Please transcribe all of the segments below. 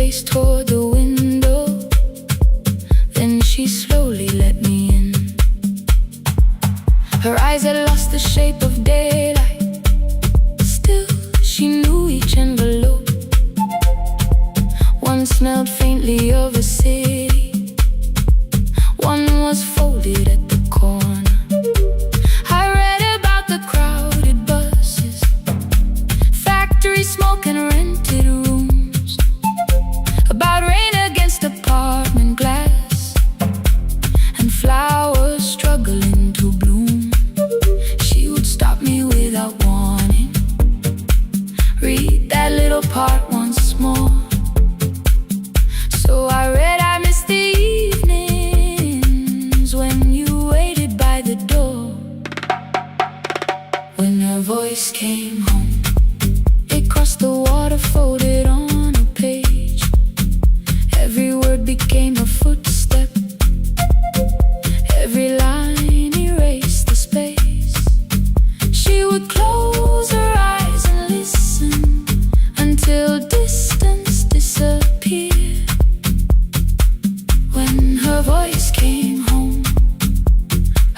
face toward the window. Then she slowly let me in. Her eyes had lost the shape of daylight. Still, she knew each envelope. One smelled faintly of a city. One was folded at the corner. I read about the crowded buses, factory smoke and rented rooms, about rain against apartment glass and flowers struggling to bloom. She would stop me without warning. Read that little part once more. So I read, I missed the evenings when you waited by the door. When her voice came home, it crossed the water, folded on a page. Every word became a footstep. Every line erased the space. She would close her eyes and listen until distance disappeared. When her voice came home,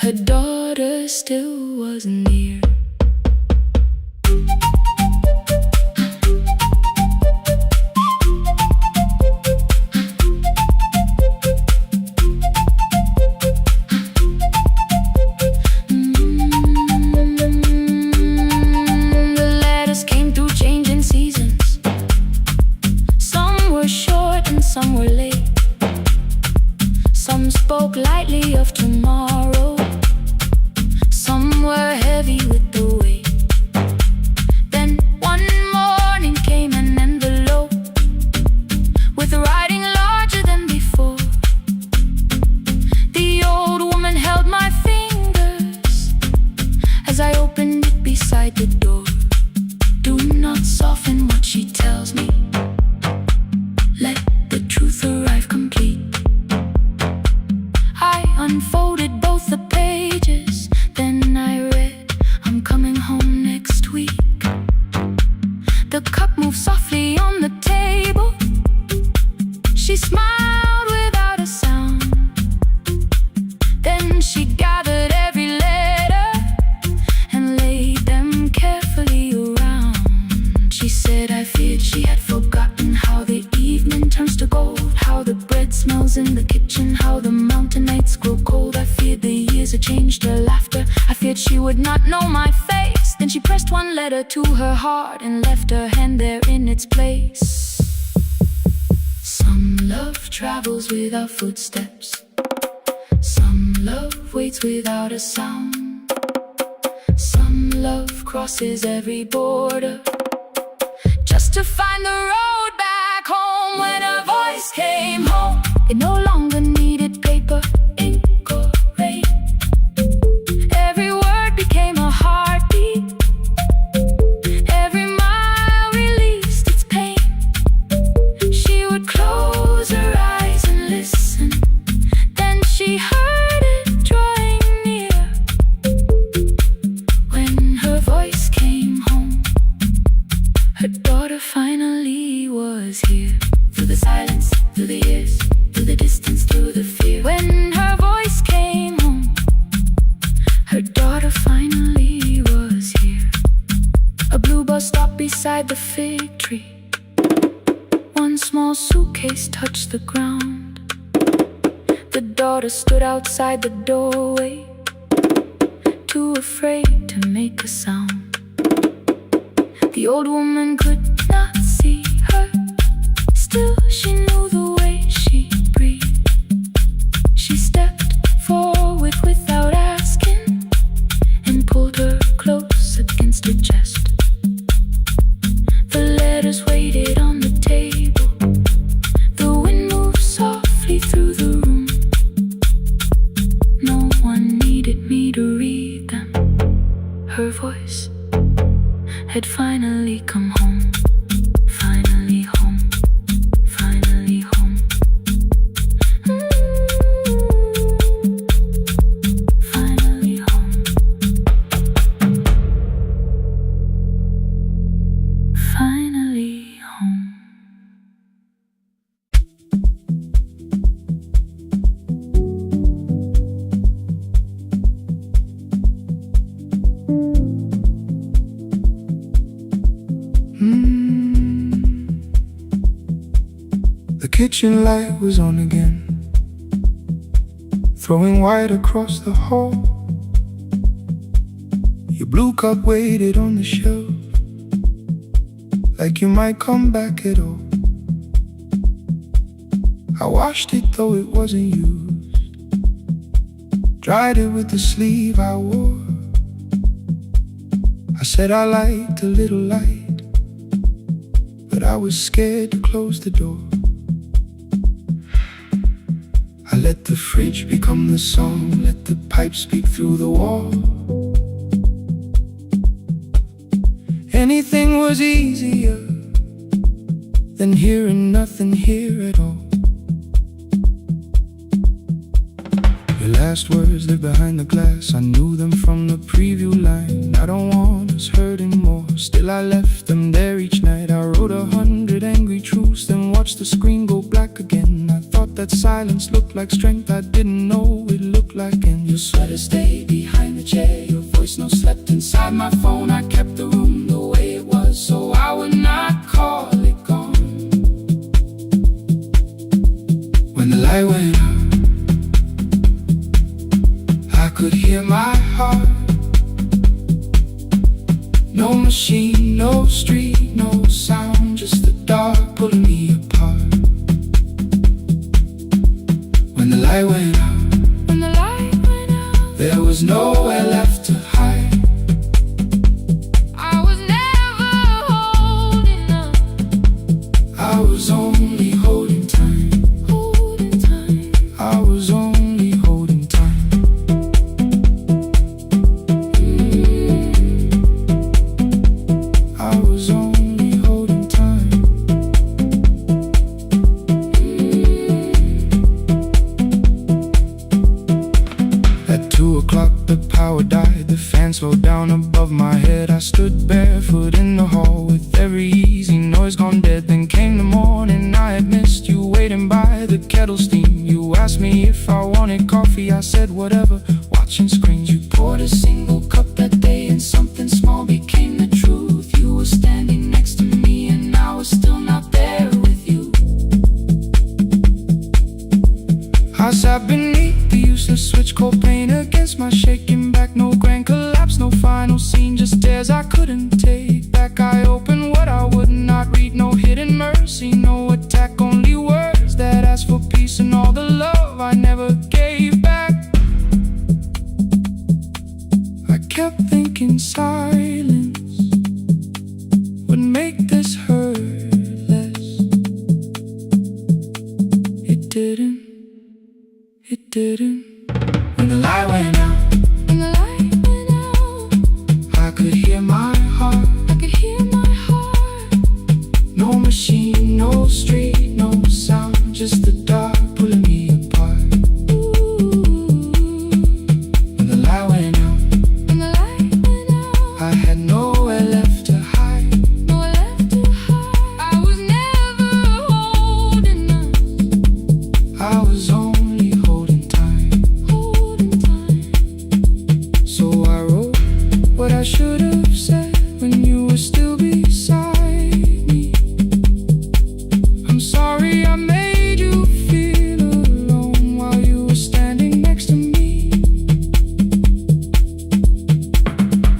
her daughter still wasn't near. The letters came through changing seasons. Some were short and some were late. Some spoke lightly of tomorrow. Some were heavy with the weight. Then one morning came an envelope with writing larger than before. The old woman held my fingers as I opened it beside the door. Do not soften what she tells me. Let the truth arrive complete. I unfolded both the pages. Then I read, I'm coming home next week. The cup moved softly on the table. She smiled without a sound. Then she gathered every letter and laid them carefully around. She said, I feared she had forgotten how the evening turns to gold, how the bread smells in the kitchen, how the mountain nights grow cold. I feared the years had changed her laughter. I feared she would not know my face. Then she pressed one letter to her heart and left her hand there in its place. Some love travels without footsteps. Some love waits without a sound. Some love crosses every border just to find the road back home. When her voice came home, it no longer needed paper, ink or rain. Every word became a heartbeat. Every mile released its pain. She would close her eyes and listen. Then she heard it drawing near. When her voice came home, her daughter finally was here. Through the silence, through the years, through the distance, through the fear. When her voice came home, her daughter finally was here. A blue bus stopped beside the fig tree. One small suitcase touched the ground. The daughter stood outside the doorway, too afraid to make a sound. The old woman could not see her. Still, she knew the way she breathed. She stepped forward without asking and pulled her close against her chest. The letters waited on the table. The wind moved softly through the room. No one needed me to read them. Her voice had finally come home. kitchen light was on again, throwing white across the hall. Your blue cup waited on the shelf, like you might come back at all. I washed it though it wasn't used, dried it with the sleeve I wore. I said I liked a little light, but I was scared to close the door. I let the fridge become the song, let the pipe speak through the wall. Anything was easier than hearing nothing here at all. Your last words, they're behind the glass. I knew them from the preview line. I don't want us hurting more. Still I left them there each night. I wrote 100 angry truths, then watched the screen go black again. I thought that silence looked like strength. I didn't know it looked like end. Your sweater stayed behind the chair, your voice no slept inside my phone. I kept the room the way it was, so I would not call it gone. When the light went out, I could hear my heart. No machine, no street, no sound, just the dark pulling me apart. When the light went out, there was nowhere left to hide. I was never holding up, I was only holding time. I was only holding time. I was only holding time. At 2 o'clock the power died, the fan slowed down above my head. I stood barefoot in the hall with every easy noise gone dead. Then came the morning, I had missed you waiting by the kettle steam. You asked me if I wanted coffee, I said whatever, watching screens. You poured a single cup that day and something small became the truth. You were standing next to me and I was still not there with you. I sat beneath the useless switch, cold pain against my shaking back. No grand collapse, no final scene, just tears I couldn't take back. I opened what I would not read, no hidden mercy, no attack, only words that asked for peace and all the love I never gave back. I kept thinking silence would make this hurt less. It didn't. It didn't. When the light went out, I could hear my heart. No machine, no street, no sound, just the dark pulling me apart. When the light went out, I had nowhere left to hide. I was never holding up, I was only holding time. So I wrote what I should have said when you were still beside me. I'm sorry I made you feel alone while you were standing next to me.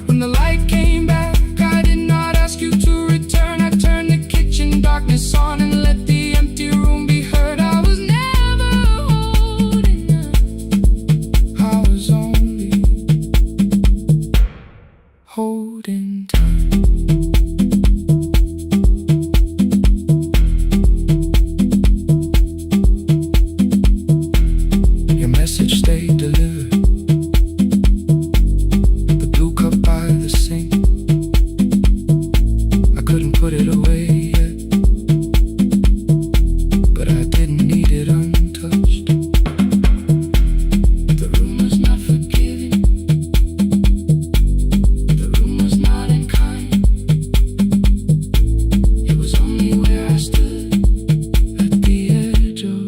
When the light came back, I did not ask you to return. I turned the kitchen darkness on and let the empty room be heard. I was never holding up, I was only holding time. Your message stayed delivered, the blue cup by the sink. I couldn't put it away yet, but I didn't need it untouched. The room was not forgiving, the room was not unkind. It was only where I stood at the edge of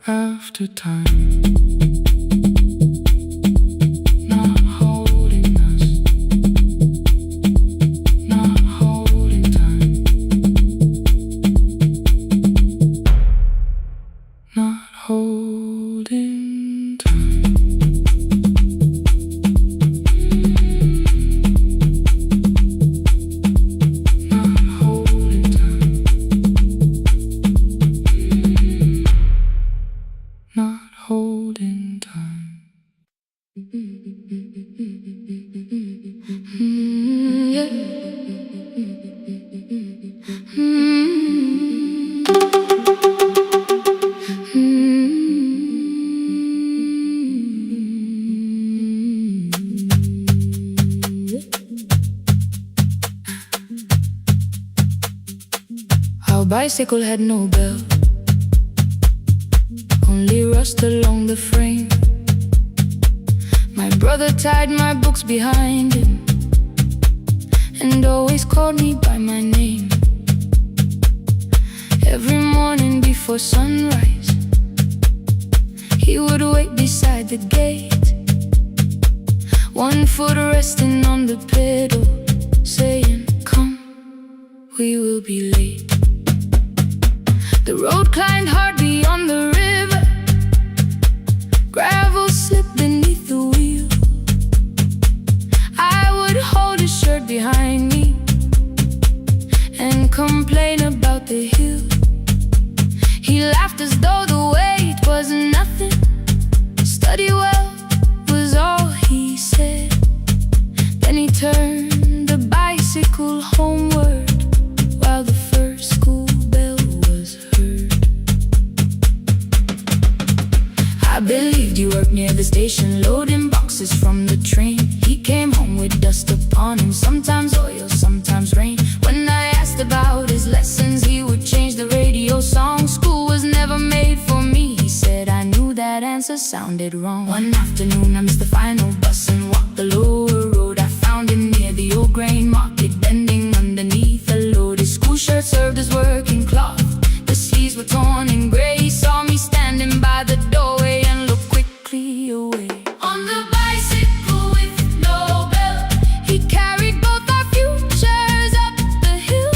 after time. Not holding us, not holding time. bicycle had no bell, only rust along the frame. My brother tied my books behind him and always called me by my name. Every morning before sunrise, he would wait beside the gate, one foot resting on the pedal, saying, "Come, we will be late." The road climbed hard beyond the river, gravel slipped beneath the wheel. I would hold his shirt behind me and complain about the hill. He laughed as though the weight was nothing. Study well was all he said. Then he turned the bicycle homeward while the first school bell was heard. I believed you worked near the station, loading boxes from the train. He came home with dust upon him, sometimes oil, sometimes rain. When I asked about his lessons, he would change the radio song. School was never made for me, he said. I knew that answer sounded wrong. One afternoon I missed the final bus and walked the lower road. I found him near the old grain market, bending underneath a load. His school shirt served as working cloth, the sleeves were torn and gray. He saw me standing by the doorway and looked quickly away. On the bicycle with no bell, he carried both our futures up the hill.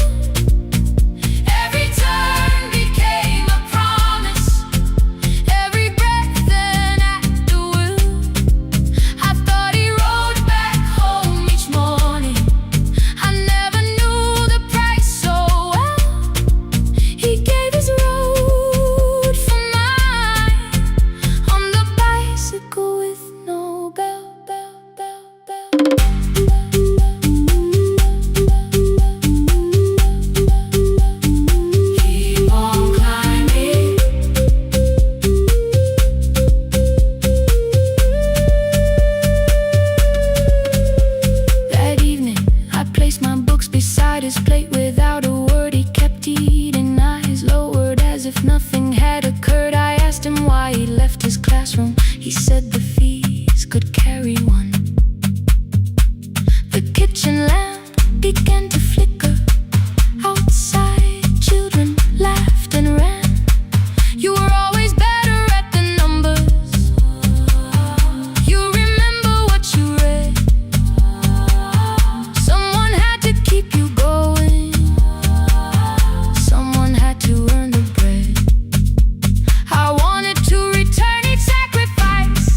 Every turn became a promise, every breath an act of will. I thought he rode back home each morning, I never knew the price so well. He gave his road for mine, on the bicycle with no bell, bell, bell, bell. Keep on climbing. That evening, I placed my books beside his plate without a word. He kept eating, eyes lowered as if nothing had occurred. I asked him why he left his classroom. He said the fees could carry one. The kitchen lamp began to flicker. Outside, children laughed and ran. You were always better at the numbers. You remember what you read. Someone had to keep you going, someone had to earn the bread. I wanted to return each sacrifice,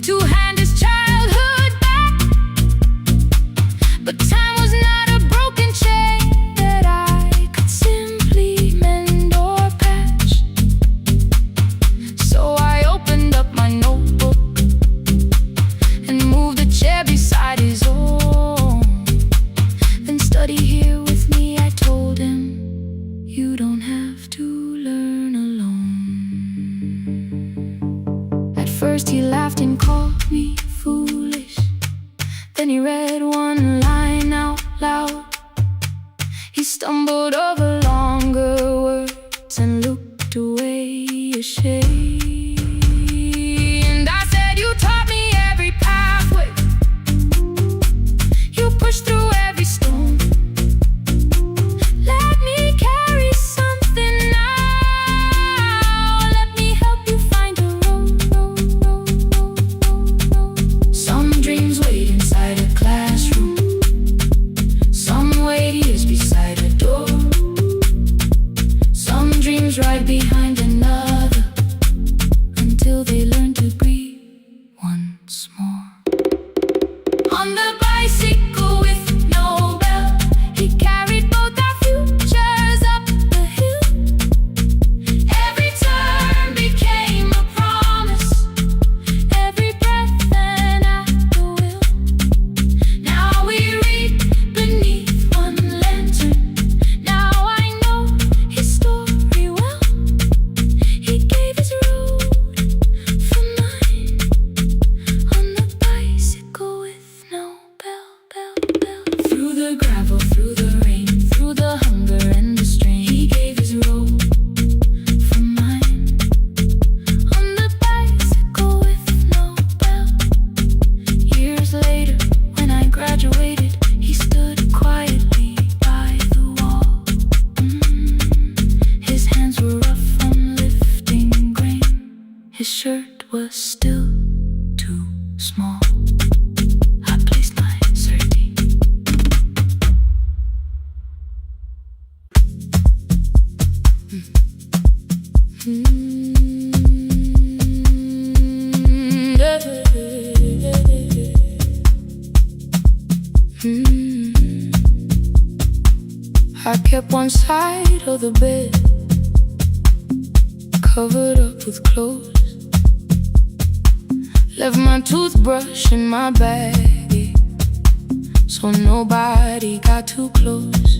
to hand his childhood back. But time was not a broken chain that I could simply mend or patch. So I opened up my notebook and moved the chair beside his own. Then study here with me, I told him. You don't have to learn alone. At first he laughed and called me foolish. Then he read one line out loud. He stumbled over longer words and looked away ashamed. And I said, you taught me every pathway, you pushed through every stone. Let me carry something now, let me help you find a road. Some dreams wait inside a classroom, some wait years beside a door. Some dreams right behind another, was still too small. I placed my certainty. I kept one side of the bed covered up with clothes. Left my toothbrush in my bag, so nobody got too close.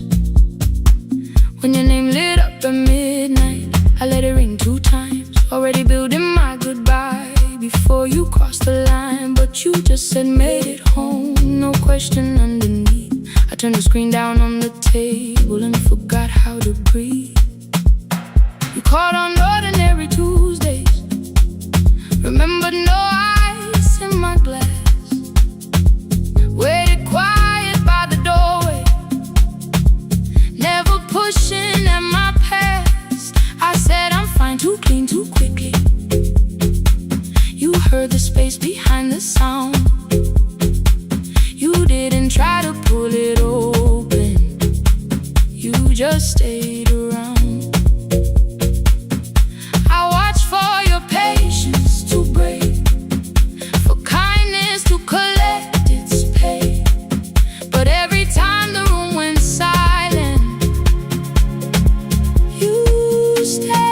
When your name lit up at midnight, I let it ring 2 times. Already building my goodbye before you crossed the line, but you just said made it home, no question underneath. I turned the screen down on the table and forgot how to breathe. You called on ordinary Tuesdays, remembered no ice in my glass. Waited quiet by the doorway, never pushing at my past. I said I'm fine, too clean, too quickly. You heard the space behind the sound. You didn't try to pull it open, you just stayed around. I watched for your patience to break, for kindness to collect its pay. But every time the room went silent, you stayed.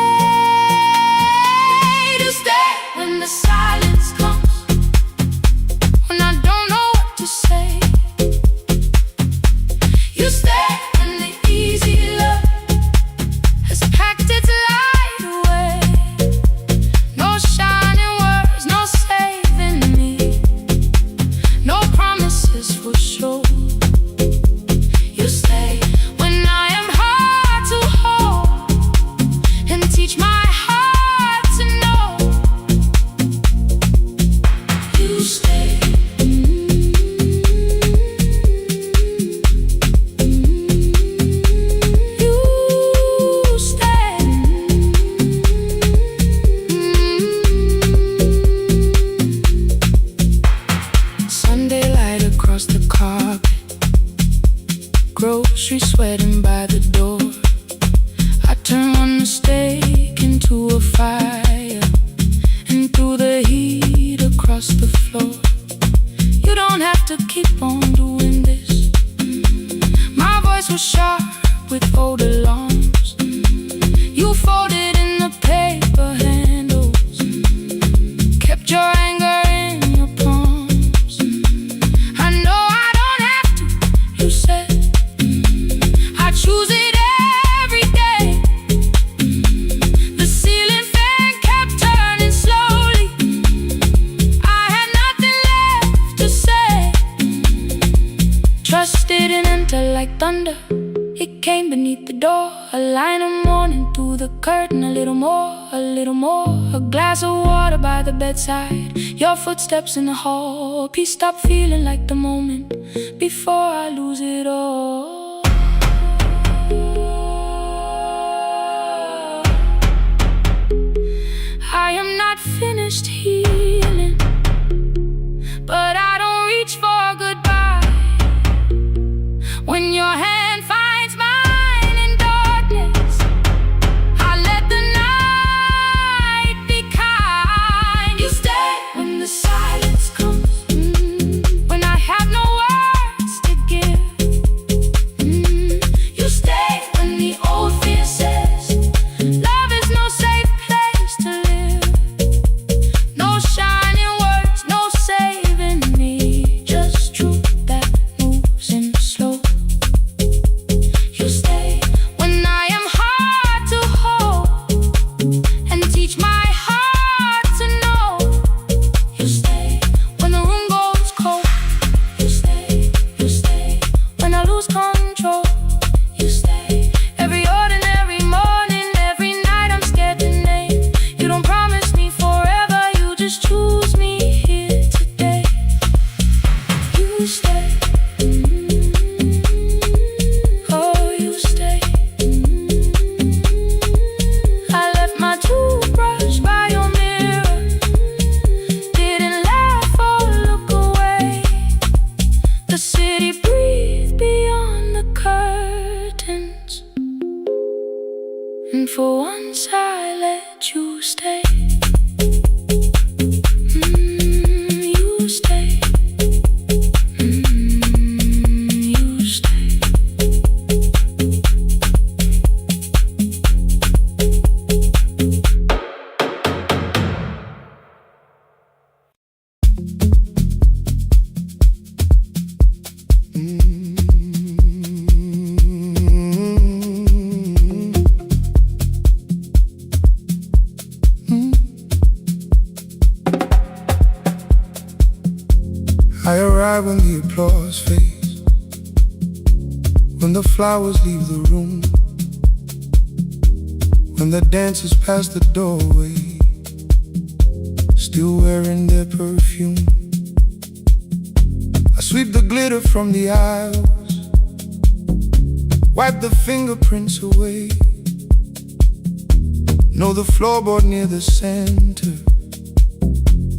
You stay when the silence comes, when I don't know what to say. You stay when the easy love has packed its light away. No shining words, no saving me, no promises for sure. You stay when I am hard to hold, and teach my heart to know. You stay. You stay. Sunday light across the carpet, grocery sweating by the door. I turn one steak into a fire, and through the heat across the floor. You don't have to keep on doing this. My voice was sharp with old alarms. You folded in the paper handles, kept your anger in your palms. I know I don't have to, you said. I choose it every day. The ceiling fan kept turning slowly. I had nothing left to say. Trust didn't enter like thunder, it came beneath the door. A line of morning through the curtain, a little more, a little more. A glass of water by the bedside, your footsteps in the hall. Peace stopped feeling like the moment before I lose it all. I am not finished healing, but I don't reach for goodbye. When your hand finds mine in darkness, I let the night be kind. You stay when the silence comes, when I have no words to give. and for once I let you stay. You stay. You stay. I arrive when the applause fades, when the flowers leave the room, when the dancers pass the doorway, still wearing their perfume. I sweep the glitter from the aisles, wipe the fingerprints away. Know the floorboard near the center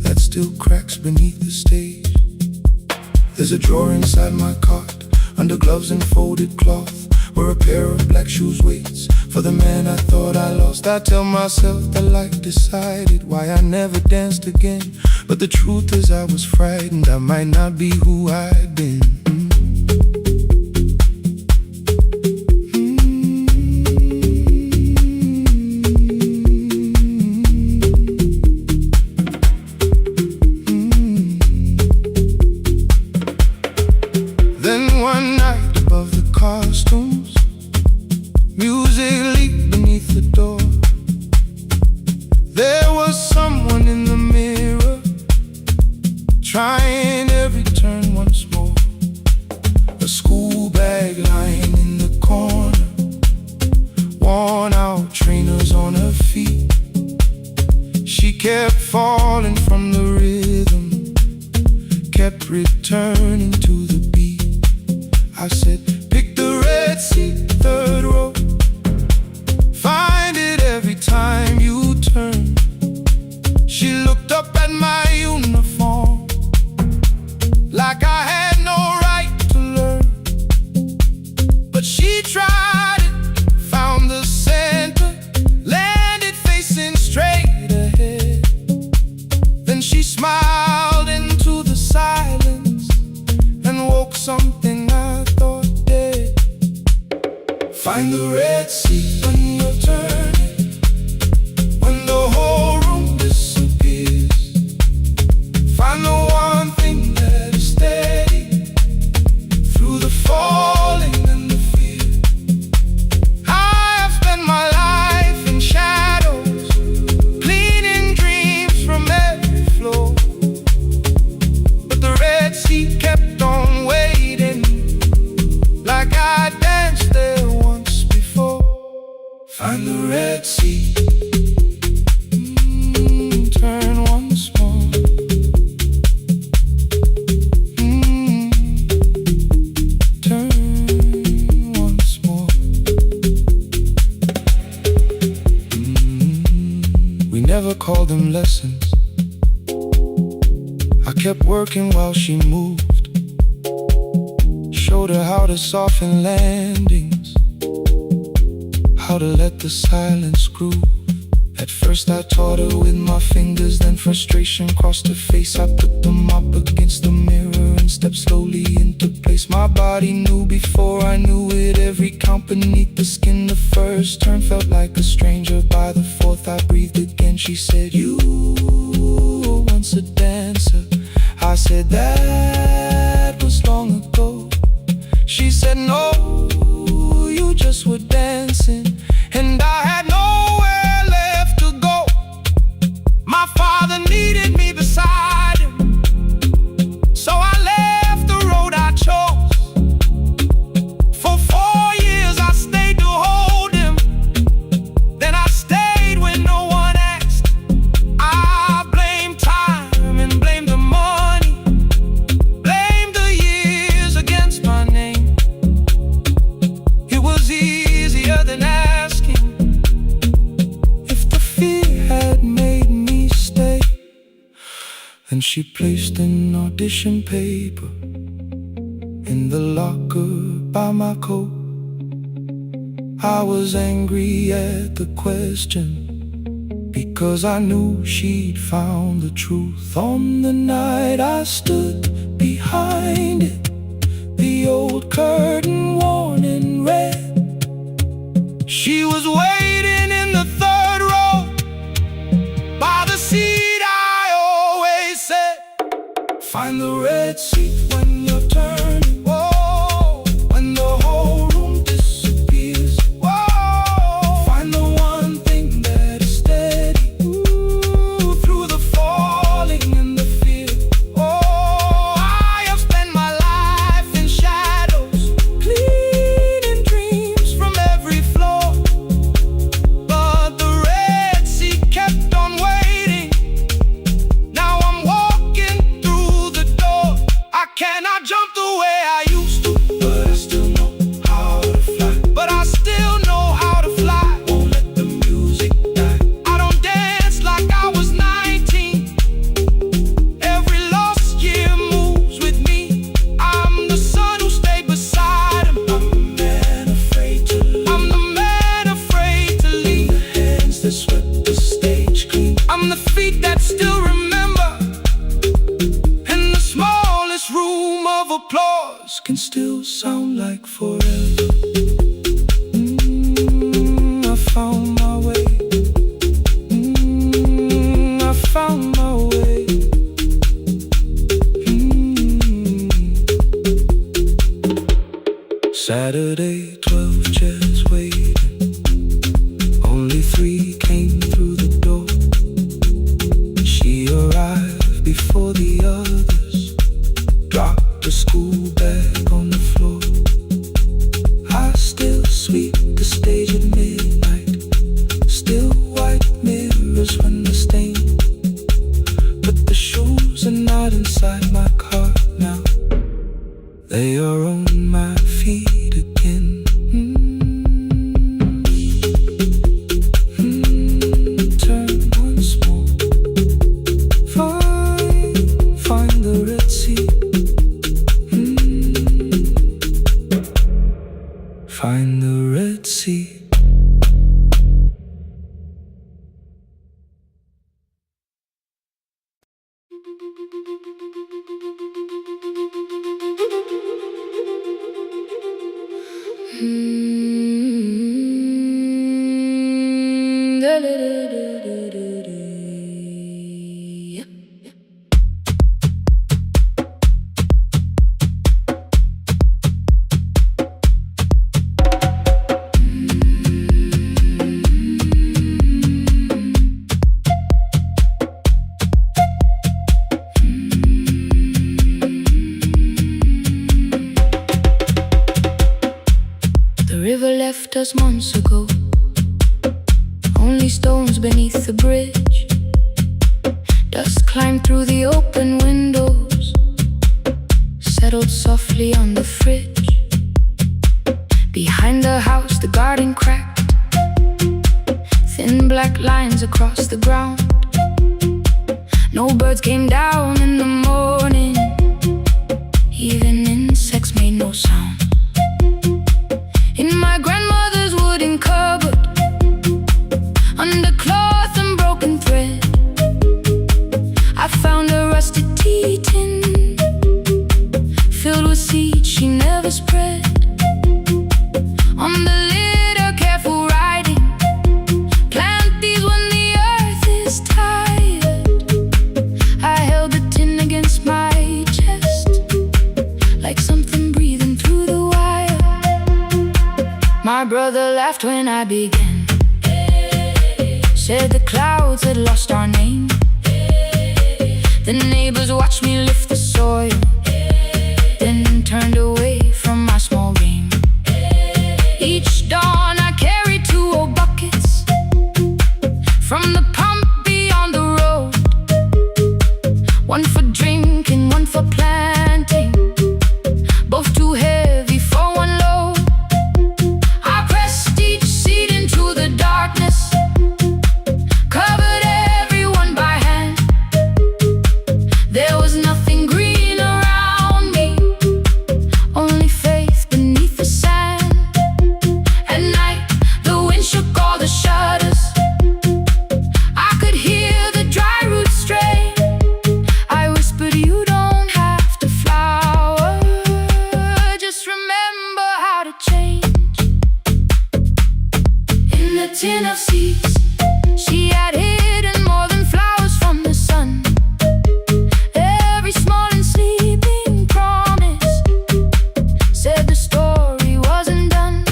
that still cracks beneath the stage. There's a drawer inside my cart, under gloves and folded cloth, where a pair of black shoes waits for the man I thought I lost. I tell myself that life decided why I never danced again, but the truth is I was frightened I might not be who I'd been. One night above the costumes, music leaked beneath the door. There was someone in the mirror, trying every turn once more. A school bag lying in the corner, worn out trainers on her feet. She kept falling from the rhythm, kept returning to the beat. I said, pick the red seat, third row. Find it every time you turn. She looked up at my uniform, like I had no right to learn. But she tried it, found the center, landed facing straight ahead. Then she smiled into the silence and woke something I thought dead. Find the red seat when you're turning, when the whole room disappears. Find the one thing that is steady through the falling and the fear. I have spent my life in shadows, cleaning dreams from every floor, but the red seat kept on waiting, like I danced there once before. Find the red seat, turn once more. Turn once more. We never called them lessons. I kept working while she moved, showed her how to soften landings, how to let the silence groove. At first I taught her with my fingers, then frustration crossed her face. I put them up against the mirror and stepped slowly into place. My body knew before I knew it, every count beneath the skin. The first turn felt like a stranger, by the fourth I breathed again. She said, you were once a dancer. I said, that was long ago. She said, no, you just were dancing, and I had nowhere left to go. My father needed me beside him, so I left the road I chose. For 4 years I stayed to hold him, then I stayed when no one asked. I blamed time and blamed the money, blamed the years against my name. It was easier than asking if the fear had made me stay. Then she placed an audition paper in the locker by my coat. I was angry at the question, because I knew she'd found the truth. On the night I stood behind it, the old curtain worn in red, she was waiting in the third row by the seat I always said, find the red seat when you're turning. Whoa, when the whole room disappears. Whoa, find the one thing that is steady. Ooh, through the falling and the fear. Oh, I have spent my life in shadows, cleaning dreams from every floor, but the red sea kept on waiting. Now I'm walking through the door. I cannot jump the way I used to, but I still know how to fly. But I still know how to fly. Won't let the music die. I don't dance like I was 19. Every lost year moves with me. I'm the son who stayed beside him. I'm the man afraid to leave. I'm the man afraid to leave. The hands that swept the stage clean. I'm the feet that still remember. And the smallest room of applause can still sound like forever. I found my way. I found my way. Saturday, 12 chairs waiting. Only 3 came through the door. She arrived before the others, dropped the school bag on the floor. I still sweep the stage at midnight, still white mirrors when the stain. But the shoes are not inside my car now, they are on my feet again. Turn once more. Find the red sea. Find the red sea. The river left us months ago, only stones beneath the bridge. Dust climbed through the open windows, settled softly on the fridge. Behind the house the garden cracked, thin black lines across the ground. No birds came down in the morning, even insects made no sound. In my grandmother's wooden cupboard, under cloth and broken thread, I found a rusted tea tin filled with seeds she never spread. On the lid a careful writing, plant these when the earth is tired. I held the tin against my chest, like something breathing through the wire. My brother laughed when I began, said the clouds had lost our name. The neighbors watched me lift the soil, then turned away from my small game. Each dawn I carried 2 old buckets from the pump beyond the road, one for drinking, one for planting, both too heavy for one load. I pressed each seed into the darkness, covered everyone by hand. There was nothing green around. a tin of seeds. She had hidden more than flowers from the sun. Every small and sleeping promise said the story wasn't done.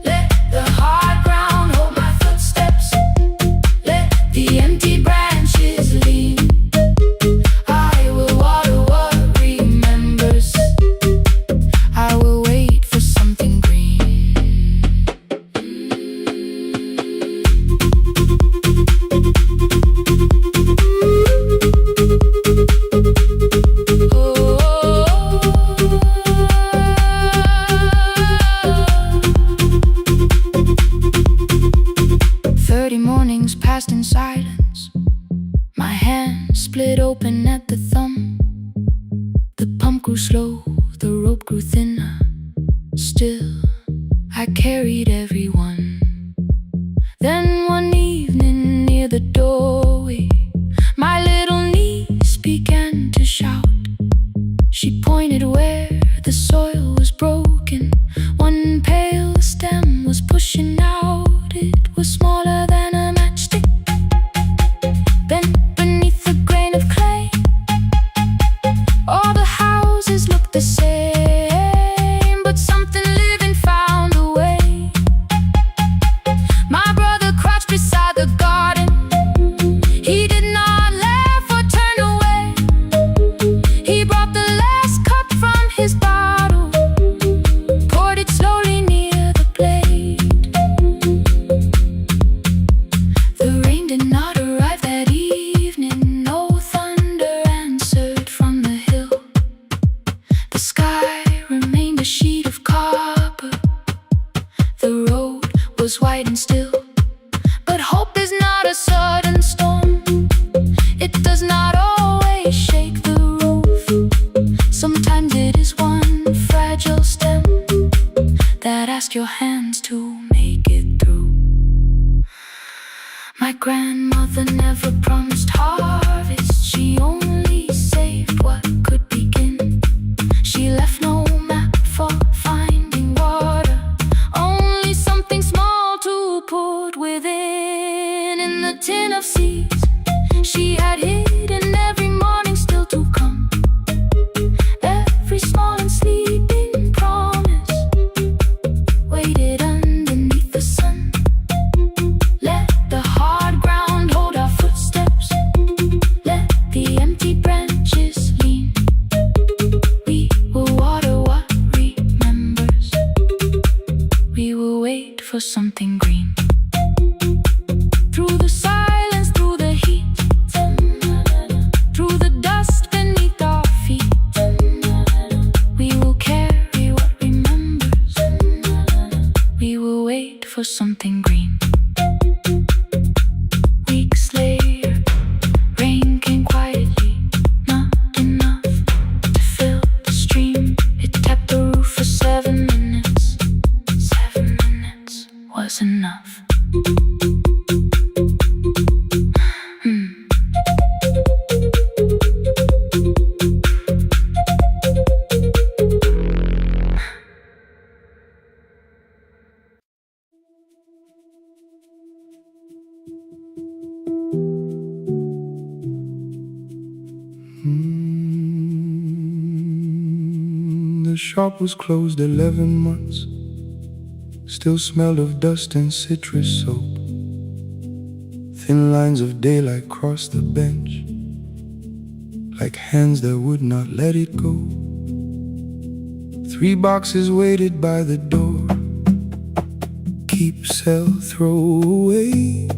Let the hard ground hold my footsteps. Let the empty branches lean. I will water what remembers. I will wait for something green. 30 mornings passed in silence. My hand split open at the thumb. The pump grew slow, the rope grew thinner. Still, I carried everyone. Then one evening near the doorway, my little niece began to shout. She pointed where the soil was broken. One pale stem was pushing out. It was smaller than a matchstick, bent beneath a grain of clay. All the houses looked the same, but something living found a way. My brother crouched beside the garden. He did not laugh or turn away. He brought the last cup from his bottle, poured it slowly near the blade. The rain did not arrive that evening. No thunder answered from the hill. The sky remained a sheet of copper. The road was white and still. But hope is not a sudden storm. It does not always shake the roof. Sometimes it is one fragile stem that asks your hands to make it through. My grandmother never promised harvest. She only saved what could begin. She left no map for finding water, only something small to put within. In the tin of seeds she had hidden every morning still to come. Every small and sleeping promise waited underneath the sun. Let the hard ground hold our footsteps. Let the empty branches lean. We will water what remembers. We will wait for something green. Through the silence, through the heat, through the dust beneath our feet, we will carry what remembers. We will wait for something green. Weeks later, rain came quietly, not enough to fill the stream. It tapped the roof for 7 minutes. 7 minutes was enough. The shop was closed 11 months. Still smelled of dust and citrus soap. Thin lines of daylight crossed the bench, like hands that would not let it go. 3 boxes waited by the door. Keep, sell, throw away.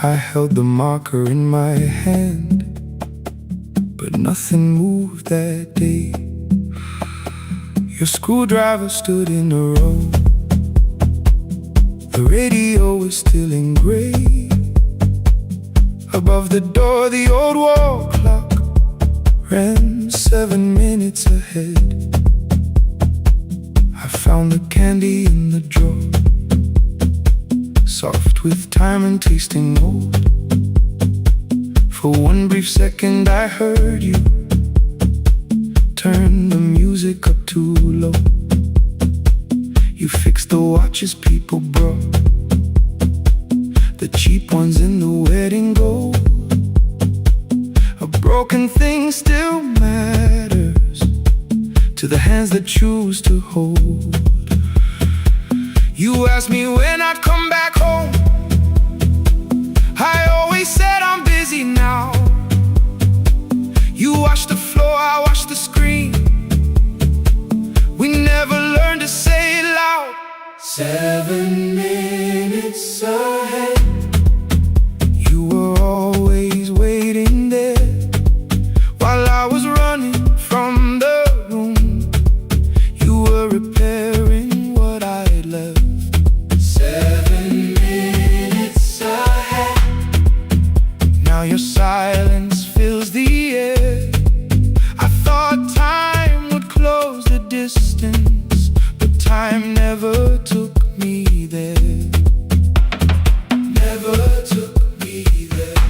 I held the marker in my hand, but nothing moved that day. Your screwdriver stood in a row. The radio was still in gray. Above the door, the old wall clock ran 7 minutes ahead. I found the candy in the drawer, soft with time and tasting old. For one brief second I heard you turn the music up too low. You fixed the watches people brought, the cheap ones in the wedding gold. A broken thing still matters to the hands that choose to hold. You asked me when I'd come back home. I always said I'm busy now. You washed the floor, I washed the screen. We never learned to say it loud. 7 minutes ahead. You were always waiting there while I was running from the room. You were repairing what I had left. 7 minutes ahead. Now your silence fills the air. I thought time would close the distance, but time never took me there. Never took me there.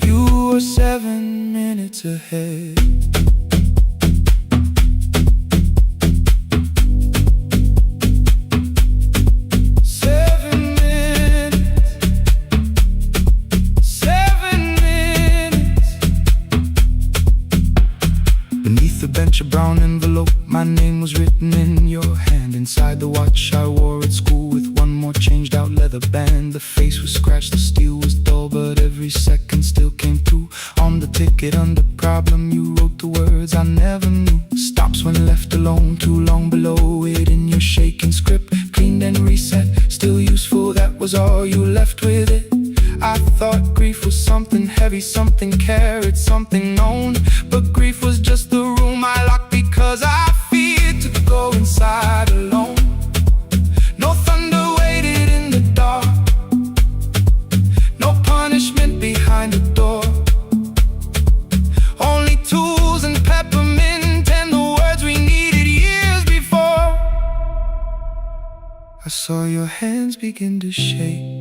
You were 7 minutes ahead. Beneath the bench, a brown envelope, my name was written in your hand. Inside the watch I wore at school with one more changed out leather band. The face was scratched, the steel was dull, but every second still came through. On the ticket under problem you wrote the words I never knew. Stops when left alone, too long below it in your shaking script. Cleaned and reset, still useful, that was all you left with it. I thought grief was something heavy, something carried, something known. But grief was just the room I locked because I feared to go inside alone. No thunder waited in the dark, no punishment behind the door. Only tools and peppermint and the words we needed years before. I saw your hands begin to shake.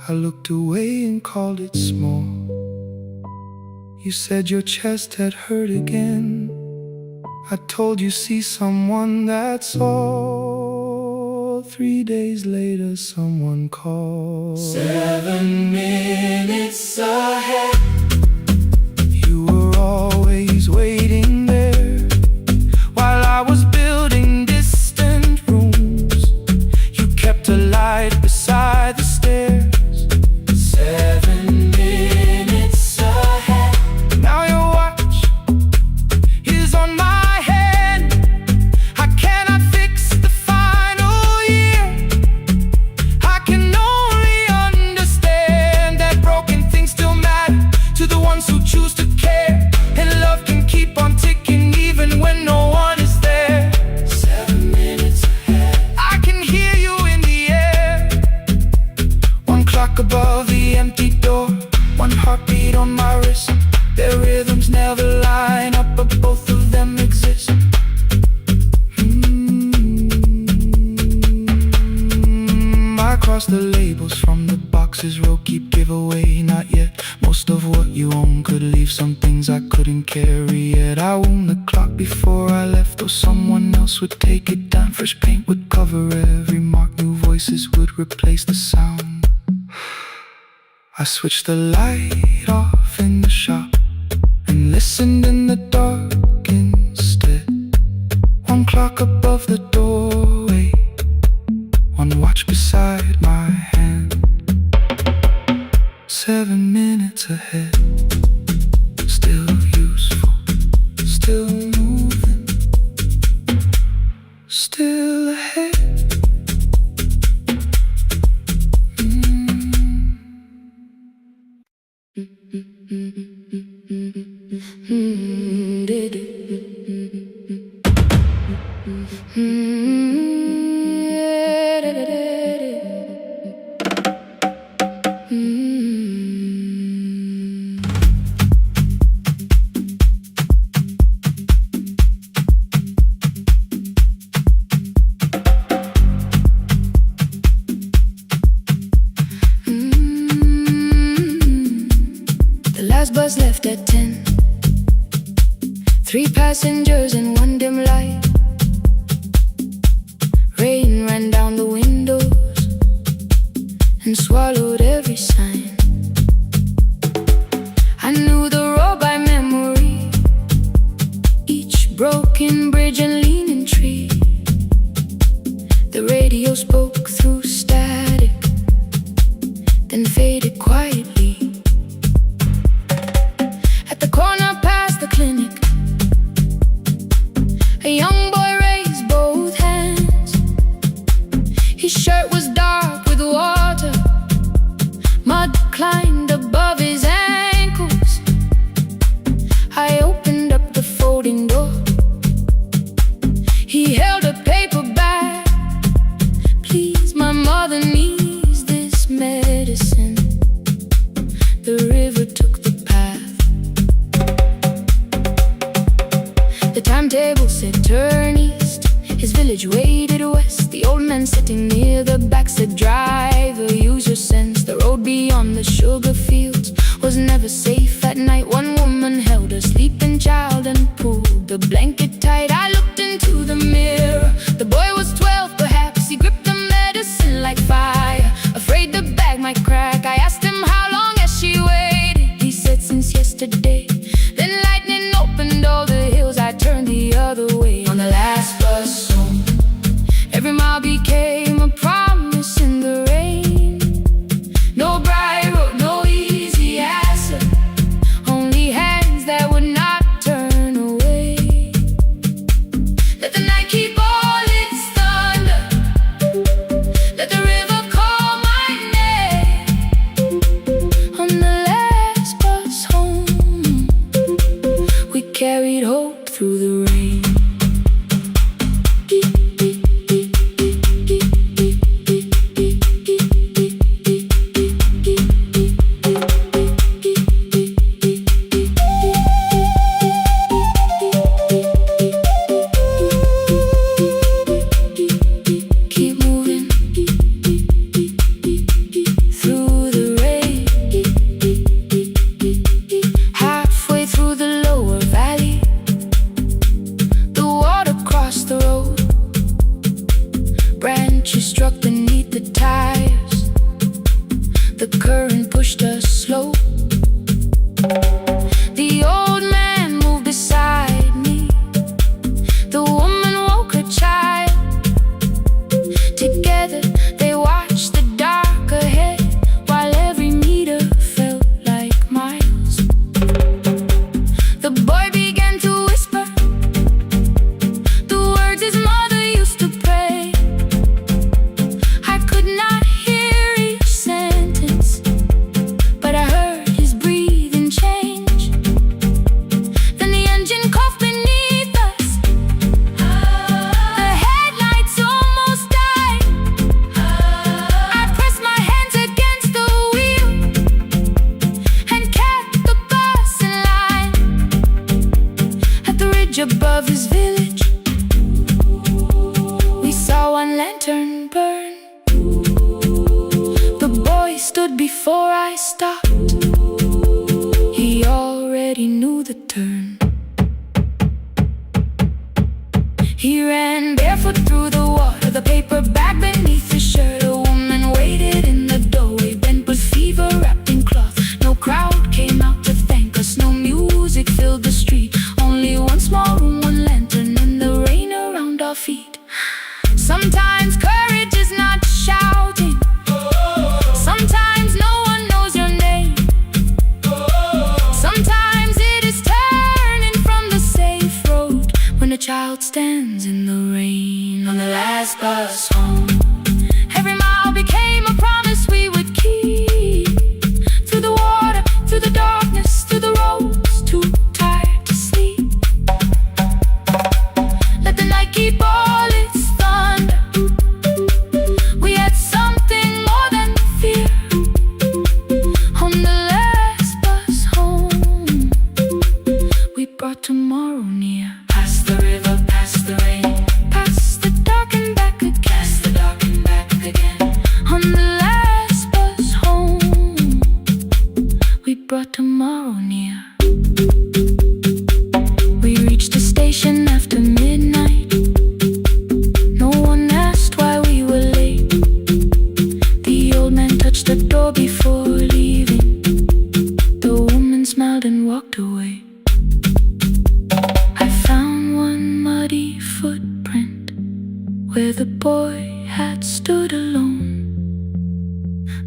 I looked away and called it small. You said your chest had hurt again. I told you see someone, that's all. 3 days later someone called. 7 minutes ahead. You were always waiting there while I was building distant rooms. You kept a light beside the stairs. 7 minutes ahead. Now your watch is on my head. I cannot fix the final year. I can only understand that broken things still matter to the ones who choose to care. And love can keep on ticking even when no one is there. 7 minutes ahead. I can hear you in the air. One clock above the empty door, one heartbeat on my wrist. Their rhythms never line up, but both of them exist. I cross the labels from the boxes, row keep giveaway, not yet. Most of what you own could leave some things I couldn't carry yet. I wound the clock before I left, or someone else would take it down. Fresh paint would cover every mark, new voices would replace the sound. I switched the light off in the shop and listened in the dark instead. One clock above the doorway, one watch beside my hand. 7 minutes ahead. Still useful, still moving, still ahead. bus left at 10. 3 passengers and 1 dim light. broke through static, then faded quietly. At the corner past the clinic, a young boy raised both hands. His shirt was dark with water, mud climbed above his ankles. I opened up the folding door. He held a paper bag. Please, my mother needs this medicine. The river took the path. The timetable said turn east. His village waded west. The old man sitting near the back said driver, use your sense. The road beyond the sugar fields was never safe at night. One woman held her sleeping child and pulled the blanket tight. I looked into the mirror. The boy was 12 perhaps. He gripped the medicine like fire, afraid the bag might crack. I asked him how long has she waited. He said since yesterday. Then lightning opened all the hills. I turned the other way on the last bus home. Every mile became a promise in the rain. No bright road, no easy answer, only hands that would not turn away. Let the night keep all its thunder, let the river call my name. On the last bus home, we carried hope through the rain. Keep moving through the rain. Halfway through the lower valley, the water crossed the road. Branches struck beneath the tires. The current pushed us slow. The old man moved beside me. The woman woke her child. Together they watched the dark ahead, while every meter felt like miles. The boy began to whisper the words his mother used to pray. I could not hear each sentence, but I heard his breathing change. Then the engine coughed beneath us. The headlights almost died. I pressed my hands against the wheel and kept the bus in line. At the ridge above his village, we saw one lantern burn. The boy stood before I stopped. He already knew the turn. He ran barefoot through the water, the paper bag beneath his shirt. A woman waited in the doorway, bent with fever wrapped in cloth. No crowd came out to thank us, no music filled the street. Only one small room, one lantern, and the rain around our feet. Sometimes courage is not shouting. Sometimes no one knows your name.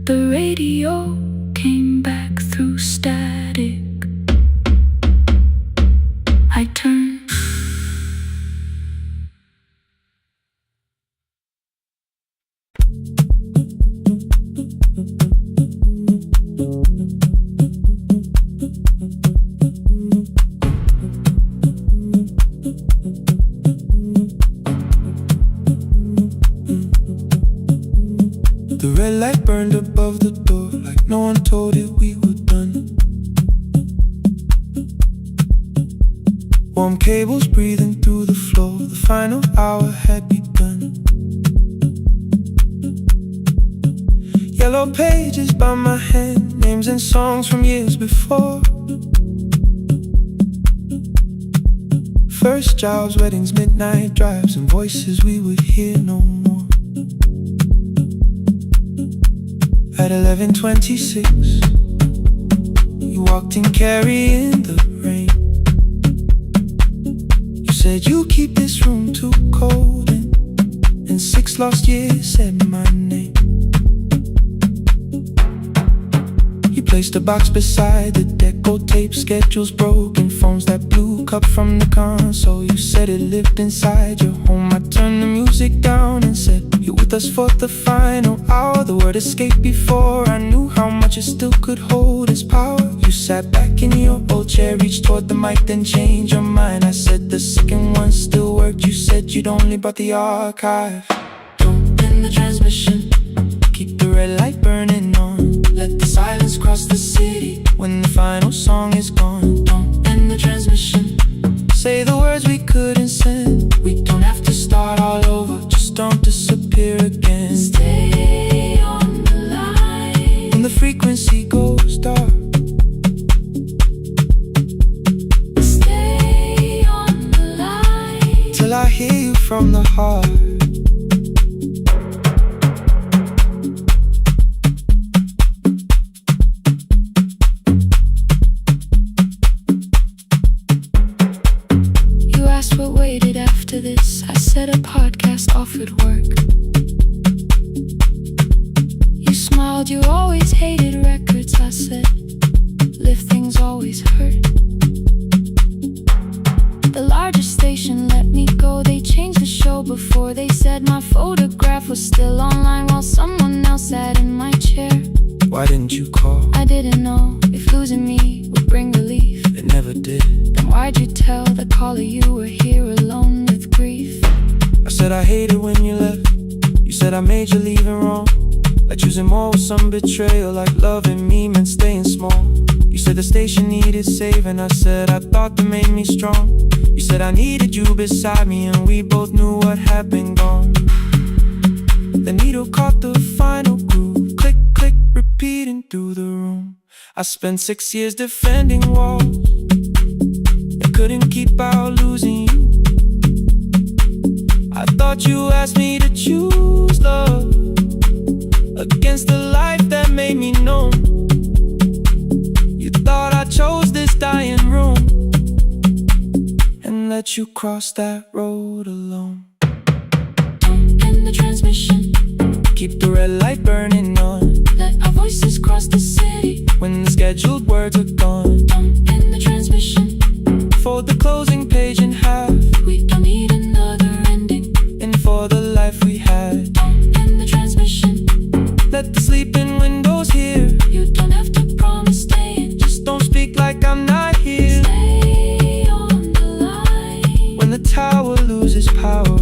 The radio came back through static. I turned. The red light burned above the door, like no one told it we were done. Warm cables breathing through the floor, the final hour had begun. Yellow pages by my hand, names and songs from years before. First jobs, weddings, midnight drives, and voices we would hear no more. At 11:26, you walked in carrying the rain. You said you keep this room too cold, and in 6 lost years said my name. You placed a box beside the deco tape, schedules broken, phones that blew, cup from the console. You said it lived inside your home. I turned the music down and said, you're with us for the final hour. The word escaped before I knew how much it still could hold its power. You sat back in your old chair, reached toward the mic, then changed your mind. I said the second one still worked. You said you'd only brought the archive. Don't end the transmission, keep the red light burning on. Let the silence cross the city when the final song is gone. Don't end the transmission, say the words we couldn't send. We don't have to start all over, just don't disappear again. Stay on the line when the frequency goes dark. Stay on the line Till I hear you from the heart. What waited after this? I said a podcast offered work. You smiled, you always hated records. I said, lifting's always hurt. The largest station let me go. They changed the show before they said my photograph was still online while someone else sat in my chair. Why didn't you call? I didn't know if losing me would bring relief. It never did. Then why'd you tell the caller you were here alone with grief? I said I hated when you left. You said I made you leaving wrong, like choosing more with some betrayal, like loving me meant staying small. You said the station needed saving. I said I thought that made me strong. You said I needed you beside me, and we both knew what had been gone. The needle caught the final groove, click, click, repeating through the room. I spent 6 years defending walls and couldn't keep out losing you. I thought you asked me to choose love against the life that made me numb. You thought I chose this dying room and let you cross that road alone. Don't end the transmission, keep the red light burning on. let our voices cross the city when the scheduled words are gone. Don't end the transmission, fold the closing page in half. we don't need another ending. And for the life we had, Don't end the transmission, let the sleeping windows hear. you don't have to promise staying. Just don't speak like I'm not here. Stay on the line When the tower loses power,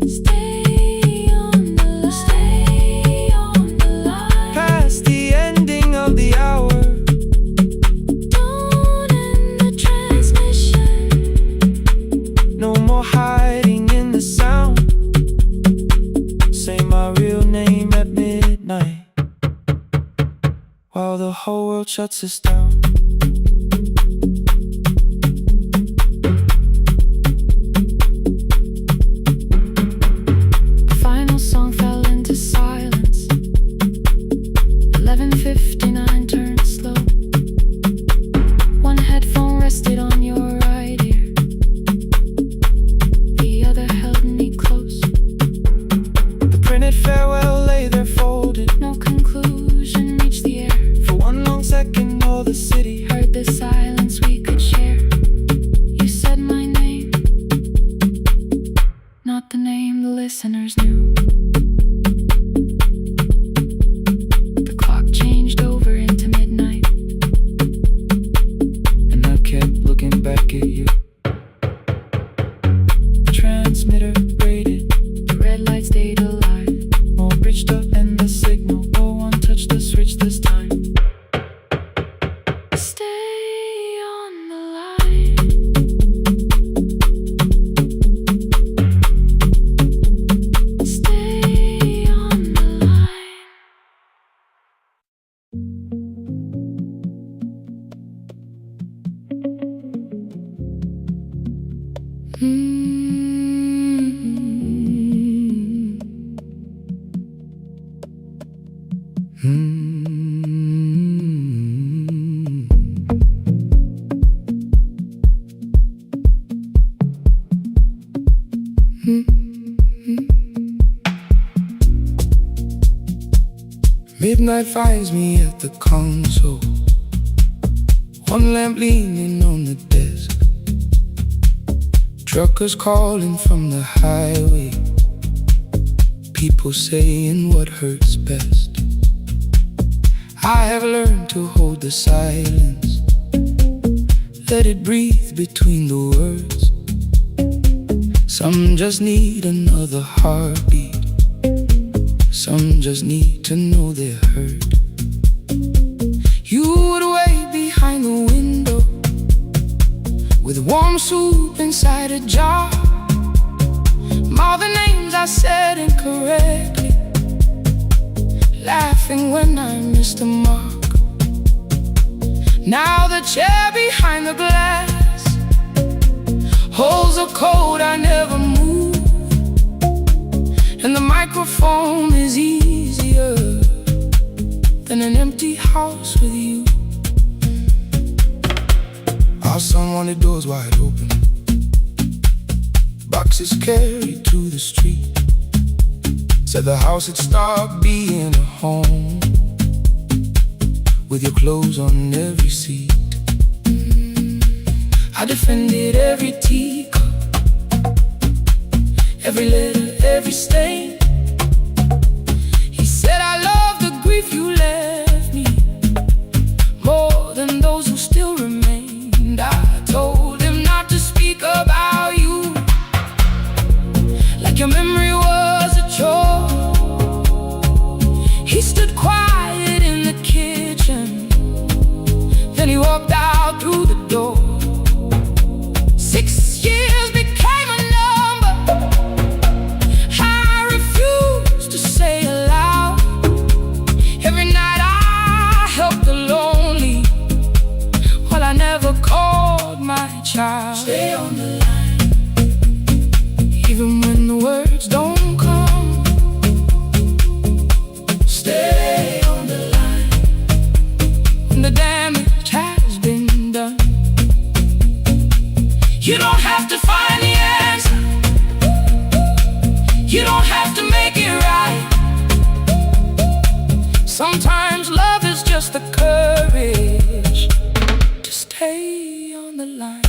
stay on the line, stay on the line. past the ending of the hour. Don't end the transmission, No more hiding in the sound. Say my real name at midnight while the whole world shuts us down. the final song fell into silence. 11:59 turned slow. One headphone rested on your right ear, the other held me close. The printed farewell lay there folded. No conclusion. Midnight finds me at the console, one lamp leaning on the desk. Truckers calling from the highway, people saying what hurts best. I have learned to hold the silence, let it breathe between the words. Some just need another heartbeat, some just need to know they're heard. You would wait behind the window with warm soup inside a jar. All the names I said incorrectly, laughing when I missed the mark. Now the chair behind the glass holds a code I never moved, and the microphone is easier than an empty house with you. Our son wanted doors wide open, boxes carried to the street. Said the house had stopped being a home, with your clothes on every seat. I defended every teacup, every letter, every stain. He said I love the grief you left me more than those who still remained. I told him not to speak about you like your memory was a chore. He stood quiet in the kitchen, then he walked out through the door. 6 years became a number I refused to say aloud. Every night I helped the lonely, while I never called my child. Stay on the line, even when the words don't come. Stay on the line, when the damage has been done. You don't have to find the answer, you don't have to make it right. Sometimes love is just the courage to stay on the line.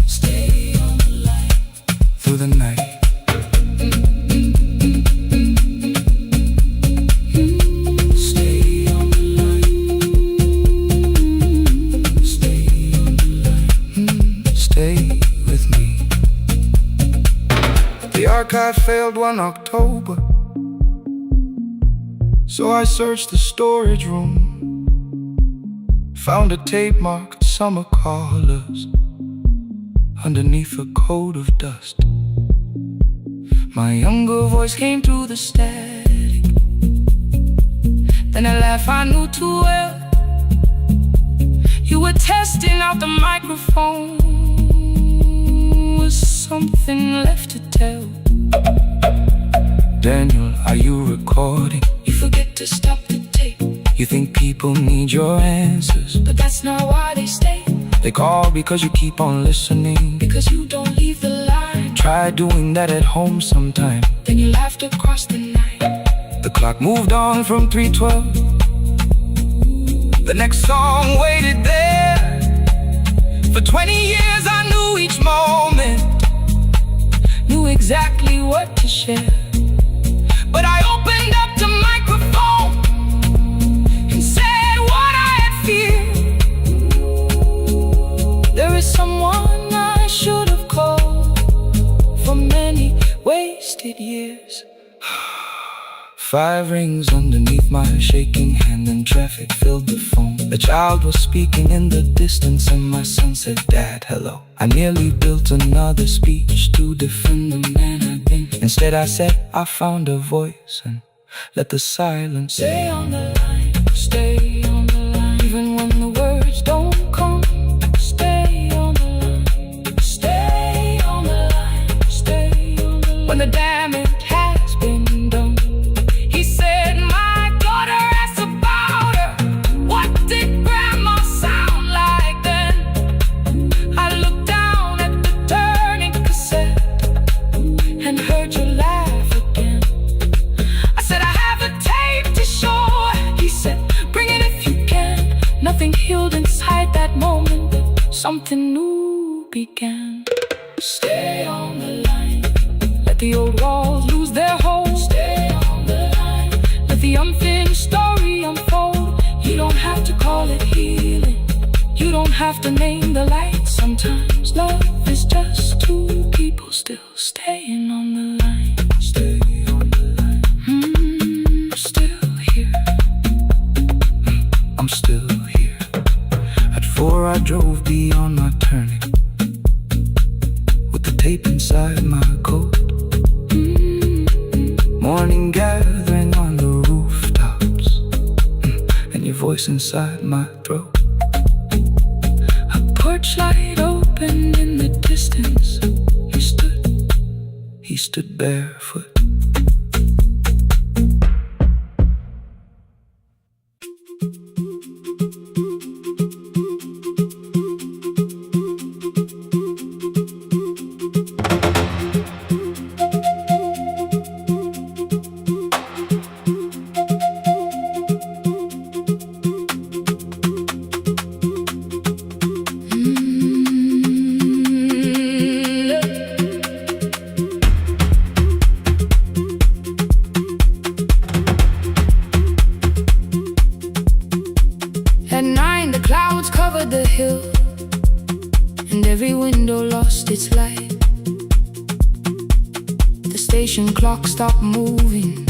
Stay on the line through the night. Stay on the line. Stay on the line. Stay with me. The archive failed one October, so I searched the storage room, found a tape marked summer callers underneath a coat of dust. My younger voice came through the static, then a laugh I knew too well. You were testing out the microphone, was something left to tell? Daniel, are you recording? You forget to stop the tape. You think people need your answers, but that's not why they stay. They call because you keep on listening, because you don't leave the line. Try doing that at home sometime, then you laughed across the night. The clock moved on from 3:12. The next song waited there. For 20 years I knew each moment, knew exactly what to share. But I opened up the microphone and said what I had feared. There is someone I should have called for many wasted years. 5 rings underneath my shaking hand, and traffic filled the phone. The child was speaking in the distance, and my son said, "Dad, hello." I nearly built another speech to defend the man I've been. Instead I said, I found a voice, and let the silence stay on the line. Stay on the line, even when the words don't come. Stay on the line. Stay on the line. Stay on the line. When the damage has been done. He said, my daughter asked about something new began. Stay on the line. Let the old walls lose their hold. Stay on the line. Let the unfinished story unfold. You don't have to call it healing. You don't have to name the light. Sometimes love is just two people still staying on the line. Stay on the line. I'm still here. I'm still here. At 4 I drove beyond my turning, with the tape inside my coat. Morning gathering on the rooftops, and your voice inside my throat. A porch light opened in the distance. He stood barefoot. At 9 the clouds covered the hill, and every window lost its light. The station clock stopped moving,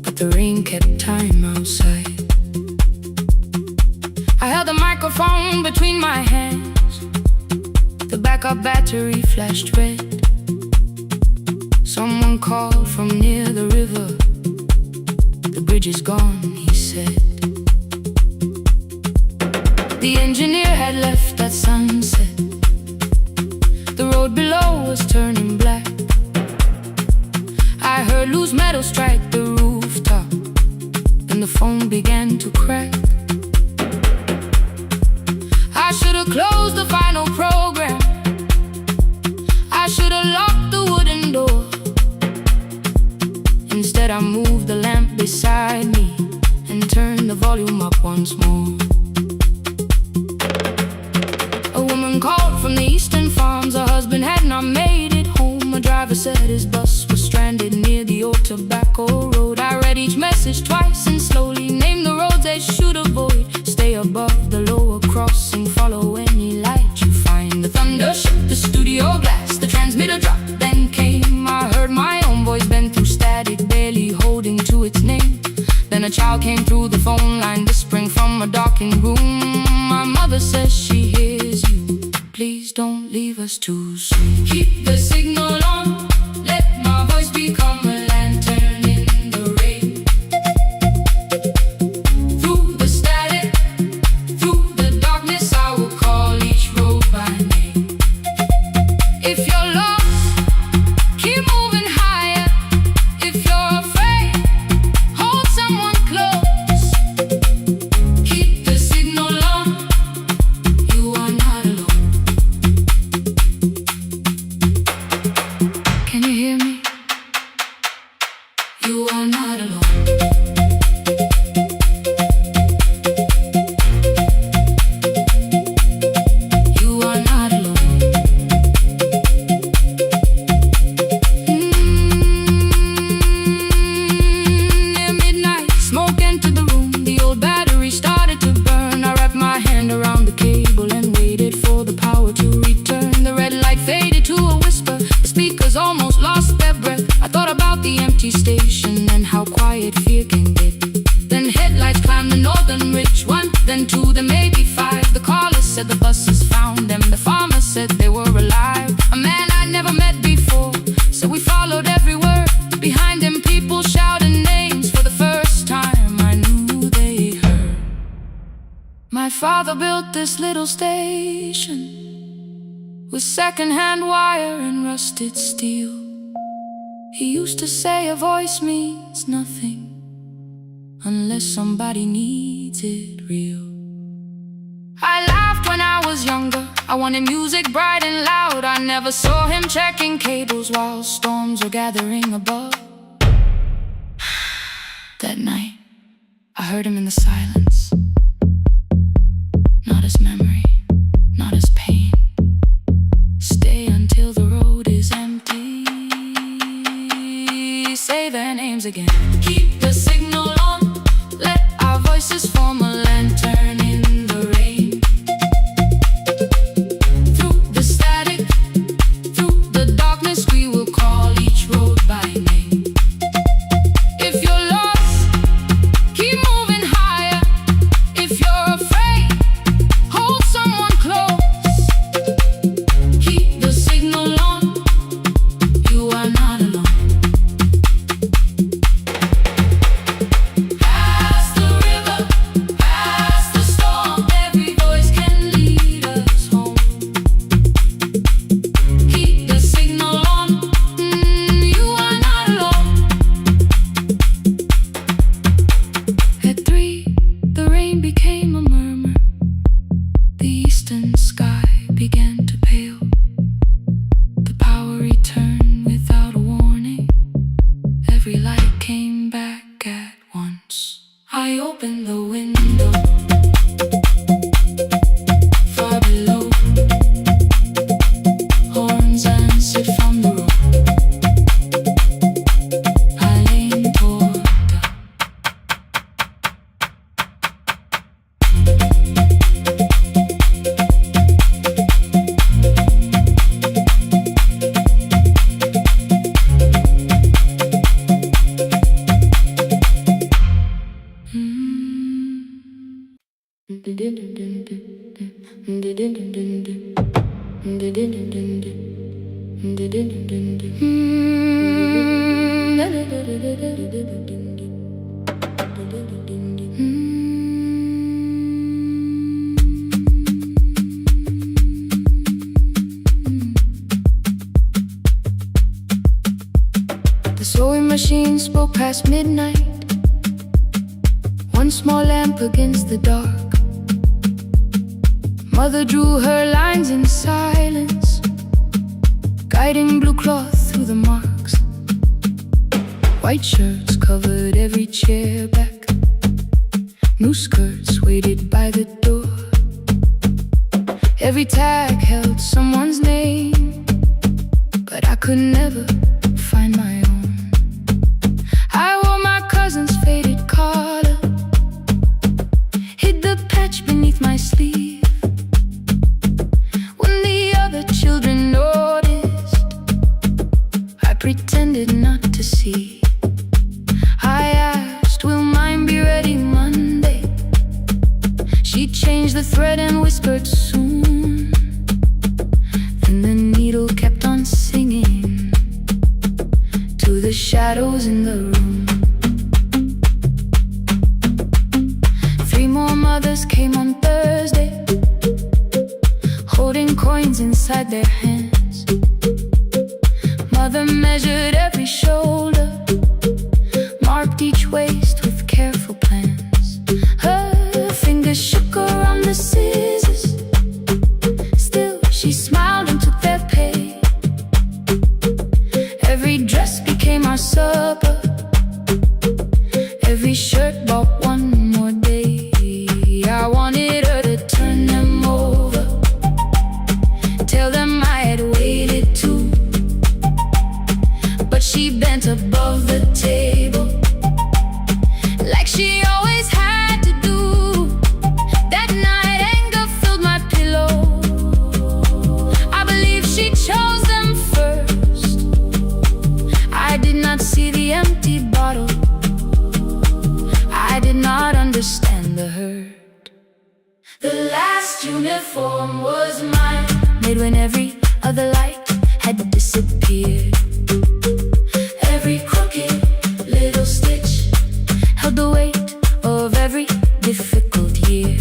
but the rain kept time outside. I held the microphone between my hands. The backup battery flashed red. Someone called from near the river. The bridge is gone, he said. The engineer had left at sunset. The road below was turning black. I heard loose metal strike the rooftop, and the phone began to crack. I should have closed the final program. I should have locked the wooden door. Instead I moved the lamp beside me and turned the volume up once more. A woman called from the eastern farms. Her husband had not made it home. A driver said his bus was stranded near the old tobacco road. I read each message twice and slowly named the roads they should avoid. Stay above the lower crossing, follow any light you find. The thunder shook the studio glass, the transmitter dropped, then came. I heard my own voice bend through static, barely holding to its name. Then a child came through the phone line, whispering from a darkened room. My mother says she hears you. Please don't leave us too soon. Keep the signal on. Let my voice become a lantern in the rain. Through the static, through the darkness, I will call each road by name. If you're lost, keep moving higher. If you're afraid, hold someone close. Keep the signal on. You are not alone. Can you hear me? You are not alone. You are not alone. Near midnight, smoke entered the room. The old battery started to burn. I wrapped my hand around the cable and waited for the power to return. The red light faded to a whisper. The speakers almost lost their breath. I thought about the empty station and how quiet fear can get. Then headlights climbed the northern ridge. 1, then 2, then maybe 5. The caller said the buses found them. The farmer said they were alive. A man I'd never met before, so we followed every word. Behind them people shouted names. For the first time I knew they heard. My father built this little station with second-hand wire and rusted steel. He used to say a voice means nothing unless somebody needs it real. I laughed when I was younger. I wanted music bright and loud. I never saw him checking cables while storms were gathering above. That night, I heard him in the silence. Not his memory, not his Keep the signal on, let our voices form a lantern in the rain. Through the static, through the darkness, we will call each road by name. If you're lost, keep moving higher. If you're afraid, hold someone close. Keep the signal on, you are not alone. Past the river, past the storm, every voice can lead us home. Keep the signal on, you are not alone. At 3, the rain became a murmur. The eastern sky began to pale. The power returned without a warning. Every light came back at once. I opened the window. Far below, horns answered from the road. I leaned toward The sewing machine spoke past midnight. One small lamp against the dark. Mother drew her lines in silence, guiding blue cloth through the marks. White shirts covered every chair back. New skirts waited by the door. Every tag held someone's name, but I could never find my own. I wore my cousin's faded collar, hid the patch beneath my sleeve. When the other children noticed, I pretended not to see. I asked, will mine be ready Monday? She changed the thread and whispered soon. Then the needle kept on singing to the shadows in the room. 3 more mothers came on Thursday, holding coins inside their hands. Mother measured every shoulder, marked each waist with careful plans. Her fingers shook around the scissors. Still she smiled and took their pay. Every dress became our supper. Every shirt bought one more day. I wanted her to turn them over, tell them I had waited too. But she bent above the table, like she always had to do. That night anger filled my pillow. I believe she chose them first. I did not see the empty bottle. I did not understand the hurt. The last uniform was mine, made when every other light had disappeared. Every crooked little stitch held the weight of every difficult year.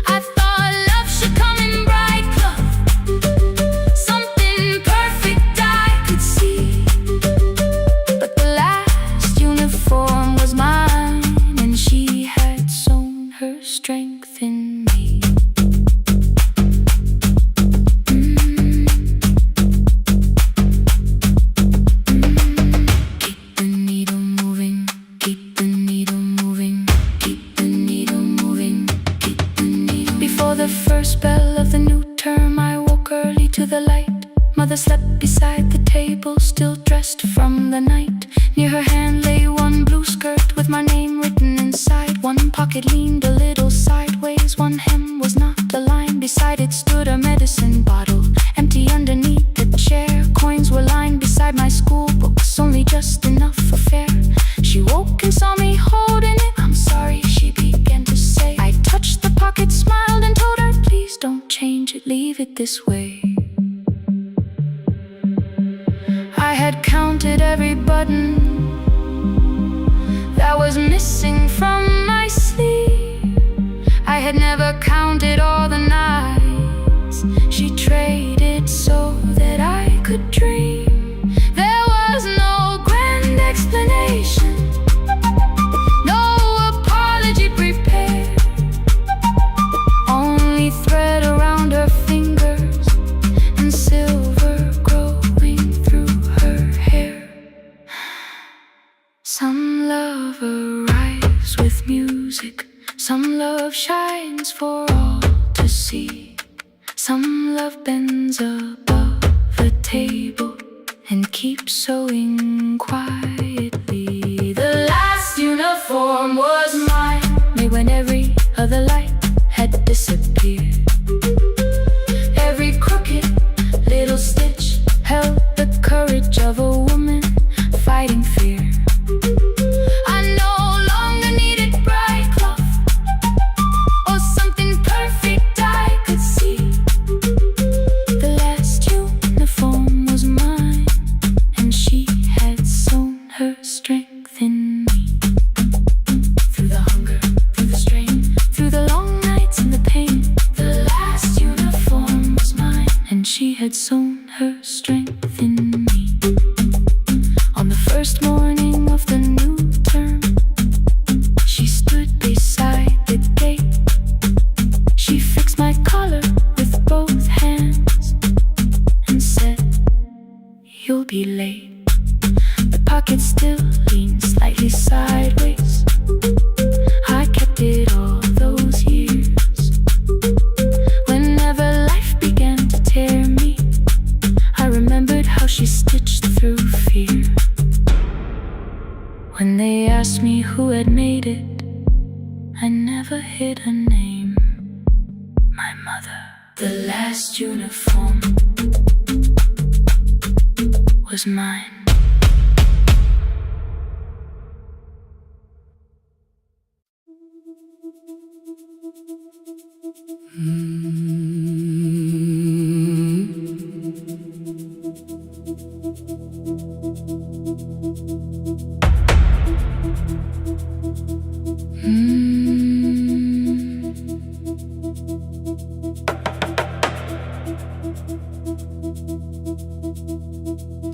I thought love should come in bright cloth, something perfect I could see. But the last uniform was mine, and she had sown her strength in me. Keep the needle moving, keep the needle moving, keep the needle moving, keep the needle. Before the first bell of the new term, I woke early to the light. Mother slept beside the table, still dressed from the night. Near her hand lay one blue pocket leaned a little sideways. One hem was not the line. Beside it stood a medicine bottle, empty underneath the chair. Coins were lined beside my school books, only just enough for fare. She woke and saw me holding it. "I'm sorry," she began to say. I touched the pocket, smiled and told her, "Please don't change it, leave it this way." I had counted every button that was missing from my sleeve. I had never counted all the nights she traded so that I could dream. There was no grand explanation, no apology prepared, only thread around her fingers and silver growing through her hair. Some love arrives with music, some love shines for all to see. Some love bends above the table and keeps sewing quietly. The last uniform was mine, made when every other light had disappeared. Every crooked little stitch held the courage of a woman fighting fear. I no longer needed bright cloth or something perfect I could see. The last uniform was mine, and she had sewn her strength in me. Through the hunger, through the strain, through the long nights and the pain, the last uniform was mine, and she had sewn her strength in me. On the first morning of the new term, she stood beside the gate. She fixed my collar with both hands and said, "You'll be late." The pocket still leaned slightly sideways. I kept it all those years. Whenever life began to tear me, I remembered how she stitched through fear. When they asked me who had made it, I never hid her name. My mother. The last uniform was mine.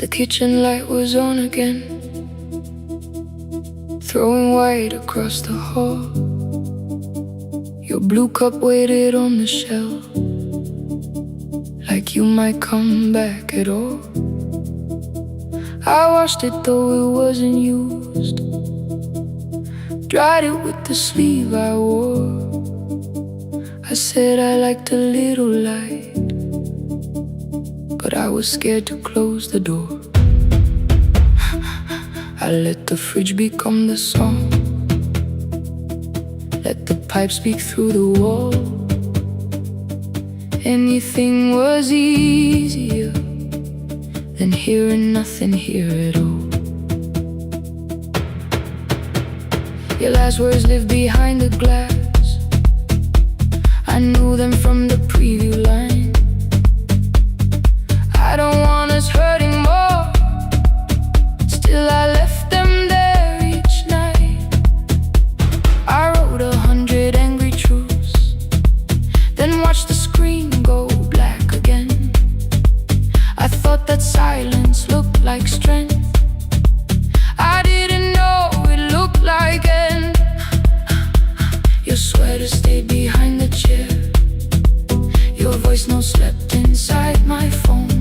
The kitchen light was on again, throwing white across the hall. Your blue cup waited on the shelf, like you might come back at all. I washed it though it wasn't used, dried it with the sleeve I wore. I said I liked a little light, but I was scared to close the door. I let the fridge become the song, let the pipe speak through the wall. Anything was easier than hearing nothing here at all. Your last words live behind the glass, I knew them from the preview line. I don't want us hurting more, still I left them there each night. I wrote 100 angry truths, then watched the screen go black again. I thought that silence looked like strength, I didn't know it looked like end. Your sweater stayed behind the chair, your voice no slept inside my phone.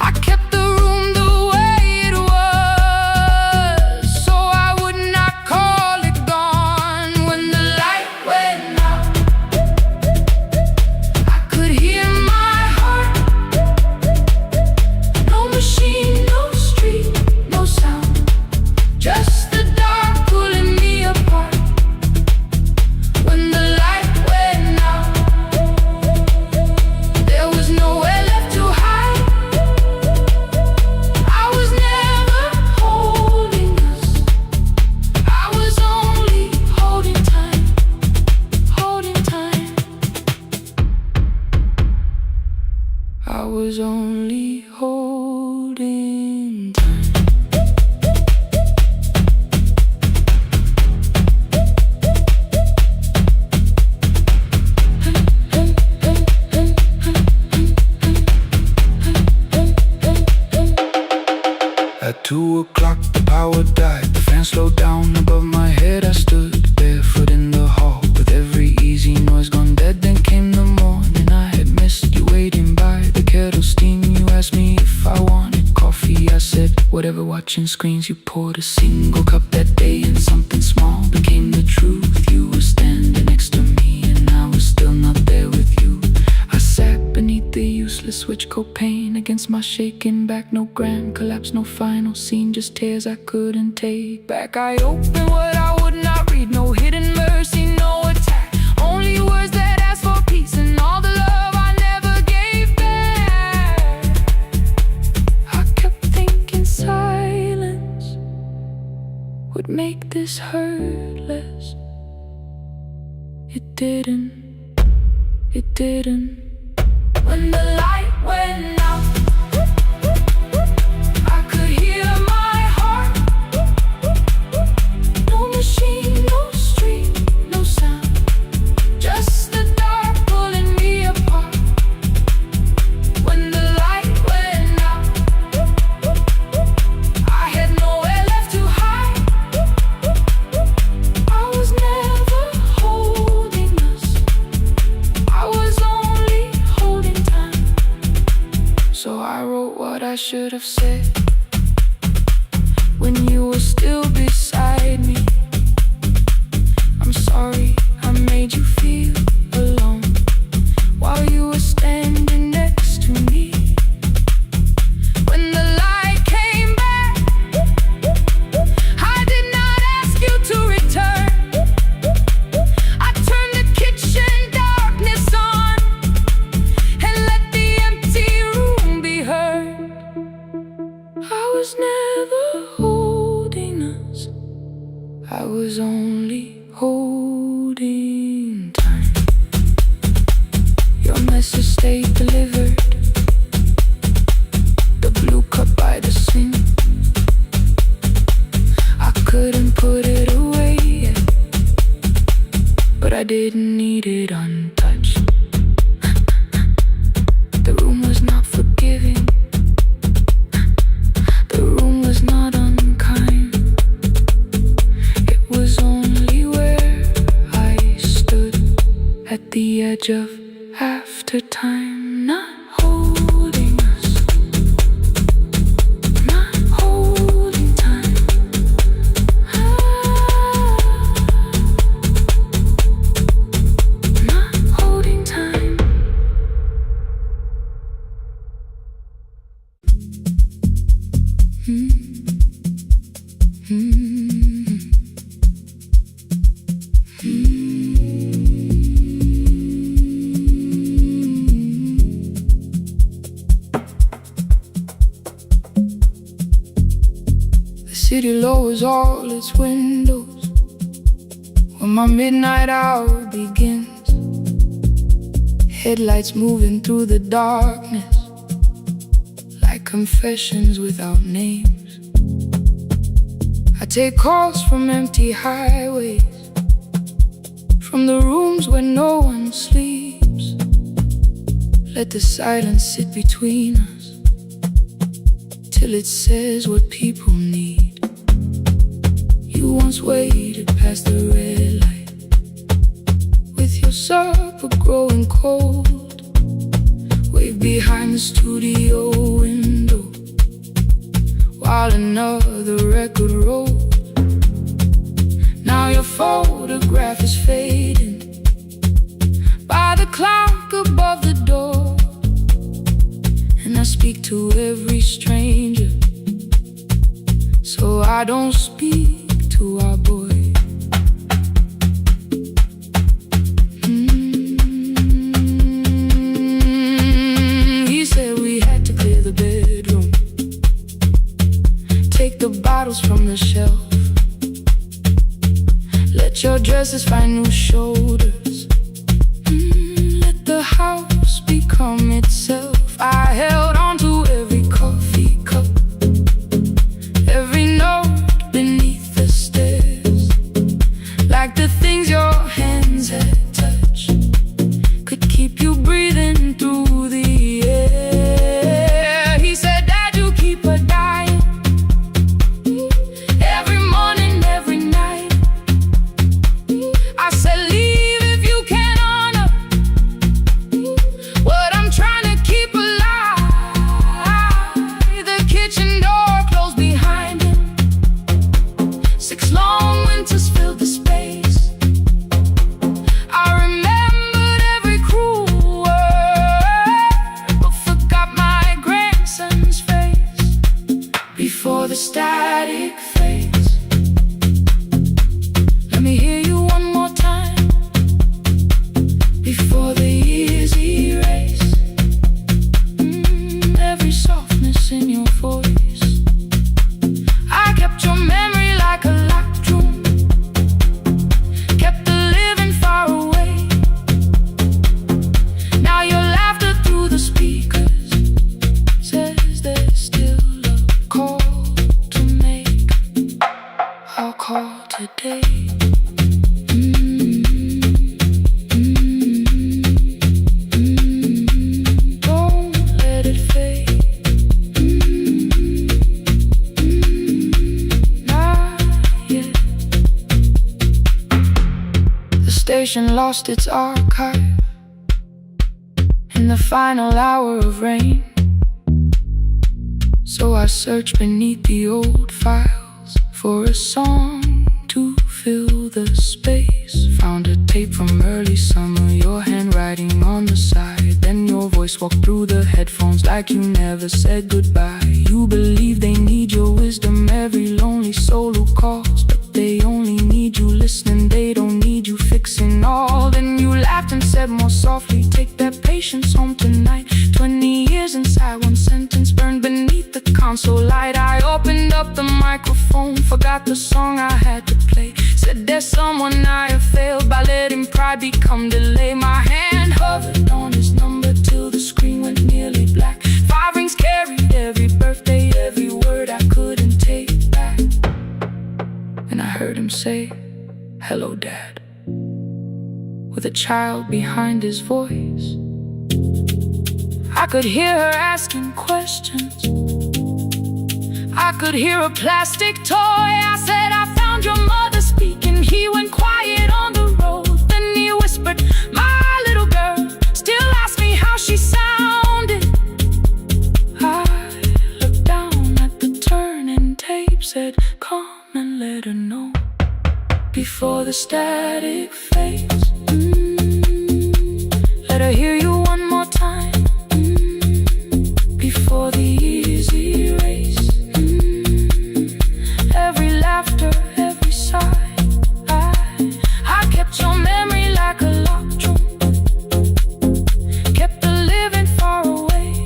I kept the room the way it was, so I would not call it gone. When the light went out, I could hear my heart. No machine, no street, no sound, just the dark pulling me apart. slowed down above my head. I stood barefoot in the hall, with every easy noise gone dead. Then came the morning, I had missed you waiting by the kettle steam. You asked me if I wanted coffee, I said whatever. Watching screens, you poured a single cup that day, and something small became the truth. You were standing next to me, and I was still not there with you. I sat beneath the useless switch, copain against my shaking back. No grand collapse, no final scene, just tears I couldn't take back. I opened what I would not read, no hidden mercy, no attack, only words that ask for peace and all the love I never gave back. I kept thinking silence would make this hurt less. It didn't. When the light went out, I could hear my heart. No machine, no street, no sound, just the dark pulling me apart. When the light went out, I had nowhere left to hide. I was never holding us, I was only holding time. So I wrote what I should have said when you were still beside me. I'm sorry I made you feel alone while you were standing next to me. When the light came back, I did not ask you to return. I turned the kitchen darkness on and let the empty room be heard. I was never holding us, I was only holding time. Your message stayed delivered, the blue cup by the sink. I couldn't put it away yet, but I didn't need it untouched. The room was not forgiving, the room was not unkind. It was only where I stood at the edge of after time, not holding us, not holding time. Not holding time. The city lowers all its windows when my midnight hour begins. Headlights moving through the darkness like confessions without names. I take calls from empty highways, from the rooms where no one sleeps. Let the silence sit between us till it says what people need. You once waited past the red light with your supper growing cold. Waved behind the studio window while another record rolled. Now your photograph is fading by the clock above the door. And I speak to every stranger, so I don't speak to our boy. He said we had to clear the bedroom, take the bottles from the shelf, let your dresses find new shoulders, let the house become itself. I held on to every coffee cup, every note beneath the stairs, like the things your hands had touched could keep you breathing through the air. He said, Dad, you keep her dying every morning, winters filled the space. I remembered every cruel word, but forgot my grandson's face. Before the static fades, let me hear you one more time. Before the years erase every softness in your voice. I kept your memory like a locked room, kept the living far away. Now your laughter through the speakers says there's still a call to make. I'll call today. Don't let it fade. Not yet. The station lost its archive in the final hour of rain. So I searched beneath the old files for a song to fill the space. Found a tape from early summer, your handwriting on the side. Then your voice walked through the headphones like you never said goodbye. You believe they need your wisdom, every lonely soul who calls, but they only need you listening, they don't need you fixing all. Then you laughed and said more softly, take that patience home tonight. 20 years inside one sentence burned beneath the console light. I opened up the microphone, forgot the song I had to play. Said there's someone I have failed by letting pride become delay. My hand hovered on his number till the screen went nearly black. 5 rings carried every birthday, every word I couldn't take back. And I heard him say, hello dad, with a child behind his voice. I could hear her asking questions, I could hear a plastic toy. I said, I found your mother speaking. He went quiet on the road. Then he whispered, my little girl still asks me how she sounded. I looked down at the turning tape, said, come and let her know before the static fades. Let her hear you one more time. Before the years erase every laughter, every sigh. I kept your memory like a locked room, kept the living far away.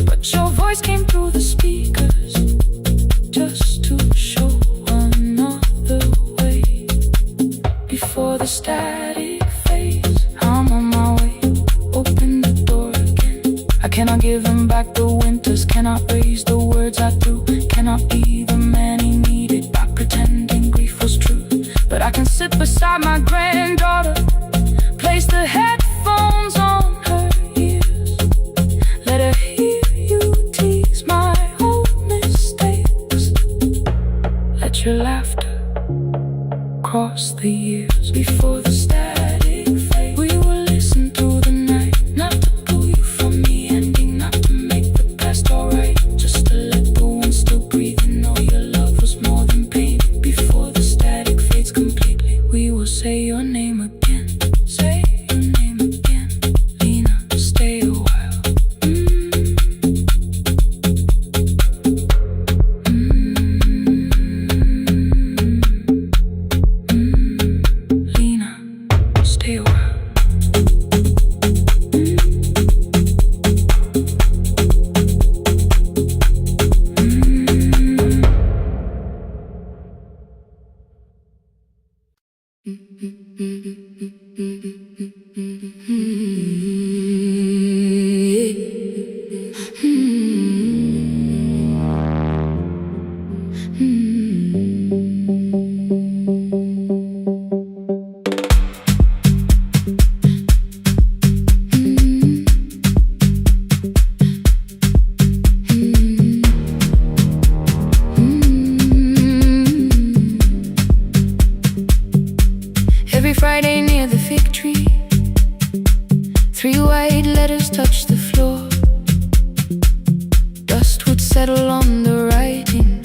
But your voice came through the speakers just to show another way. Before the static fades, I'm on my way. Open the door again. I cannot give him back the winters, cannot raise the words I threw, cannot be the man he needed by pretending grief was true. But I can sit beside my granddaughter, place the headphones on her ears, let her hear you tease my old mistakes. Let your laughter cross the years. Before the static fade, we will listen through the night, not to pull you from the ending, not to make the past alright, just to let the one still breathe and know your love was more than pain. Before the static fades completely, we will say your name again. Say your name again. Lena, stay a while. Lena, stay a while. Friday near the fig tree, 3 white letters touched the floor. Dust would settle on the writing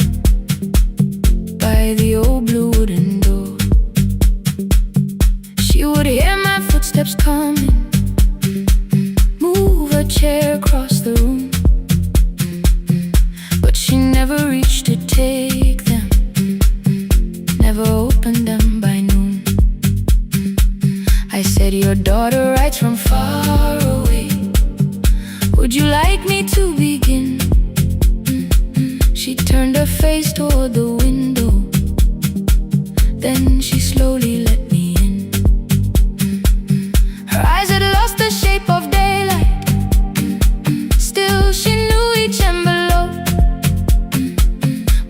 by by the old blue wooden door. She would hear my footsteps coming, move a chair across the room, but she never reached to take them, never opened them by noon. I said, your daughter writes from far away, would you like me to begin? She turned her face toward the window, then she slowly let me in. Her eyes had lost the shape of daylight, still she knew each envelope.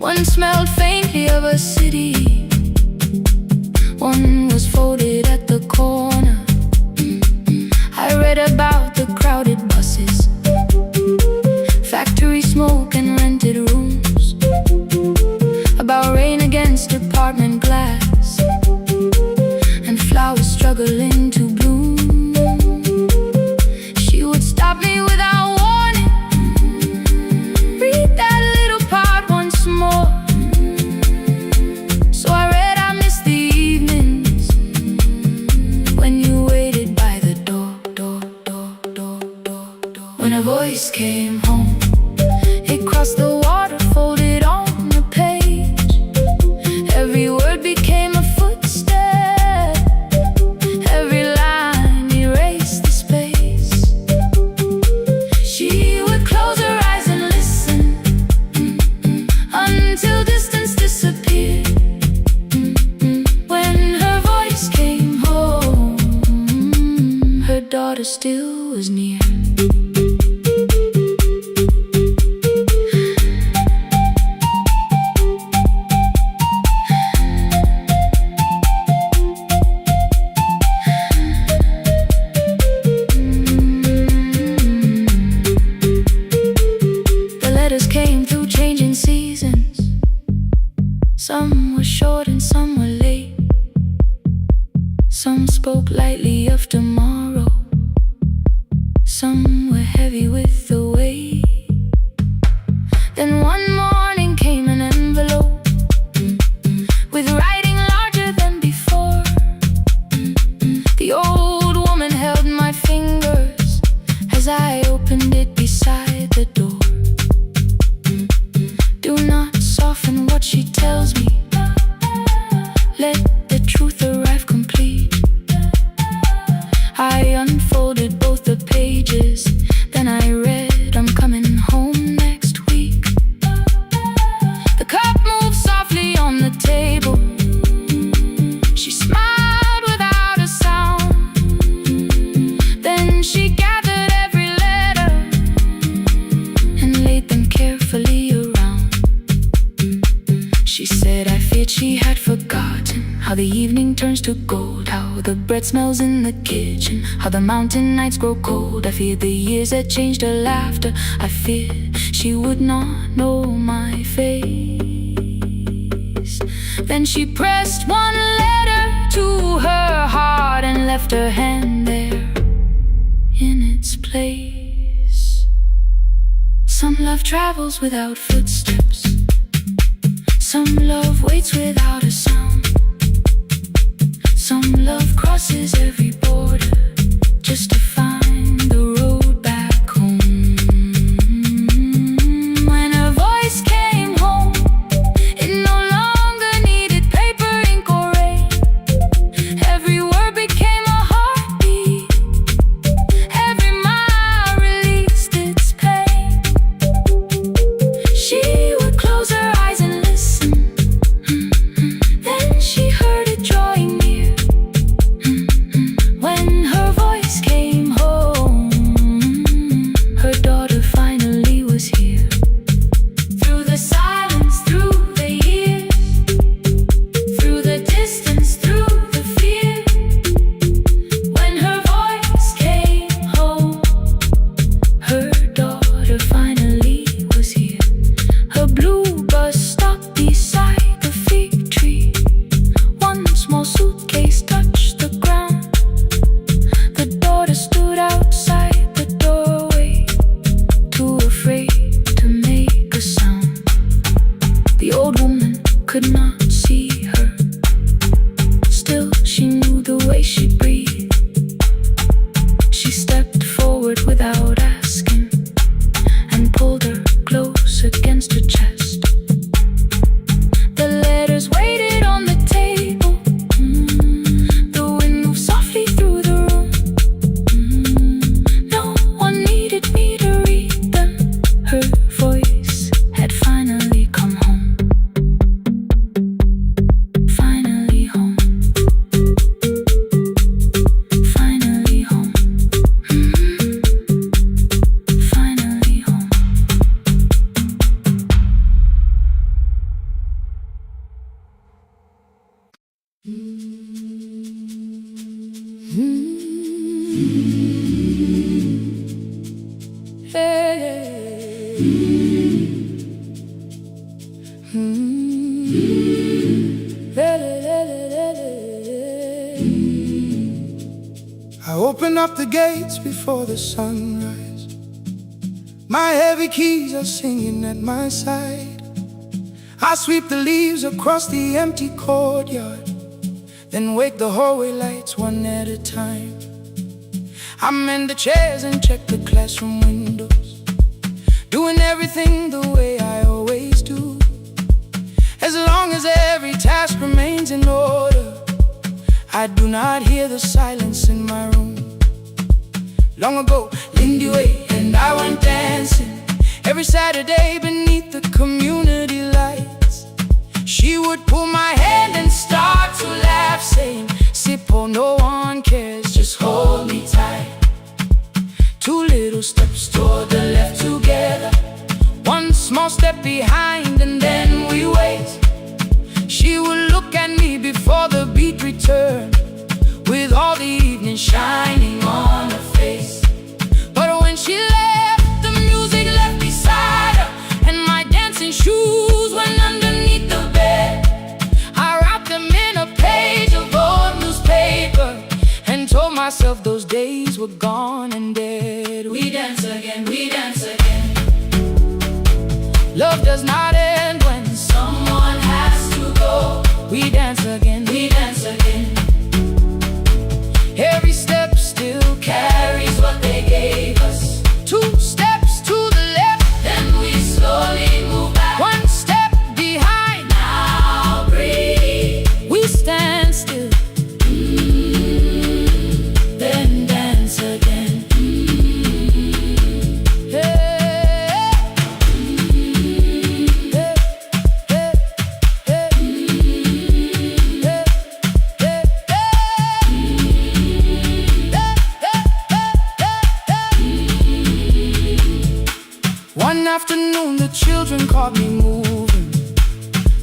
One smelled faintly of a city, one was folded at the corner. I read about the crowded buses, factory smoke and rented rooms, about rain against apartment glass, and flowers struggling to bloom. She would stop me without warning, read that little part once more. So I read, I miss the evenings when you waited by the door. When a voice came home, it crossed the water, folded on the page. Every word became a footstep, every line erased the space. She would close her eyes and listen, until distance disappeared. When her voice came home, her daughter still was near. Came through changing seasons, some were short and some were late. Some spoke lightly of tomorrow, some were heavy with the weight. Then one morning came an envelope with writing larger than before. The old woman held my fingers as I opened it beside the door. Do not soften what she tells me, let the truth arrive complete. I unfolded both the pages, then I read, I'm coming home next week. The cup moved softly on the table, she smiled without a sound. Then she gathered every letter and laid them carefully around. She said, I feared she had forgotten how the evening turns to gold, how the bread smells in the kitchen, how the mountain nights grow cold. I feared the years that changed her laughter, I feared she would not know my face. Then she pressed one letter to her heart and left her hand there in its place. Some love travels without footsteps, some love waits without a sound, some love crosses every border just to find the road back home. When her voice came home, it no longer needed paper, ink, or rain. Every word became a heartbeat, every mile released its pain. She would close her eyes and listen, then she heard it drawing near. When her voice came way she breathed. She stepped forward without asking and pulled her close against her chest. The letters waited on the table. The wind moved softly through the room. No one needed me to read them. Her voice had finally come home. Finally home. Finally home. Finally home. I open up the gates before the sunrise. My heavy keys are singing at my side. I sweep the leaves across the empty courtyard, then wake the hallway lights one at a time. I mend the chairs and check the classroom windows, doing everything the way I always do. As long as every task remains in order, I do not hear the silence in my room. Long ago, Lindy Way and I went dancing every Saturday beneath the community lights. She would pull my hand and start to laugh, saying, "Sippo, no one cares, just hold me tight." Two little steps toward the left together, one small step behind, and then we wait. She would look at me before the beat returned, with all the evening shining on her face. But when she left, the music left beside her, and my dancing shoes went underneath the bed. I wrapped them in a page of old newspaper and told myself those days were gone and dead. We dance again, we dance again. Love does not end when someone has to go. We dance again, we dance again. Every step still carries what they gave us. Two steps to the left, then we slowly move back. One step behind, now breathe. We stand still, then dance again. One afternoon the children caught me moving.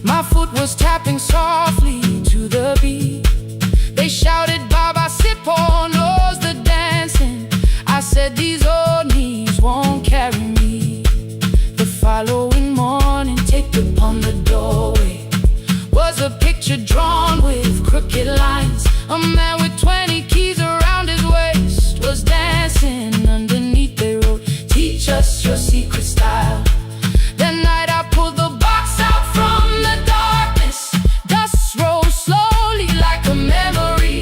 My foot was tapping softly to the beat. They shouted, "Baba Sippo knows the dancing." I said, "These old knees won't carry me." The following morning, taped upon the doorway was a picture drawn with crooked lines. A man with 20 keys around his waist was dancing underneath. They wrote, "Teach us your secret style." That night I pulled the box out from the darkness. Dust rose slowly like a memory.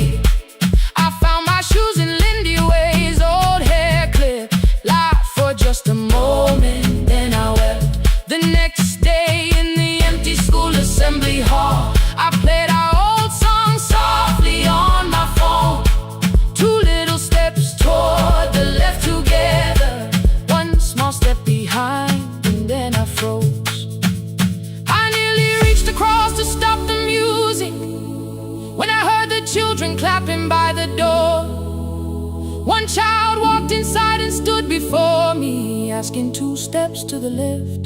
I found my shoes in Lindy Way's old hair clip. Laughed for just a moment, then I wept. The next day in the empty school assembly hall, I played our old song softly on my phone. Two little steps toward the left together, one small step behind, and then I froze. I nearly reached across to stop the music when I heard the children clapping by the door. One child walked inside and stood before me, asking, "Two steps to the left,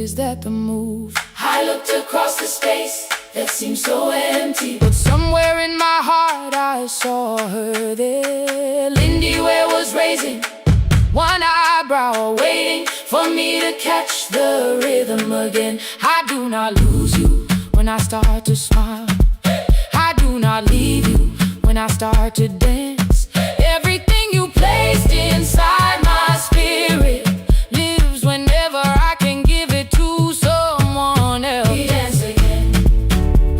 is that the move?" I looked across the space that seemed so empty, but somewhere in my heart I saw her there. Lindy Ware was raising one eyebrow, waiting for me to catch the rhythm again. I do not lose you when I start to smile. I do not leave you when I start to dance. Everything you placed inside my spirit lives whenever I can give it to someone else. We dance again,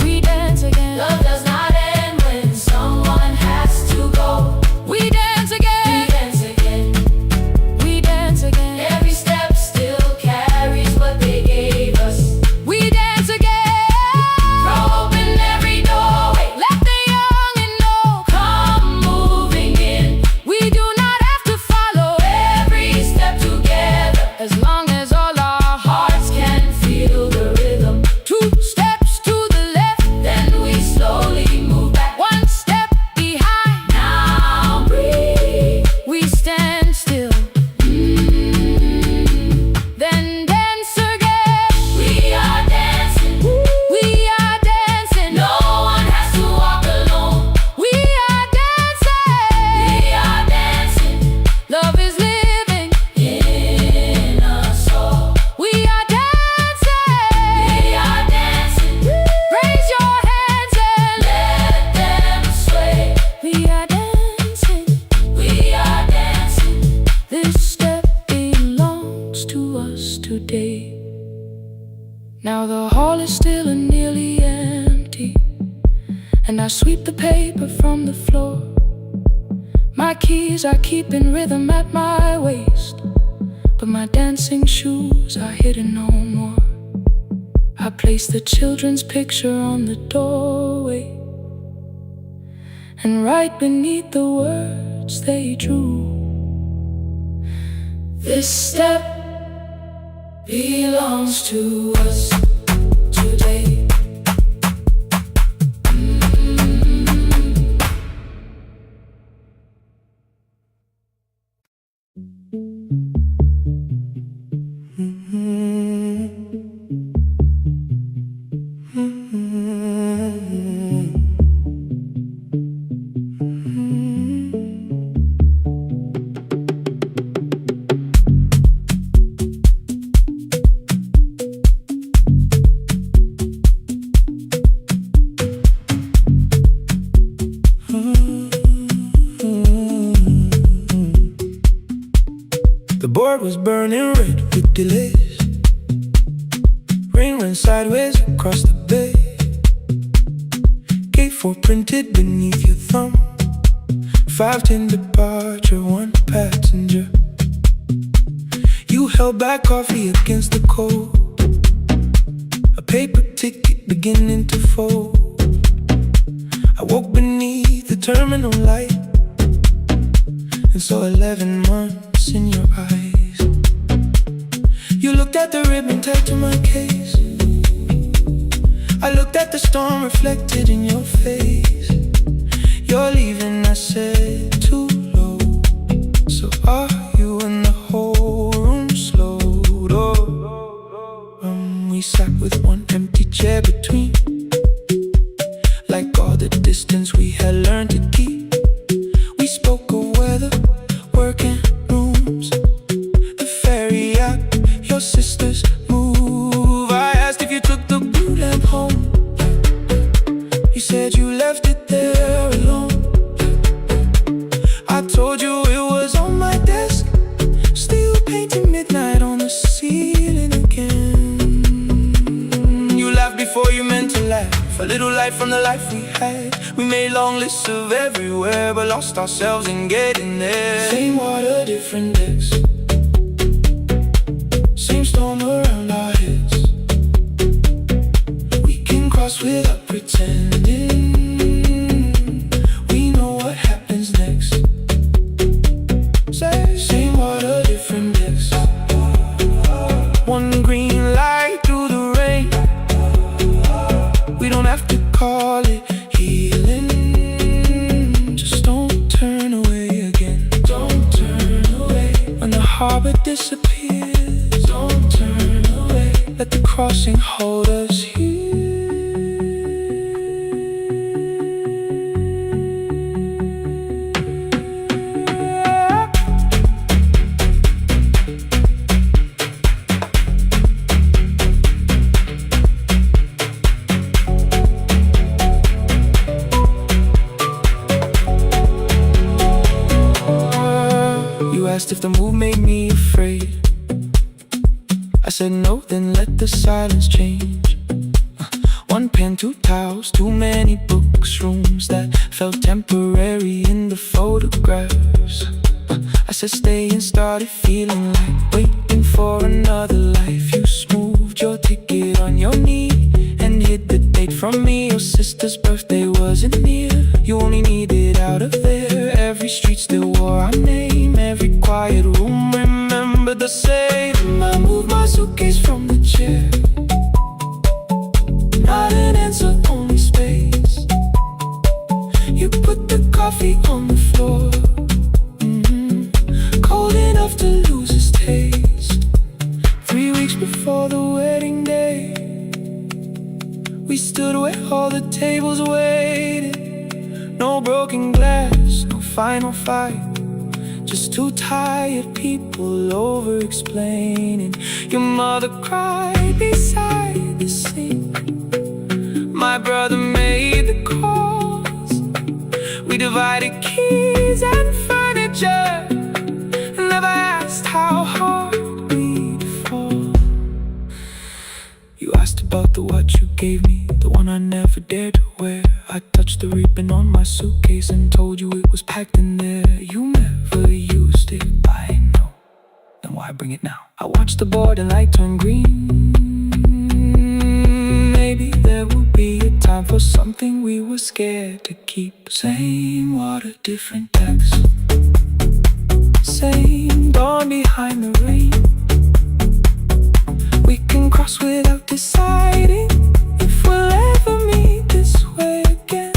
we dance again. Love does not end. nearly empty, and I sweep the paper from the floor. My keys I keep in rhythm at my waist, but my dancing shoes are hidden no more. I place the children's picture on the doorway, and right beneath the words they drew, this step belongs to us today. The board was burning red with delays. Rain ran sideways across the bay. Gate 4 printed beneath your thumb. 5:10 departure, 1 passenger. You held back coffee against the cold, a paper ticket beginning to fold. I woke beneath the terminal light and saw 11 months in your eyes. You looked at the ribbon tied to my case. I looked at the storm reflected in your face. You're leaving, I said, too low. So are you? And the whole room slowed. We sat with one empty chair between, like all the distance we had learned to keep. We spoke of weather, work and rooms, the ferry app, your sister's move. I asked if you took the blue lamp home. You said you left it there alone. I told you it was on my desk, still painting midnight on the ceiling again. You laughed before you meant to laugh, a little light from the life we had. We made long lists of everywhere, but lost ourselves in getting there. Same water, different decks, same storm around our heads. We can cross without pretending. We know what happens next. Same water, different decks. One green light through the rain. We don't have to call it healing. Just don't turn away again. Don't turn away. When the harbor disappears, don't turn away. Let the crossing hold us here. Asked if the move made me afraid. I said no, then let the silence change. One pen, 2 towels, too many books, rooms that felt temporary in the photographs. I said stay and started feeling like waiting for another life. You smoothed your ticket on your knee and hid the date from me. Your sister's birthday wasn't near. You only needed out of there. Every street still wore our name. Every quiet room remembered the same. I moved my suitcase from the chair. Not an answer, only space. You put the coffee on the floor, cold enough to lose its taste. 3 weeks before the wedding day, we stood where all the tables waited. No broken glass, no final fight, just 2 tired people over-explaining. Your mother cried beside the sink. My brother made the calls. We divided keys and furniture, and never asked how hard we'd fall. You asked about the watch you gave me. gown I never dared to wear. I touched the ribbon on my suitcase and told you it was packed in there. You never used it, I know. Then why bring it now? I watched the border light turn green. Maybe there will be a time for something we were scared to keep. Same water, different decks. Same dawn behind the rain. We can cross without deciding if we'll ever meet this way again.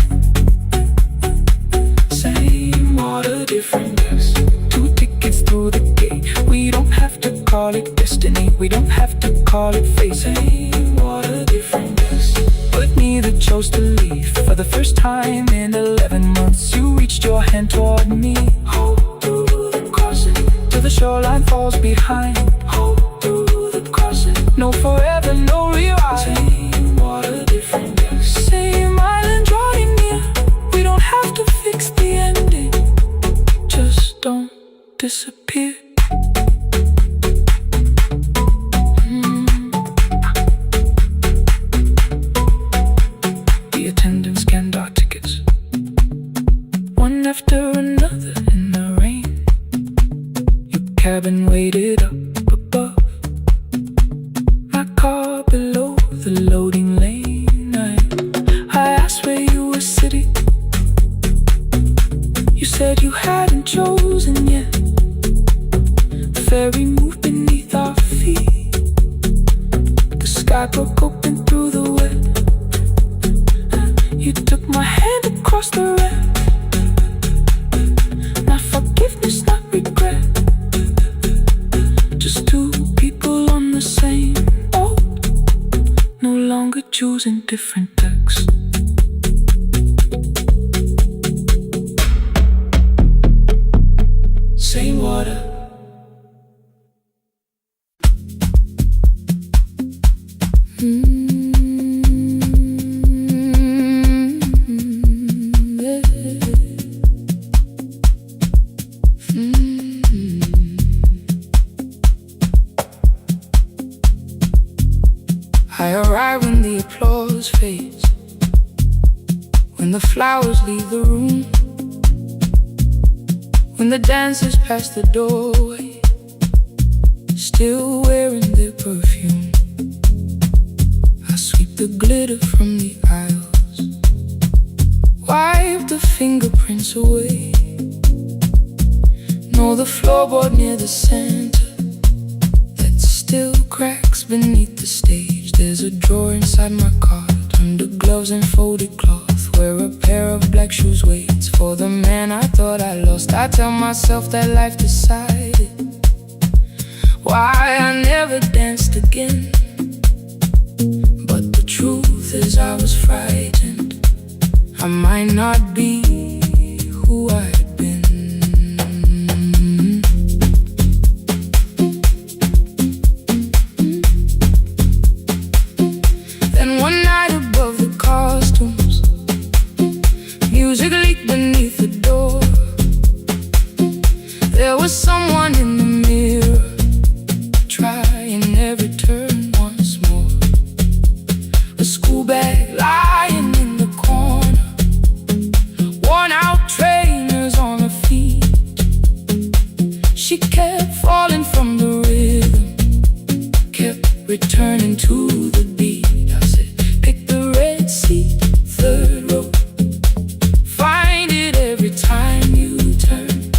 Same water, different decks. 2 tickets through the gate. We don't have to call it destiny. We don't have to call it fate. Same water, different decks. But neither chose to leave. For the first time in 11 months, you reached your hand toward me. Hold through the crossing till the shoreline falls behind. Hold through the crossing. No forever, no rewind. Same water, different decks. Same island drawing near. We don't have to fix the ending. Just don't disappear. The attendant scanned our tickets, one after another in the rain. Your cabin waited up above, my car below the loading lane. I asked where you were sitting. You said you hadn't chosen yet. The ferry moved beneath our feet. The sky broke open through the wet. You took my hand across the red. Not forgiveness, not regret. Just 2 people on the same boat, no longer choosing different decks. Same water. I arrive when the applause fades, when the flowers leave the room, when the dancers pass the doorway, still wearing their perfume. I sweep the glitter from the aisles, wipe the fingerprints away. Know the floorboard near the center that still cracks beneath the stage. There's a drawer inside my cart, under gloves and folded cloth, where a pair of black shoes waits for the man I thought I lost. I tell myself that life decided why I never danced again. But the truth is I was frightened. I might not be who I'd been. Then one night above the costumes, music leaked beneath the door. There was someone in the mirror, trying every turn once more. A school bag lying in the corner, worn out trainers on her feet. She kept falling from the rhythm, kept returning to the beat. I said, pick the red seat, 3rd row. Find it every time you turn.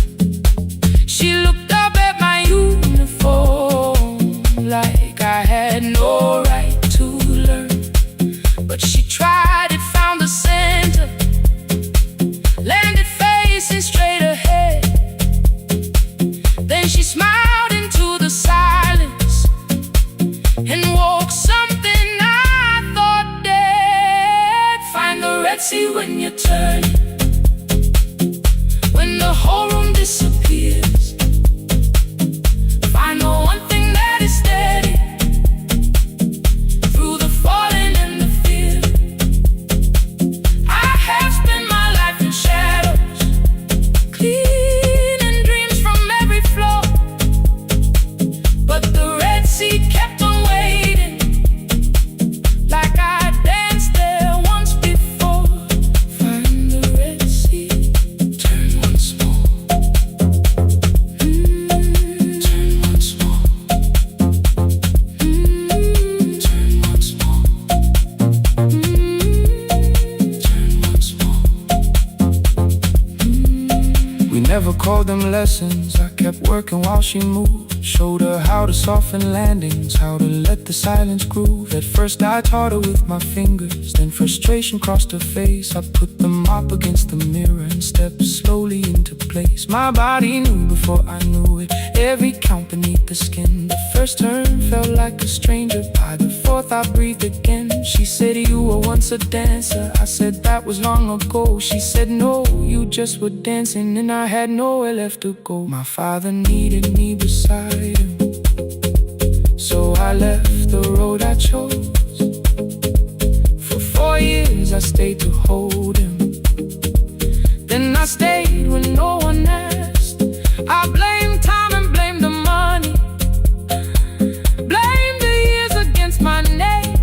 She looked up at my uniform like I had no right to learn. But she tried it, found the center, landed facing straight ahead. Then she smiled into the silence and woke something I thought dead. Find the red sea when you turn, when the whole room disappears. Find the one thing that is steady through the falling and the fear. I have spent my life in shadows, cleaning dreams from every floor. But the Red Sea kept on waiting, like I danced there never called them lessons. I kept working while she moved. Showed her how to soften landings, how to let the silence groove. At first I taught her with my fingers, then frustration crossed her face. I put the mop against the mirror and stepped slowly into place. My body knew before I knew it, every count beneath the skin. The first turn felt like a stranger, by the fourth I breathed again. She said, you were once a dancer. I said, that was long ago. She said, no, you just were dancing, and I had nowhere left to go. My father needed me beside him, so I left the road I chose. For 4 years I stayed to hold him, then I stayed when no one asked. I blamed time and blamed the money, blamed the years against my name.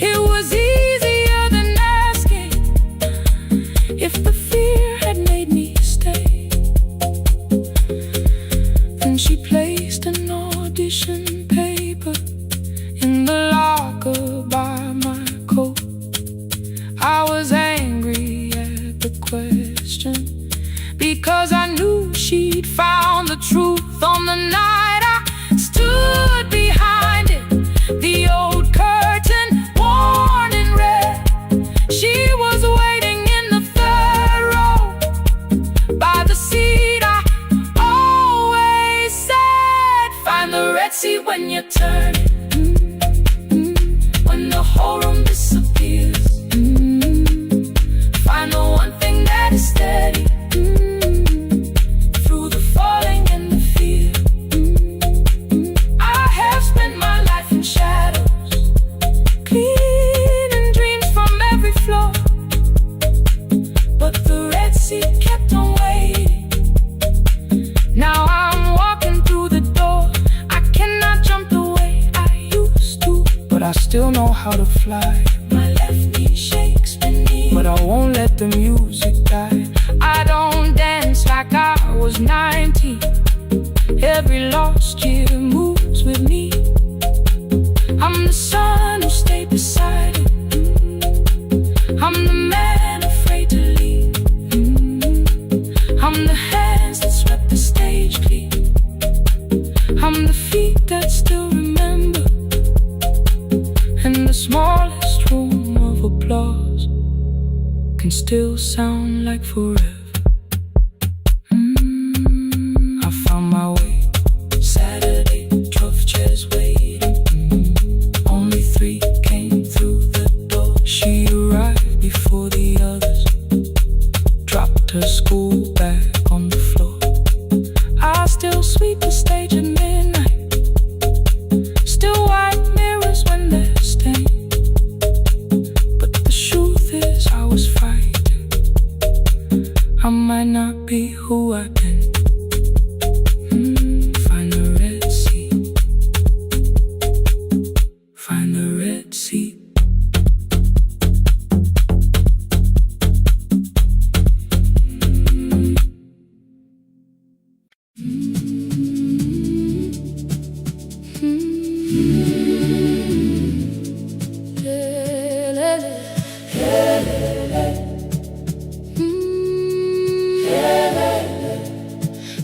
It was easier than asking if the fear had made me stay. Then she placed an audition paper in the locker by my coat. I was angry at the question, because I knew she'd found the truth on the night I stood behind it. The old curtain, worn in red. She was waiting in the third row by the seat I always said, find the red seat when you turn it. When the whole room disappears, find the one thing that is steady through the falling and the fear. I have spent my life in shadows, cleaning dreams from every floor, but the red seat kept on waiting. Now I'm walking through the door. I cannot jump the way I used to, but I still know how to fly. My left knee shakes beneath, but I won't let the music die. I don't dance like I was 19. Every lost year moves with me. I'm the son who stayed beside it. I'm the man afraid to leave. I'm the hands that swept the stage clean. I'm the feet that still remember, and the smallest room of applause can still sound like forever. I found my way. Saturday, 12 chairs waiting. Only 3 came through the door. She arrived before the others, dropped her school bag on the floor. I still sweep the stage at midnight, still wipe mirrors when they're stained. But the truth is I was frightened. I might not be who I've been. Find the red seat. Find the red seat.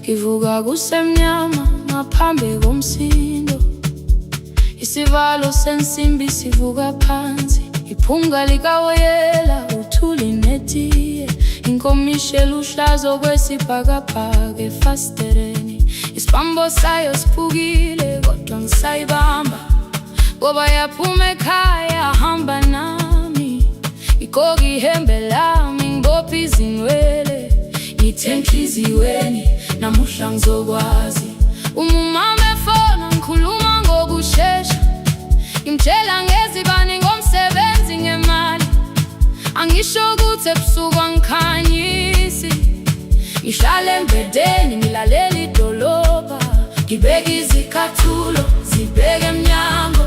Kivuga kusemnyama ngaphambi komsindo, isivalo sensimbi sivuka phansi. Iphunga likawoyela uthuli netiye, inkomishi eluhlaza okwesibhakabhaka efasitereni. Isibambo sayo siphukile kodwa ngisayibamba, ngoba yaphuma ekhaya hamba nami. Igqoka ihembe lami ngibopha izinwele, ngithe enhliziyweni namuhla ngizokwazi. Umama efona ngikhuluma ngokushesha, ngimtshela ngezibani ngomsebenzi ngemali. Angisho ukuthi ebusuku angikhanyisi, ngihlala embedeni ngilalela idolobha. Ngibeka izicathulo zibheke emnyango,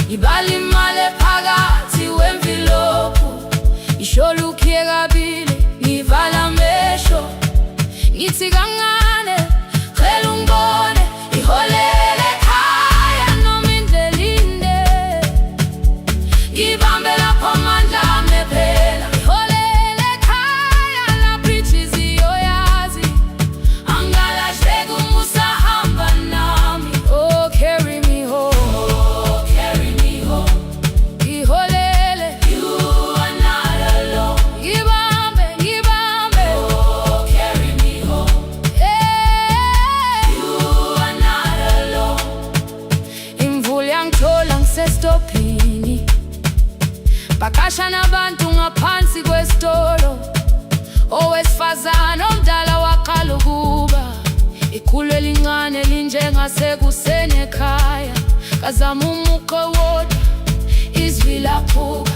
ngibala imali ephakathi wemvilophu. Isho lukhiye kabili ngivala amehlo, ngithi kancane cela ungibone. Iholele ekhaya noma indlela inde, ngibambe lapho amandla ami ephela. Iholele ekhaya lapho inhliziyo yami bakasha nabantu ngaphansi kwesitolo. Owesifazane omdala waqala ukuba ikhulu elincane linjengasekuseni ekhaya. Kazama umuqo wodwa, izwi laphuka,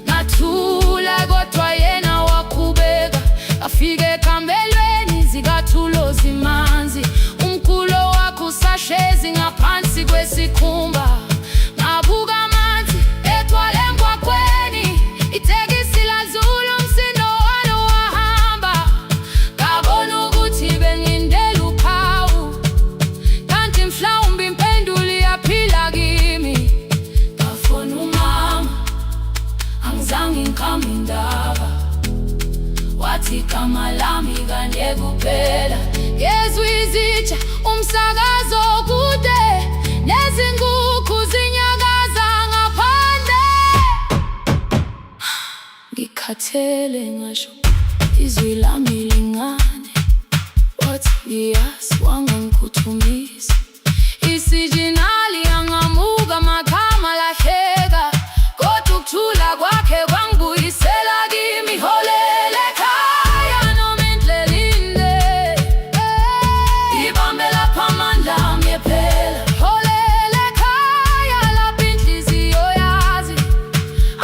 ngathula kodwa yena waqhubeka. Afike ekambelweni zikathulo zimanzi, umkhulo wakhe usahlezi ngaphansi kwesikhumba. Ngabuka amanzi ethwala emgwaqweni, itekisi ladlula umsindo walo wahamba. Ngabona ukuthi bengindela uphawu, kanti mhlawumbe impendulo iyaphila kimi. Ngafona umama, angizange ngikhambe indaba, wathi igama lami kanye kuphela. Ngezwi izitsha, umsakazo kude, nezinkukhu zinyakaza ngaphandle. Ngikhathele ngasho izwi lami lincane, wathi ngiyazi wangangikhuthumisa. Isijinali yangamuka magama lahleka, kodwa ukuthula kwakhe kwangibuyisela kimi. Holele ekhaya noma indlela inde, ibambe lapha amandla ami ephela. Holele ekhaya lapho inhliziyo yazi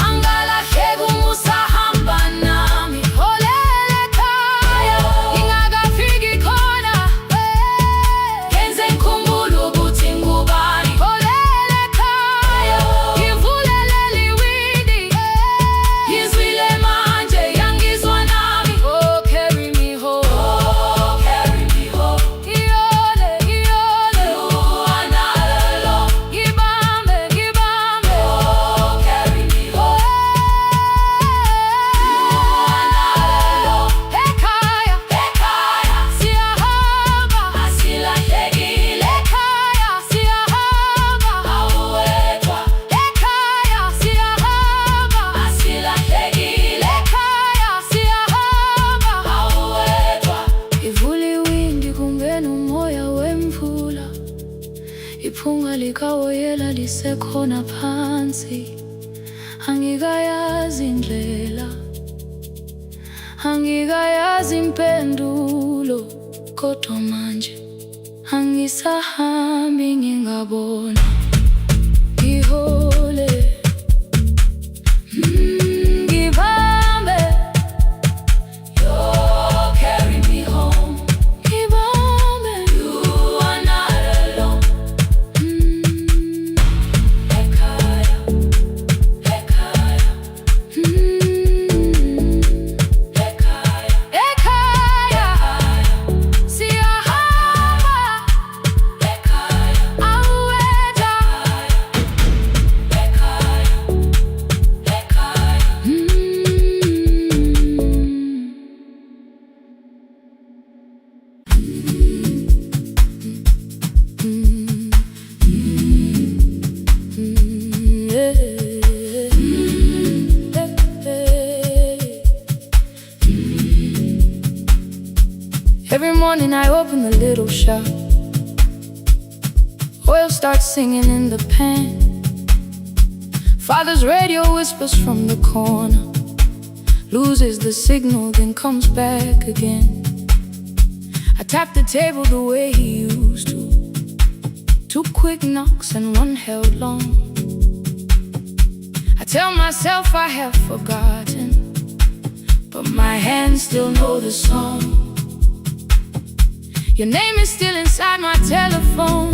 angalahleki uma usahamba nami. Holele ekhaya ngingakafiki khona, ngenze ngikhumbule ukuthi ngubani. Holele ekhaya ngivulelele iwindi, ngizwile manje yangizwa nami. Oh, carry me home, oh, carry me home. Iyole, iyole, you are not alone. Ngibambe, ngibambe, oh, carry me home. You are not alone. Ekhaya, ekhaya siyahamba, asilahlekile. Ekhaya siyahamba, awuwedwa. Ekhaya siyahamba, asilahlekile. Ekhaya siyahamba, awuwedwa. Ivula iwindi kungena umoya wemvula, iphunga likawoyela lisekhona phansi. Angikayazi indlela, angikayazi impendulo, kodwa manje angisahambi ngingabona. Ngihole, ngibambe, you carry me home. Ngibambe, you are not alone. Ekhaya, ekhaya, ekhaya, ekhaya siyahamba. Ekhaya, awuwedwa. Ekhaya, ekhaya. Every morning I open the little shop, oil starts singing in the pan. Father's radio whispers from the corner, loses the signal then comes back again. I tap the table the way he used to, 2 quick knocks and 1 held long. I tell myself I have forgotten, but my hands still know the song. Your name is still inside my telephone,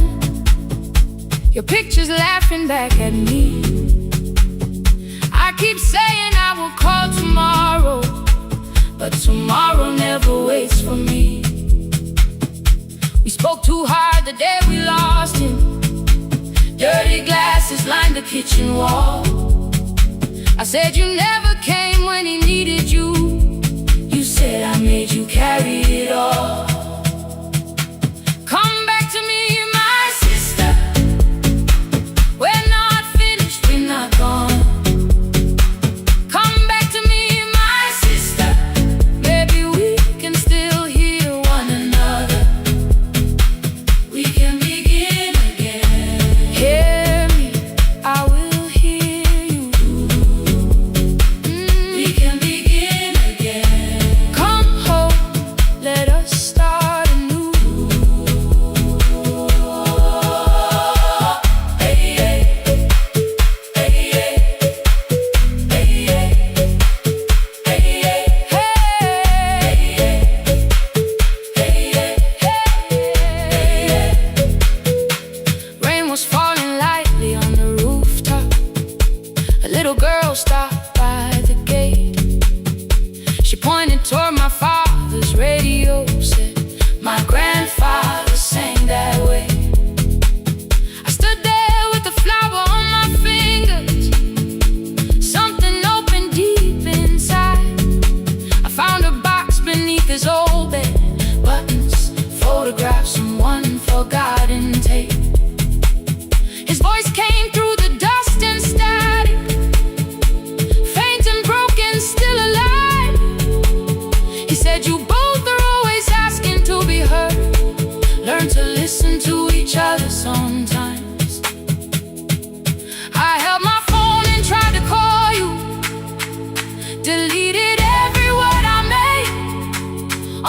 your picture's laughing back at me. I keep saying I will call tomorrow, but tomorrow never waits for me. We spoke too hard the day we lost him, dirty glasses lined the kitchen wall. I said you never came when he needed you, you said I made you carry it all. Come back to me, my sister, we're not finished, we're not gone. Come back to me, my sister, maybe we can still hear one another. We can begin again. Hear me, I will hear you.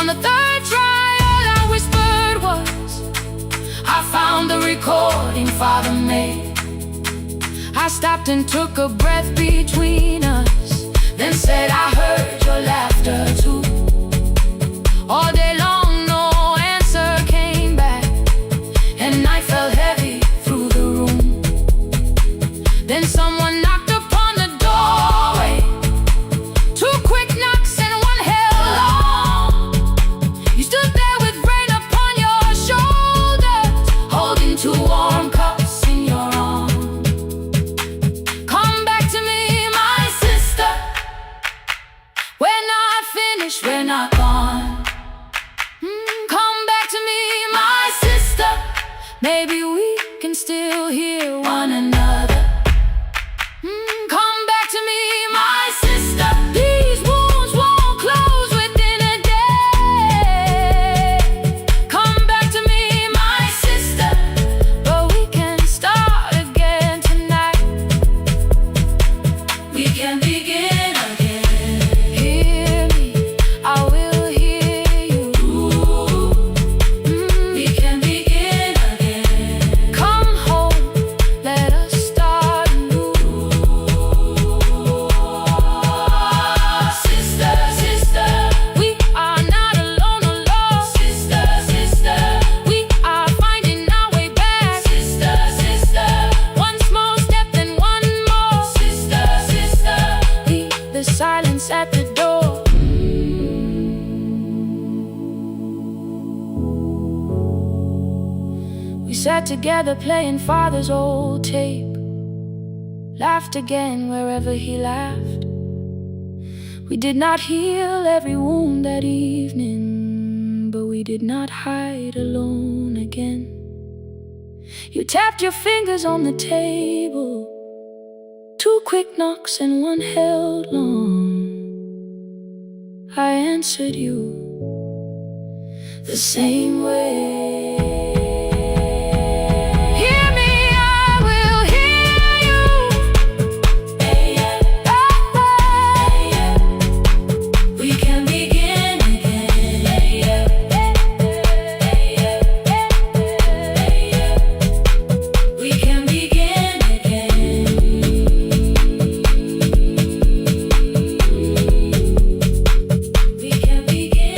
On the third try, all I whispered was, I found the recording Father made. I stopped and took a breath between us, then said, I heard your laughter too. All day long, no answer came back, and night fell heavy through the room. Then someone knocked upon the doorway. Two quick knocks and one held long. You stood there with rain upon your shoulders, holding two warm cups in your arms. Come back to me, my sister. We're not finished, we're not gone. Come back to me, my sister. Maybe we can still hear one another. Come back to me, my sister. These wounds won't close within a day. Come back to me, my sister. But we can start again tonight. We can begin again. Hear me, I will hear you. We can begin again. Come home, let us start anew. Sister, sister, we are not alone, alone. Sister, sister, we are finding our way back. Sister, sister, one small step, then one more. Sister, sister, leave the silence at the door. We sat together playing Father's old tape, laughed again wherever he laughed. We did not heal every wound that evening, but we did not hide alone again. You tapped your fingers on the table, two quick knocks and one held long. I answered you the same way. Hear me, I will hear you. We can begin again. We can begin again. We can begin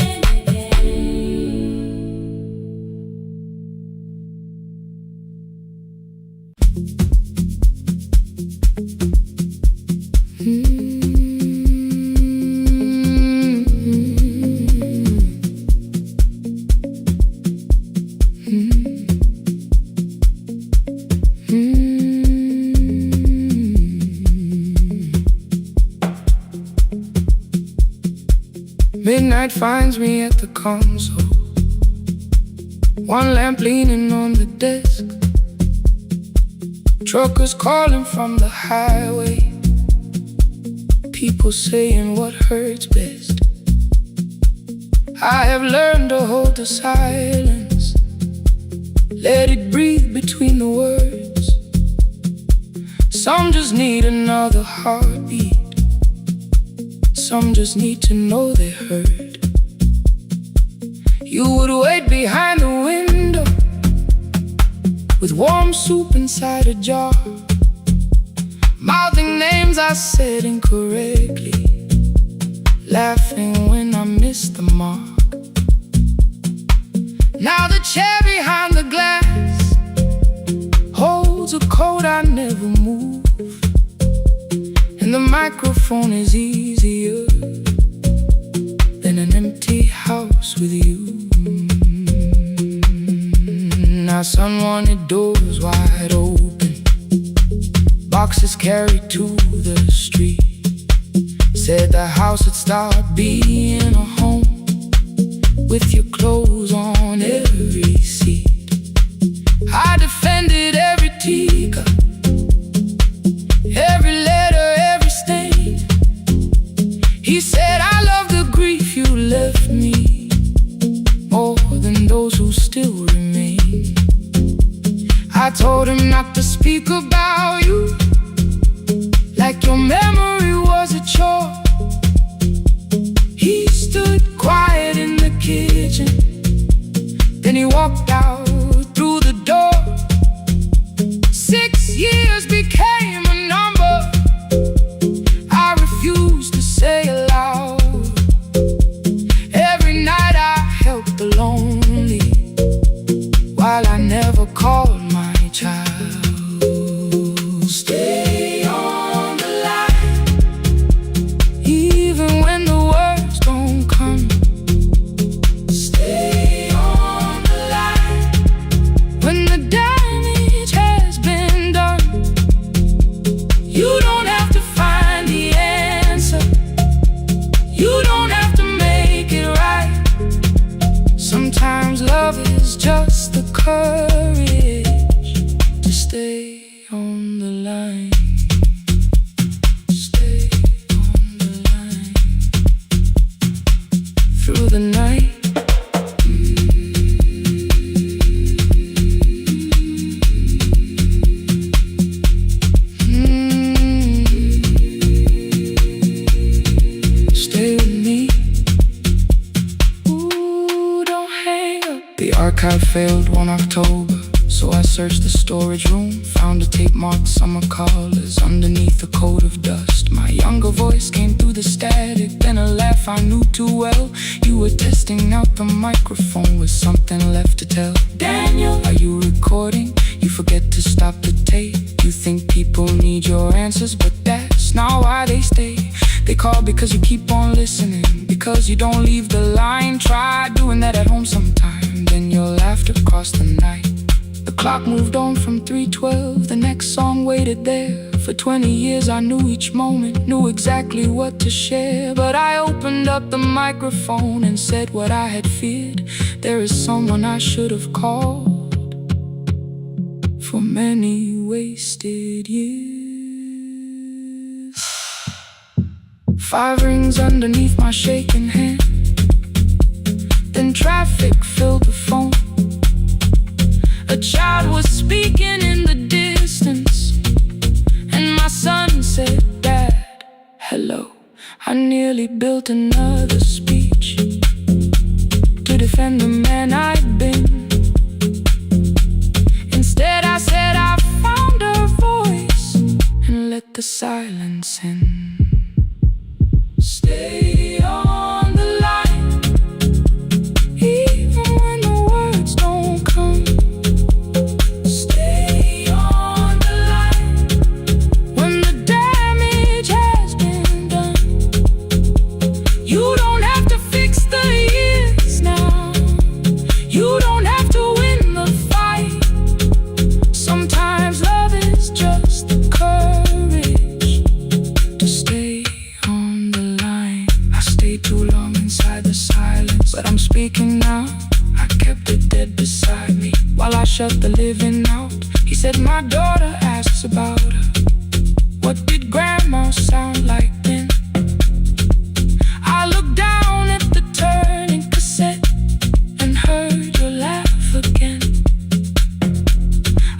Midnight finds me at the console, one lamp leaning on the desk. Truckers calling from the highway, people saying what hurts best. I have learned to hold the silence, let it breathe between the words. Some just need another heartbeat, some just need to know they heard. You would wait behind the window with warm soup inside a jar, mouthing names I said incorrectly, laughing when I missed the mark. Now the chair behind the glass holds a coat I never move, and the microphone is easier than an empty house with you. Now son wanted doors wide open, boxes carried to the street. Said the house would start being a home, with your clothes on every seat. I defended every teacup, every letter, every stain. He said I love the grief you left me more than those who still remain. I told him not to speak about you like your memory was a chore. He stood quiet in the kitchen, the night. Stay with me. Ooh, don't hang up. The archive failed one October, so I searched the storage room, found a tape marked summer callers underneath a coat of dust. My younger voice came through the static, then a laugh I knew too well. You were testing out the microphone with something left to tell. Daniel, are you recording? You forget to stop the tape. You think people need your answers, but that's not why they stay. They call because you keep on listening, because you don't leave the line. Try doing that at home sometime, then you'll laugh across the night. The clock moved on from 3:12, the next song waited there. For 20 years I knew each moment, knew exactly what to share. But I opened up the microphone and said what I had feared. There is someone I should have called for many wasted years. 5 rings underneath my shaking hand, then traffic filled the phone. A child was speaking in the distance, and my son said, "Dad, hello." I nearly built another speech to defend the man I'd been. Instead I said I found a voice and let the silence in. Stay on the line, even when the words don't come. But I'm speaking now. I kept it dead beside me while I shut the living out. He said my daughter asks about her. What did grandma sound like then? I looked down at the turning cassette and heard your laugh again.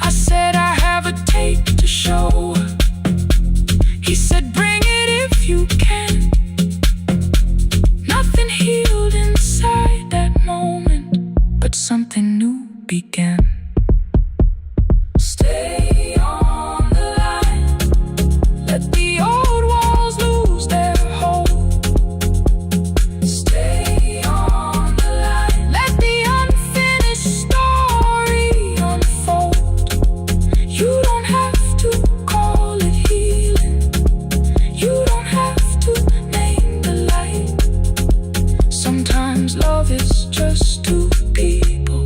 I said I have a tape to show her. He said bring it if you can. Nothing healed inside that moment, but something new began. Stay on the line, let the old walls lose their hold. Stay on the line, let the unfinished story unfold. You don't have to call it healing, you don't have to name the light. Sometimes love is just two people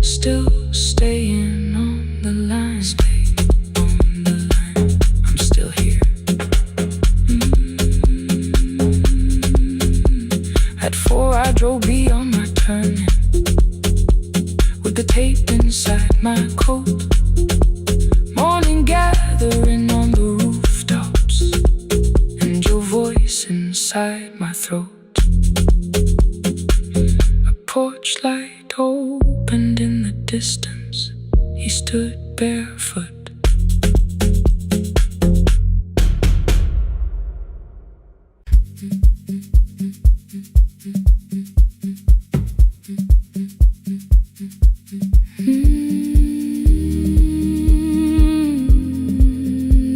still staying on the line. Stay on the line, I'm still here. At 4 I drove beyond my turning, with the tape inside my coat. Morning gathering on the rooftops, and your voice inside my throat. A porch light opened in the distance. He stood barefoot.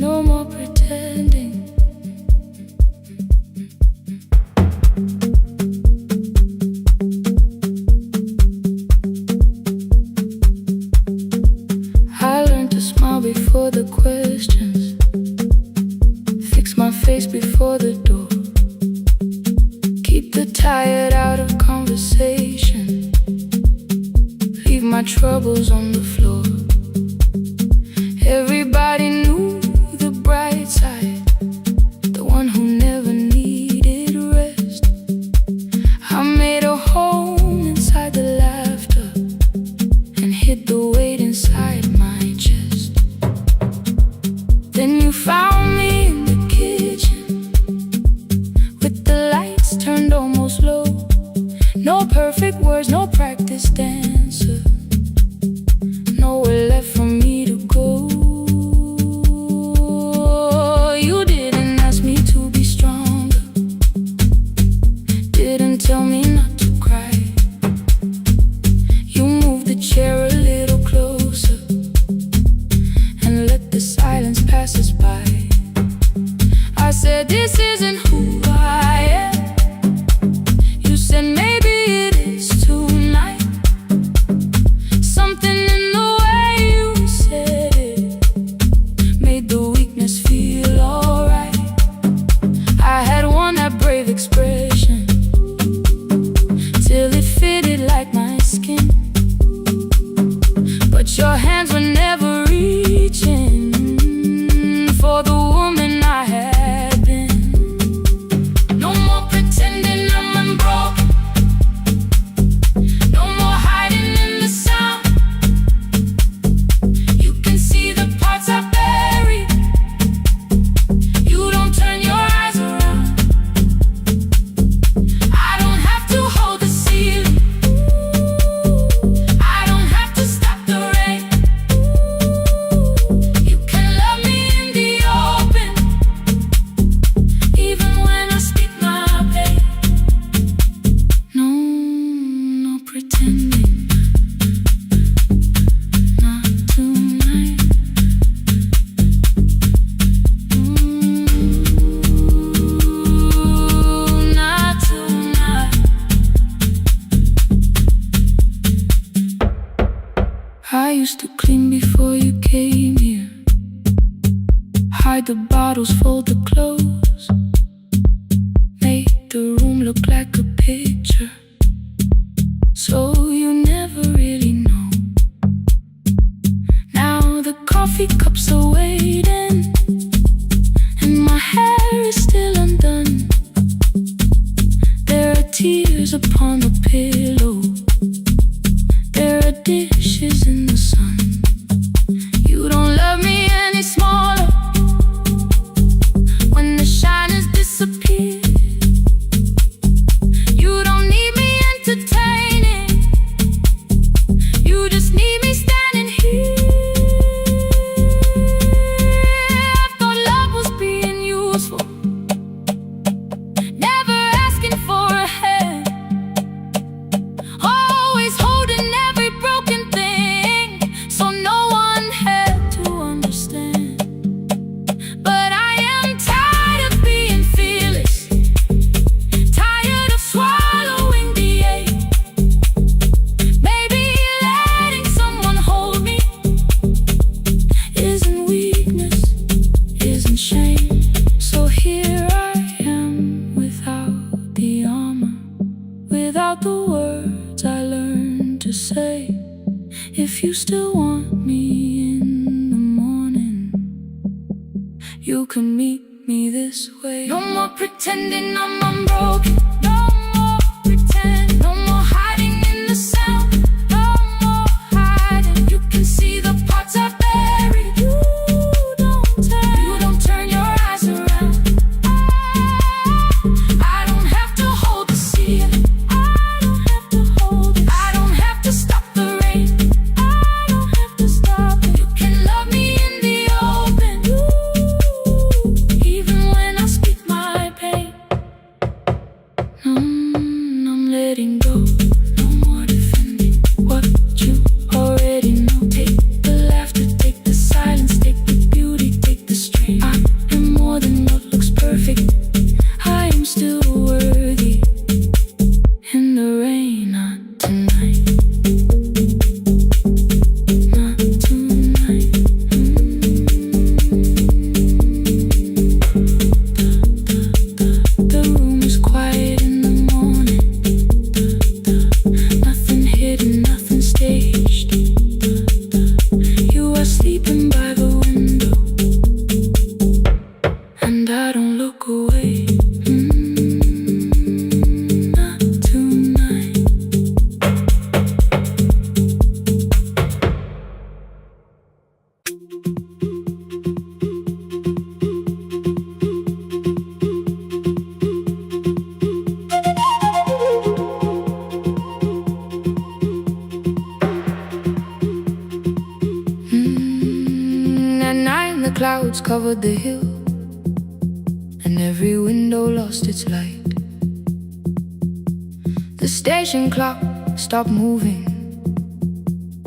No more pretending. I learned to smile before the questions, fix my face before the door, keep the tired out of conversation, leave my troubles on the floor. Everybody knew the bright side, the one who never needed rest. I made a home inside the laughter and hid the weight inside my chest. Then you found me in the kitchen with the lights turned almost low. expression till it fitted like my skin. But your hands were never reaching for the woman I had been. No more pretending I'm unbroken, no more hiding in the sound. You can see the parts I buried. You don't turn your eyes around. I don't have to hold the ceiling. I don't have to stop the rain. You can love me in the open, even when I speak my pain. No, no pretending, not tonight. Not tonight. I used to clean before you came here, hide the bottles, fold the clothes, make the room look like a picture, so you never really know. Now the coffee cups are waiting, and my hair is still undone. There are tears upon the pillow, there are dishes in the sun. You don't love me any smaller when the shine has disappeared. You don't need me entertaining, you just need me standing here. I thought love was being useful, never asking for a hand, always holding every broken thing, so no one had to understand. But I am tired of being fearless, tired of swallowing the ache. Maybe letting someone hold me isn't weakness, isn't shame. So here I am without the armor, without the words I learned to say. If you still want me in the morning, you can meet me this way. No more pretending I'm unbroken, no more pretend, no more hiding in the sound, no more hiding. You can see the parts I buried. You don't turn your eyes around. I don't have to hold the ceiling. I don't have to hold it. I don't have to stop the rain. I don't have to stop it. You can love me in the open, even when I speak my pain. I'm letting go, no more defending what you already know. Take the laughter, take the silence, take the beauty, take the strain. I am more than what looks perfect, I am still worthy. In the rain, not tonight, not tonight. The room is quiet in the morning, nothing hidden, nothing staged. You are sleeping by the window, and I don't look away. Not tonight. At night the clouds covered the hill, and every window lost its light. The station clock stopped moving,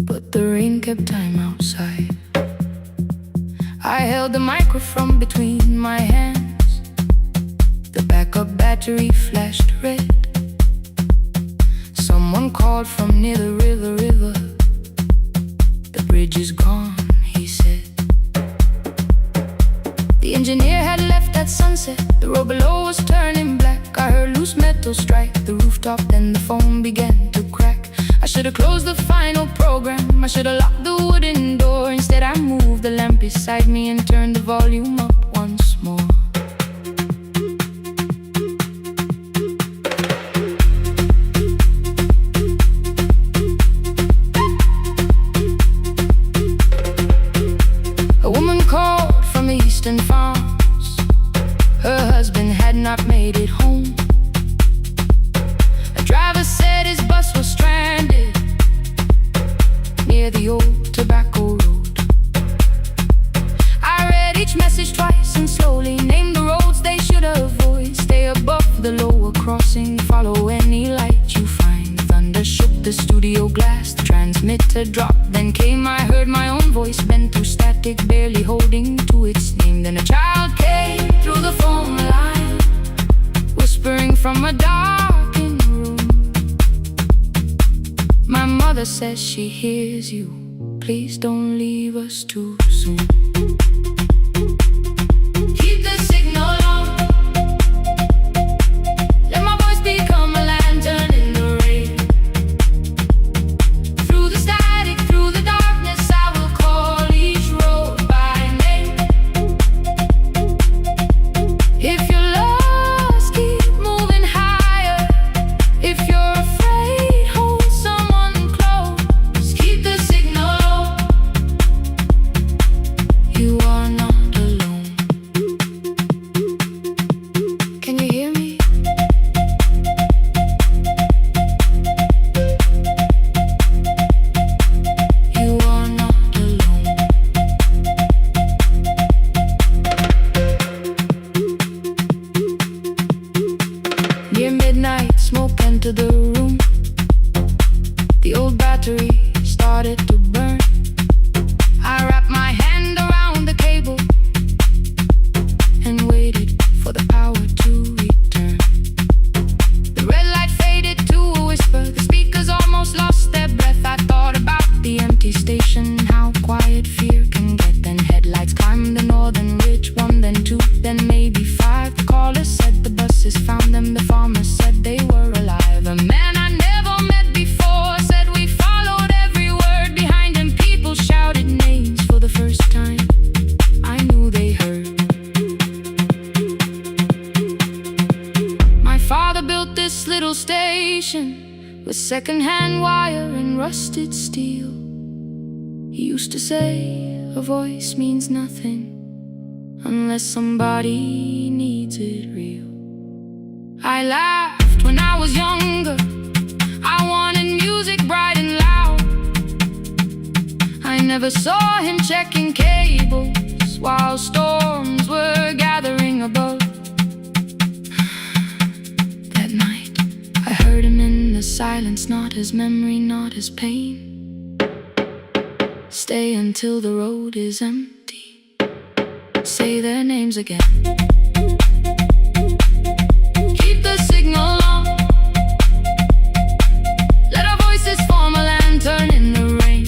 but the rain kept time outside. I held the microphone between my hands, the backup battery flashed red. Someone called from near the river. The bridge is gone, he said. The engineer had left at sunset. The road below was turning black. I heard loose metal strike the rooftop, then the phone began to crack. I should have closed the final program, I should have locked the wooden door. Instead I moved the lamp beside me and turned the volume up once more. A woman called from the eastern farms. Her husband had not made it home. A driver said his bus was stranded near the old tobacco road. I read each message twice and slowly named the roads they should avoid. Stay above the lower crossing, follow any light you find. Thunder shook the studio glass, the transmitter dropped. Then came, I heard my own voice bent through static, barely holding to its name. Then a child came through the phone line, whispering from a darkened room. My mother says she hears you, please don't leave us too soon. Keep the signal on, let my voice become a lantern in the rain. Through the static, through the darkness, I will call each road by name. If you're lost, keep moving higher. If you're afraid, hold someone close. Keep the signal on, you are not alone. Can you hear me? You are not alone. Near midnight, smoke entered the room. The old battery started to burn. I wrapped my hand around the cable and waited for the power to return. The red light faded to a whisper, the speakers almost lost their breath. I thought about the empty station, how quiet fear can get. Then headlights climbed the northern ridge, one, then two, then maybe five. The caller said the buses found them, the farmer said they were alive. A man I never met before said we followed every word. Behind him people shouted names for the first time. I knew they heard. My father built this little station with second-hand wire and rusted steel. He used to say a voice means nothing unless somebody needs it real. I laughed when I was younger, I wanted music bright and loud. I never saw him checking cables while storms were gathering above. That night I heard him in the silence, not his memory, not his pain. Stay until the road is empty, say their names again. Keep the signal on, let our voices form a lantern in the rain.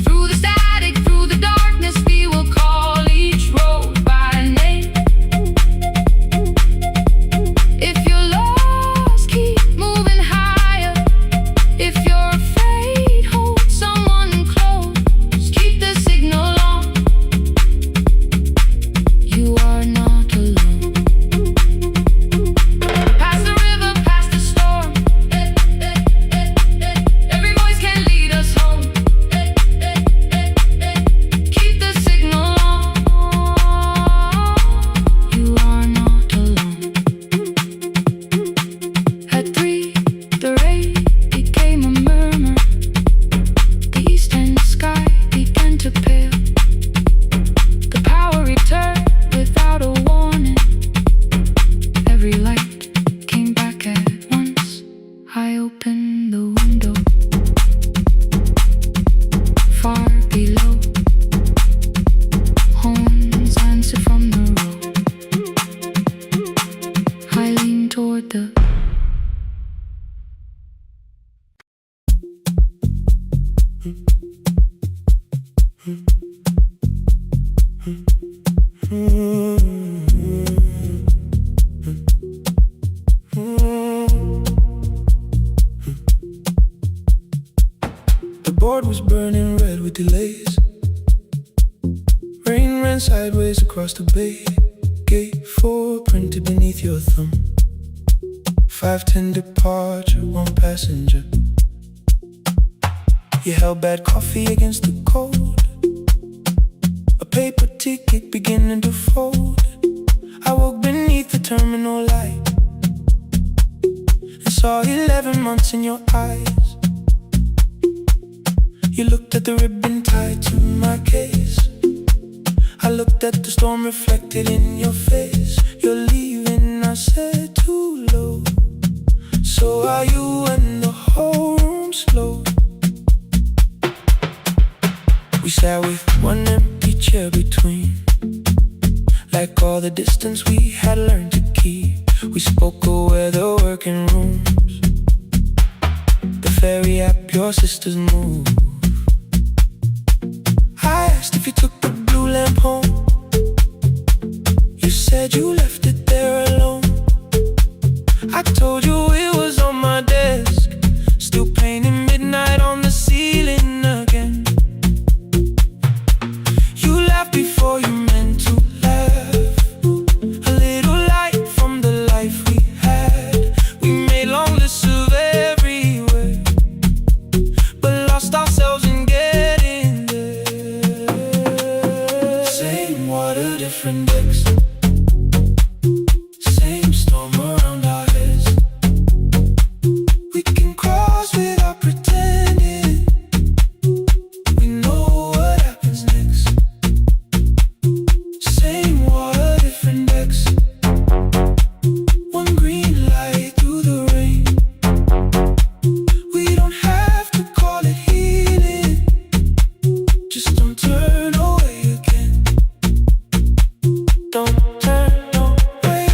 Through the static, through the darkness, we will call each road by name. If you're lost, keep moving higher. If you're afraid, hold someone close. Keep the signal on, board was burning red with delays. Rain ran sideways across the bay. Gate 4 printed beneath your thumb. 5:10 departure, 1 passenger. You held bad coffee against the cold. A paper ticket beginning to fold. I woke beneath the terminal light and saw 11 months in your eyes. You looked at the ribbon tied to my case. I looked at the storm reflected in your face. You're leaving, I said, too low. So are you, and the whole room slowed. We sat with one empty chair between, like all the distance we had learned to keep. We spoke of weather, working rooms, the ferry app, your sister's move. I asked if you took the blue lamp home. You said you left it there alone. I told you it was on my desk, still painting midnight on the ceiling again. You laughed before you meant to laugh. A little light from the life we had. We made long lists of everywhere, but lost ourselves in getting there. Same water, different decks. Same storm around our heads. We can cross without pretending. We know what happens next. Same water, different decks. One green light through the rain. We don't have to call it healing. Just don't turn away again. Don't turn away.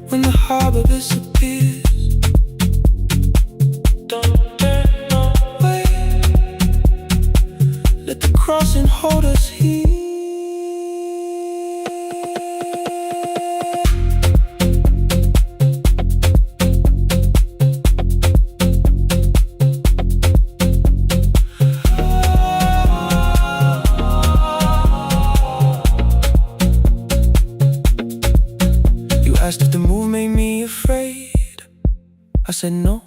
When the harbor disappears, don't turn away. Let the crossing hold us here. You asked if the move made me afraid. I said no,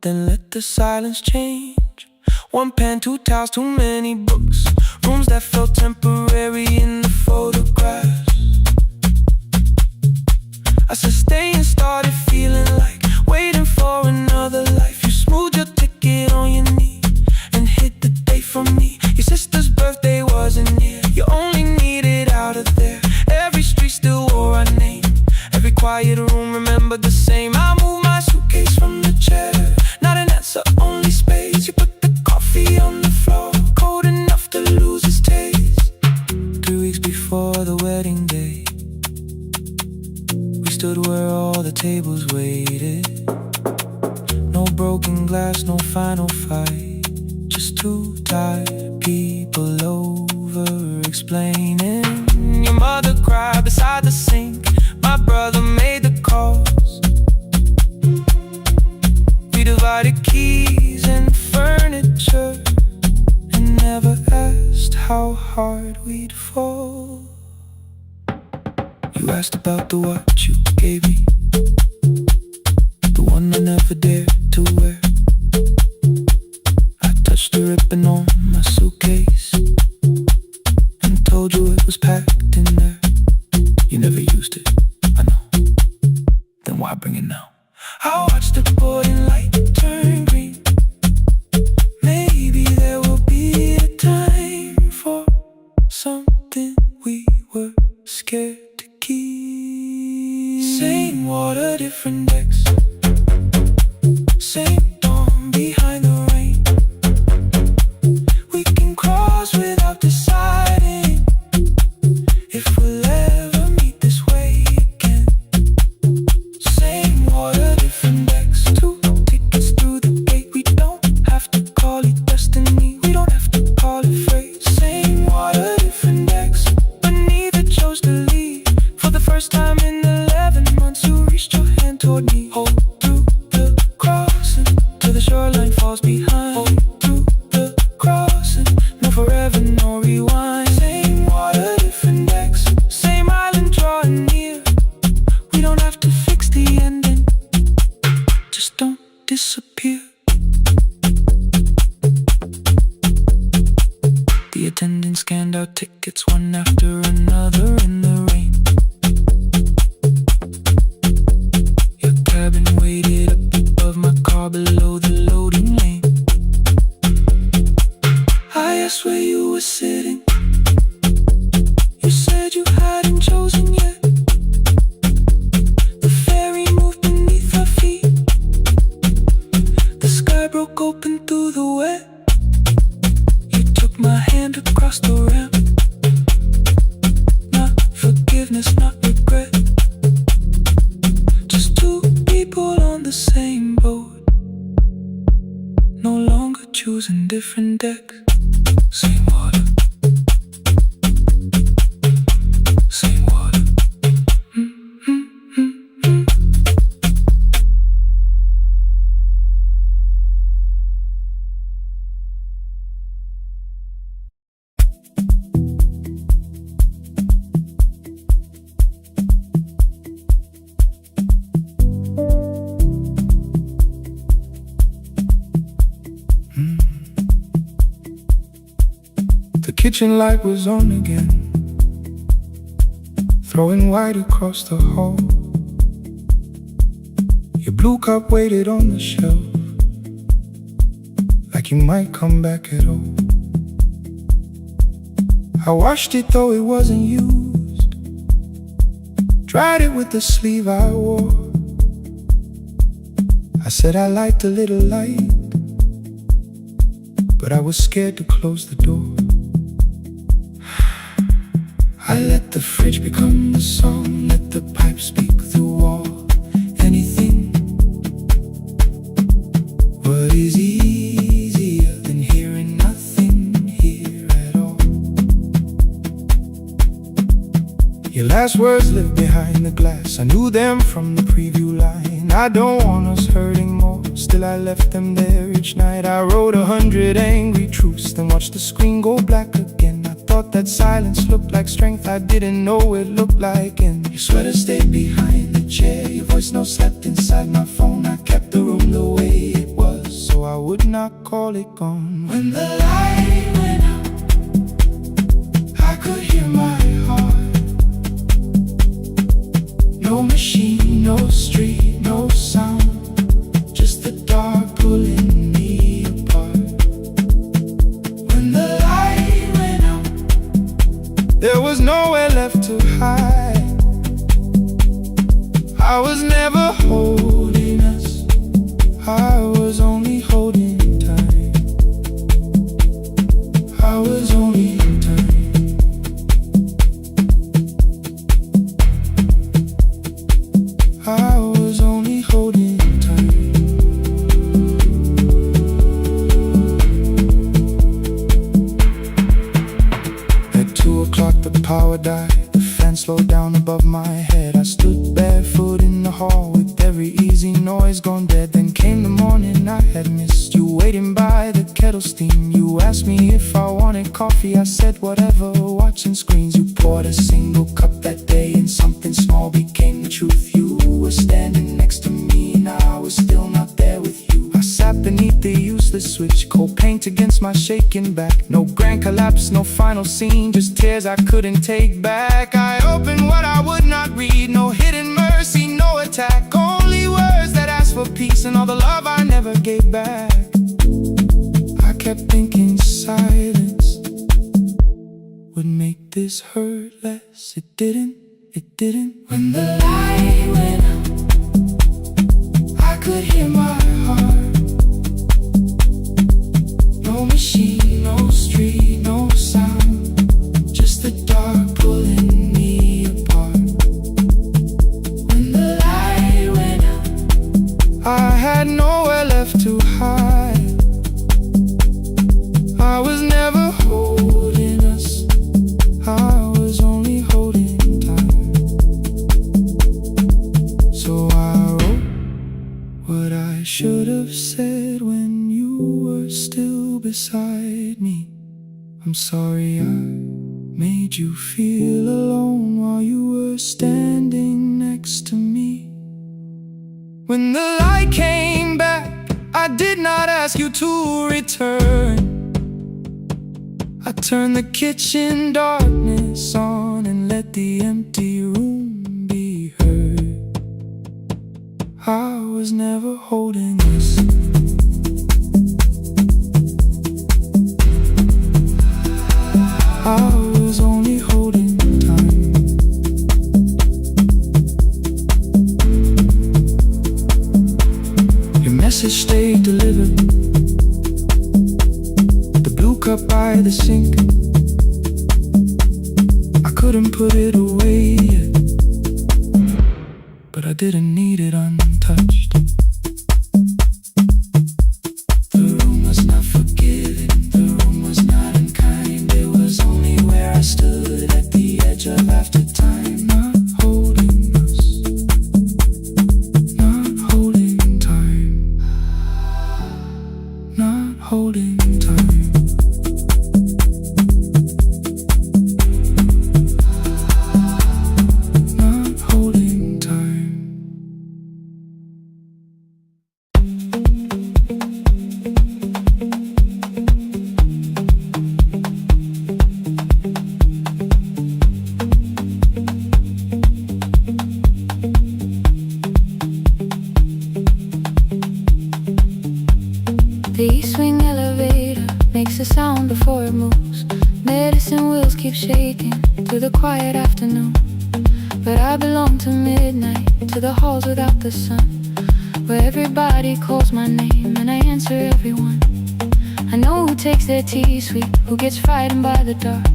then let the silence change. 1 pen, 2 towels, too many books. Rooms that felt temporary in the photographs. I said stay and started feeling like waiting for another life. You smoothed your ticket on your knee and hid the date from me. Your sister's birthday wasn't near. You only needed out of there. Every street still wore our name. Every quiet room remembered the same. I moved my suitcase from the chair. Not an answer, only space. You put the coffee on the floor, cold enough to lose its taste. 3 weeks before the wedding day, we stood where all the tables waited. No broken glass, no final fight. Just 2 tired people over explaining. Your mother cried beside the sink. My brother made the calls. We divided keys and furniture and never asked how hard we'd fall. You asked about the watch you gave me, the one I never dared to wear. I touched the ribbon on my suitcase and told you it was packed in there. You never used it, I know. Then why bring it now? I watched the boarding light turn green. Maybe there will be a time for something we were scared to keep. Same water, different decks. Same dawn behind the rain. We can cross without deciding if we'll ever meet this way again. Same water, different decks. 2 tickets through the gate. We don't have to call it destiny. We don't have to call it fate. Same water, different decks. But neither chose to leave. For the first time in 11 months, you reached your hand toward me. Hold through the crossing till the shoreline falls behind. out tickets one after another in the rain. Your cabin waited up above my car below the loading lane. I asked where you were sitting. You said you hadn't chosen yet. The ferry moved beneath our feet. The sky broke open through the wet. You took my hand across the ramp. Not forgiveness, not regret. Just two people on the same boat, no longer choosing different decks. Same water, same water. The kitchen light was on again, throwing white across the hall. Your blue cup waited on the shelf, like you might come back at all. I washed it though it wasn't used, dried it with the sleeve I wore. I said I liked a little light, but I was scared to close the door. I let the fridge become the song, let the pipe speak the wall. Anything. What is easier than hearing nothing here at all? Your last words lived behind the glass. I knew them from the preview line. I don't want us hurting more, still I left them there each night. I wrote 100 angry truths, then watched the screen go black again. I thought that silence looked like strength, I didn't know it looked like end. Your sweater stayed behind the chair, your voice note slept inside my phone. I kept the room the way it was, so I would not call it gone. When the light went out, I could hear my heart. No machine, no street, no sound, just the dark pulling me apart. When the light went out, there was nowhere left to hide. I was never holding us, I was only holding time. I was only time. I was only holding time. At 2 o'clock the power died, the fan slowed down above my head. I stood barefoot in the hall with every easy noise gone dead. Then came the morning I had missed, you waiting by the kettle steam. You asked me if I wanted coffee, I said whatever, watching screens. You poured a single cup that day and something small became the truth. You were standing next to me and I was still not there with you. I sat beneath the useless switch, cold paint against my shaking back. No grand collapse, no final scene, just tears I couldn't take back. I opened what I would not read, no hidden mercy, no attack, only words that asked for peace and all the love I never gave back. I kept thinking silence would make this hurt less. It didn't, it didn't. When the light went out, I could hear my heart. No machine, no street, no sound, just the dark pulling me apart. When the light went out, I had nowhere left to hide. I was never holding us, I was only holding time. So I wrote what I should have said when you were still beside me. I'm sorry I made you feel alone while you were standing next to me. When the light came back, I did not ask you to return. I turned the kitchen darkness on and let the empty room be heard. I was never holding us. I was only holding time. Your message stayed delivered. The blue cup by the sink, I couldn't put it away yet, but I didn't need it untouched. The room was not forgiving, the room was not unkind. It was only where I stood at the edge of after time. Not holding us, not holding time, not holding time. The east wing elevator makes a sound before it moves. Medicine wheels keep shaking through the quiet afternoon. But I belong to midnight, to the halls without the sun, where everybody calls my name and I answer everyone. I know who takes their tea sweet, who gets frightened by the dark.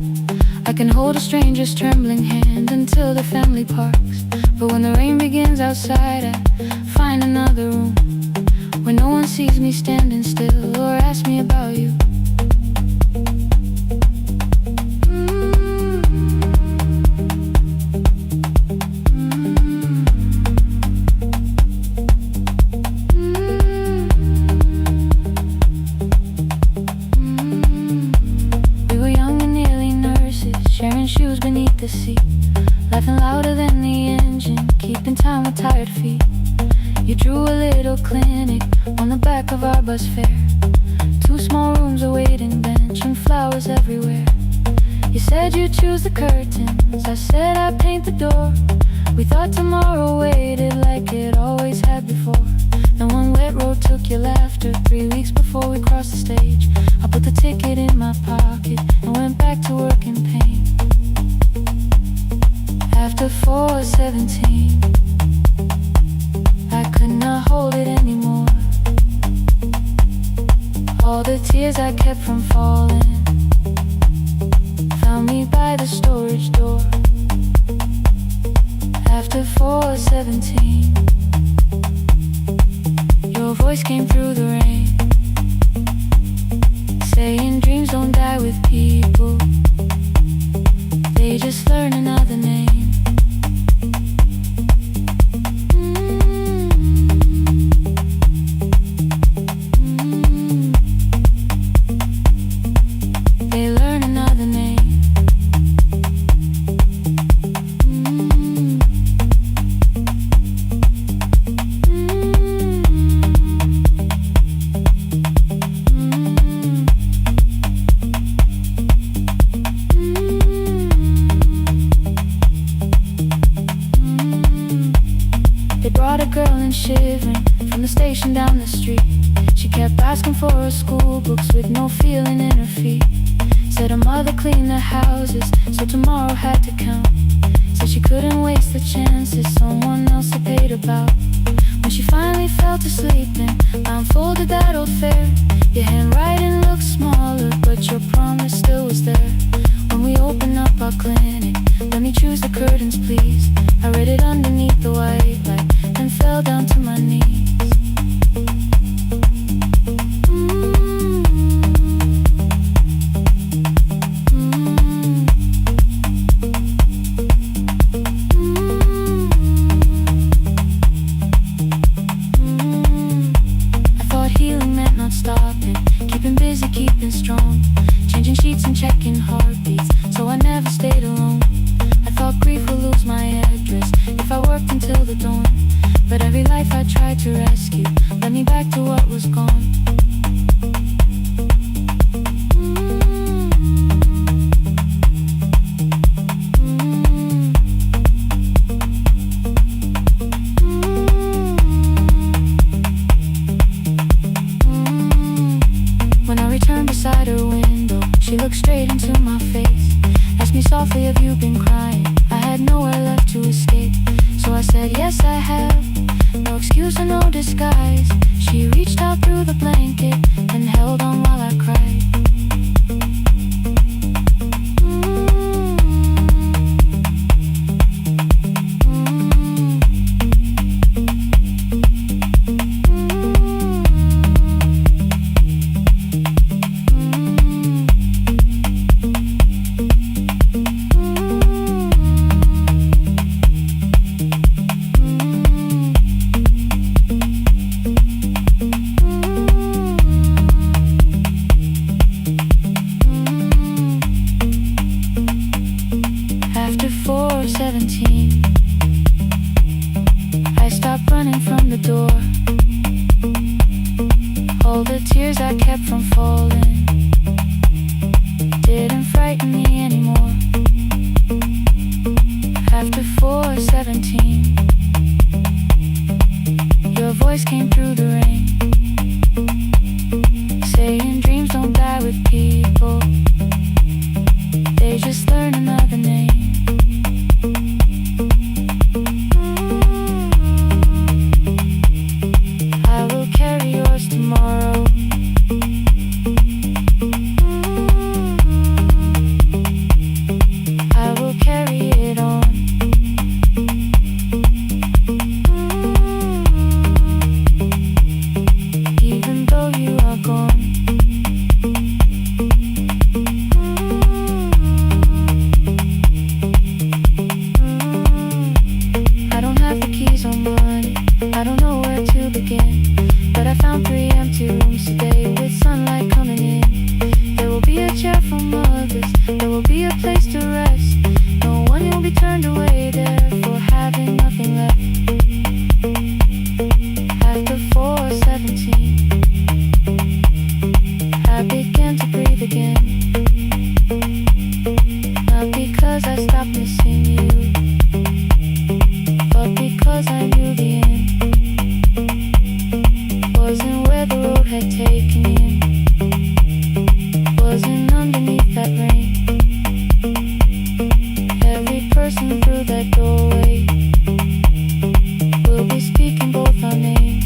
I can hold a stranger's trembling hand until the family parks. But when the rain begins outside, I find another room where no one sees me standing still or asks me about you. We were young and nearly nurses, sharing shoes beneath the seat, laughing louder than the engine, keeping time with tired feet. You drew a little clinic on the back of our bus fare. 2 small rooms, a waiting bench, and flowers everywhere. You said you'd choose the curtains, I said I'd paint the door. We thought tomorrow waited like it always had before. Then one wet road took your laughter. 3 weeks before we crossed the stage, I put the ticket in my pocket and went back to work in pain. After 4:17, I could not hold it anymore. All the tears I kept from falling found me by the storage door. After 4:17, your voice came through the rain, saying dreams don't die with people, they just learn another name. They learn another name. They brought a girl in shivering from the station down the street. She kept asking for her school books with no feeling in her feet. Said her mother cleaned the houses, so tomorrow had to count. Said she couldn't waste the chances someone else had paid about. When she finally fell to sleep and unfolded that old fare, your handwriting looked smaller, but your promise still was there. When we opened up our clinic, let me choose the curtains please. I read it underneath the white light and fell down to my knees. Keeping strong, changing sheets and checking heartbeats, so I never stayed alone. I thought grief would lose my address if I worked until the dawn, but every life I tried to rescue led me back to what was gone. softly, have you been crying? I had nowhere left to escape, so I said, yes, I have. No excuse or no disguise. She reached out through the blanket and held on while I cried. After 4:17, I stopped running from the door. All the tears I kept from falling didn't frighten me anymore. After 4:17, your voice came through the rain, saying dreams don't die with people, they just learn another name. I will carry yours tomorrow. I will carry it on. Even though you are gone. I don't have the keys or money, I don't know where to begin, but I found 3 empty rooms today with sunlight coming in. There will be a chair for mothers, there will be a place to rest. No one will be turned away there for having nothing left. After 4:17, I began to breathe again. Not because I stopped missing you, but because I knew the end wasn't where the road had taken him, wasn't underneath that rain. Every person through that doorway will be speaking both our names.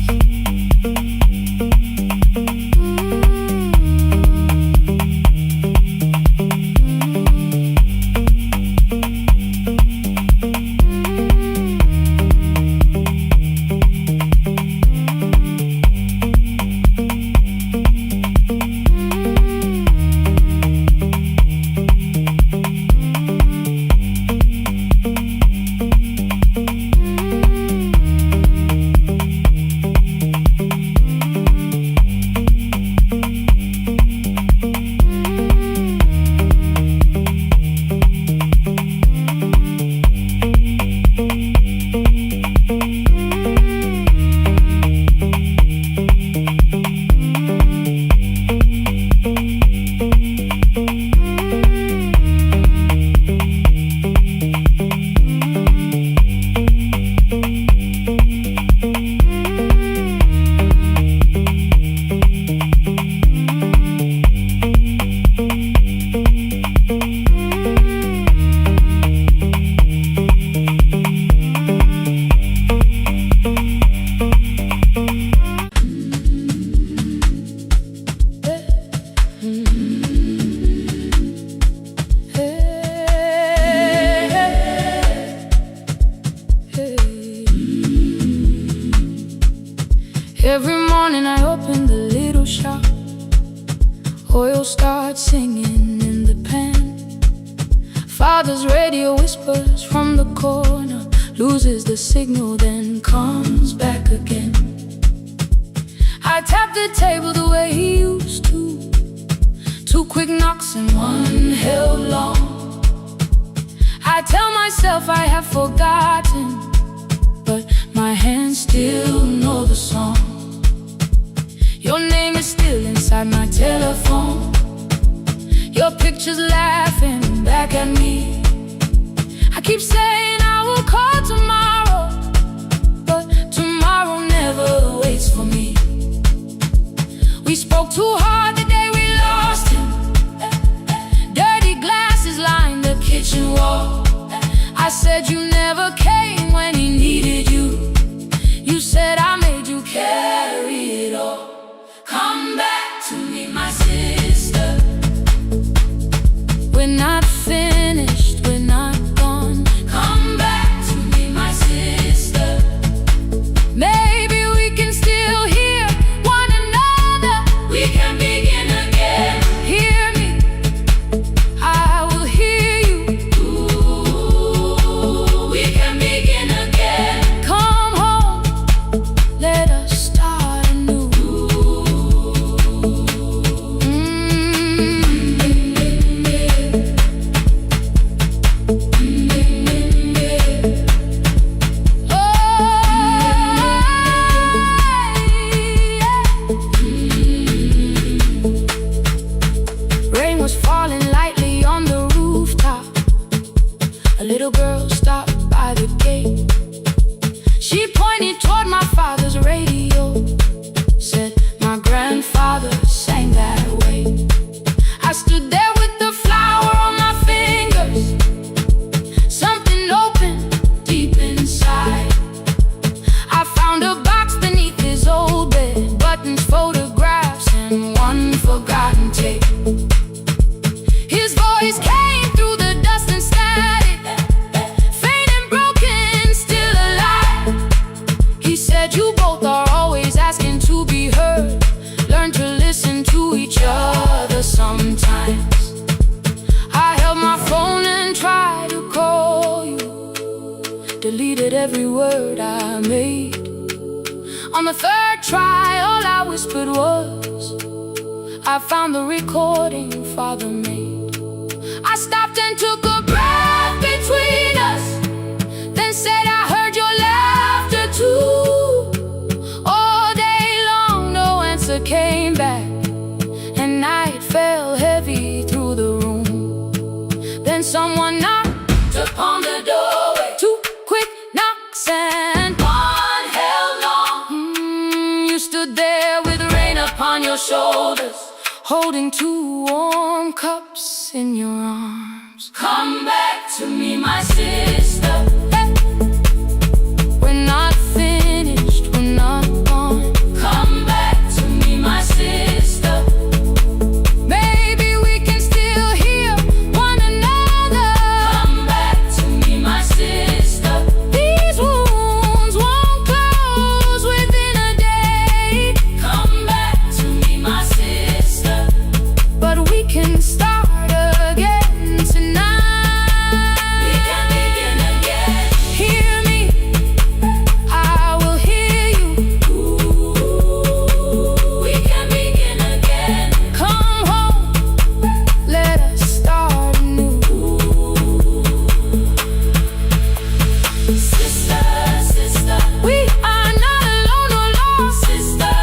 Every morning I open the little shop, oil starts singing in the pan. Father's radio whispers from the corner, loses the signal, then comes back again. I tap the table the way he used to, 2 quick knocks and 1 held long. I tell myself I have forgotten, but my hands still know the song. Your name is still inside my telephone, your picture's laughing back at me. I keep saying I will call tomorrow, but tomorrow never waits for me. We spoke too hard the day we lost him. Dirty glasses line the kitchen I made. On the third try, all I whispered was, I found the recording Father made. I stopped and took a breath between us, then said I heard your laughter too. All day long no answer came back, and night fell heavy through the room. Then someone knocked upon the doorway. Two quick knocks and one held long. You stood there with rain upon your shoulders, holding two warm cups in your arms. Come back to me, my sister. Hey. We're not finished, we're not gone. Come back to me, my sister. Maybe we can still hear one another. Come back to me, my sister. These wounds won't close within a day. Come back to me, my sister. But we can start again tonight. We can begin again. Hear me, I will hear you. We can begin again. Come home, let us start anew. Sister, sister, we are not alone or lost. Sister,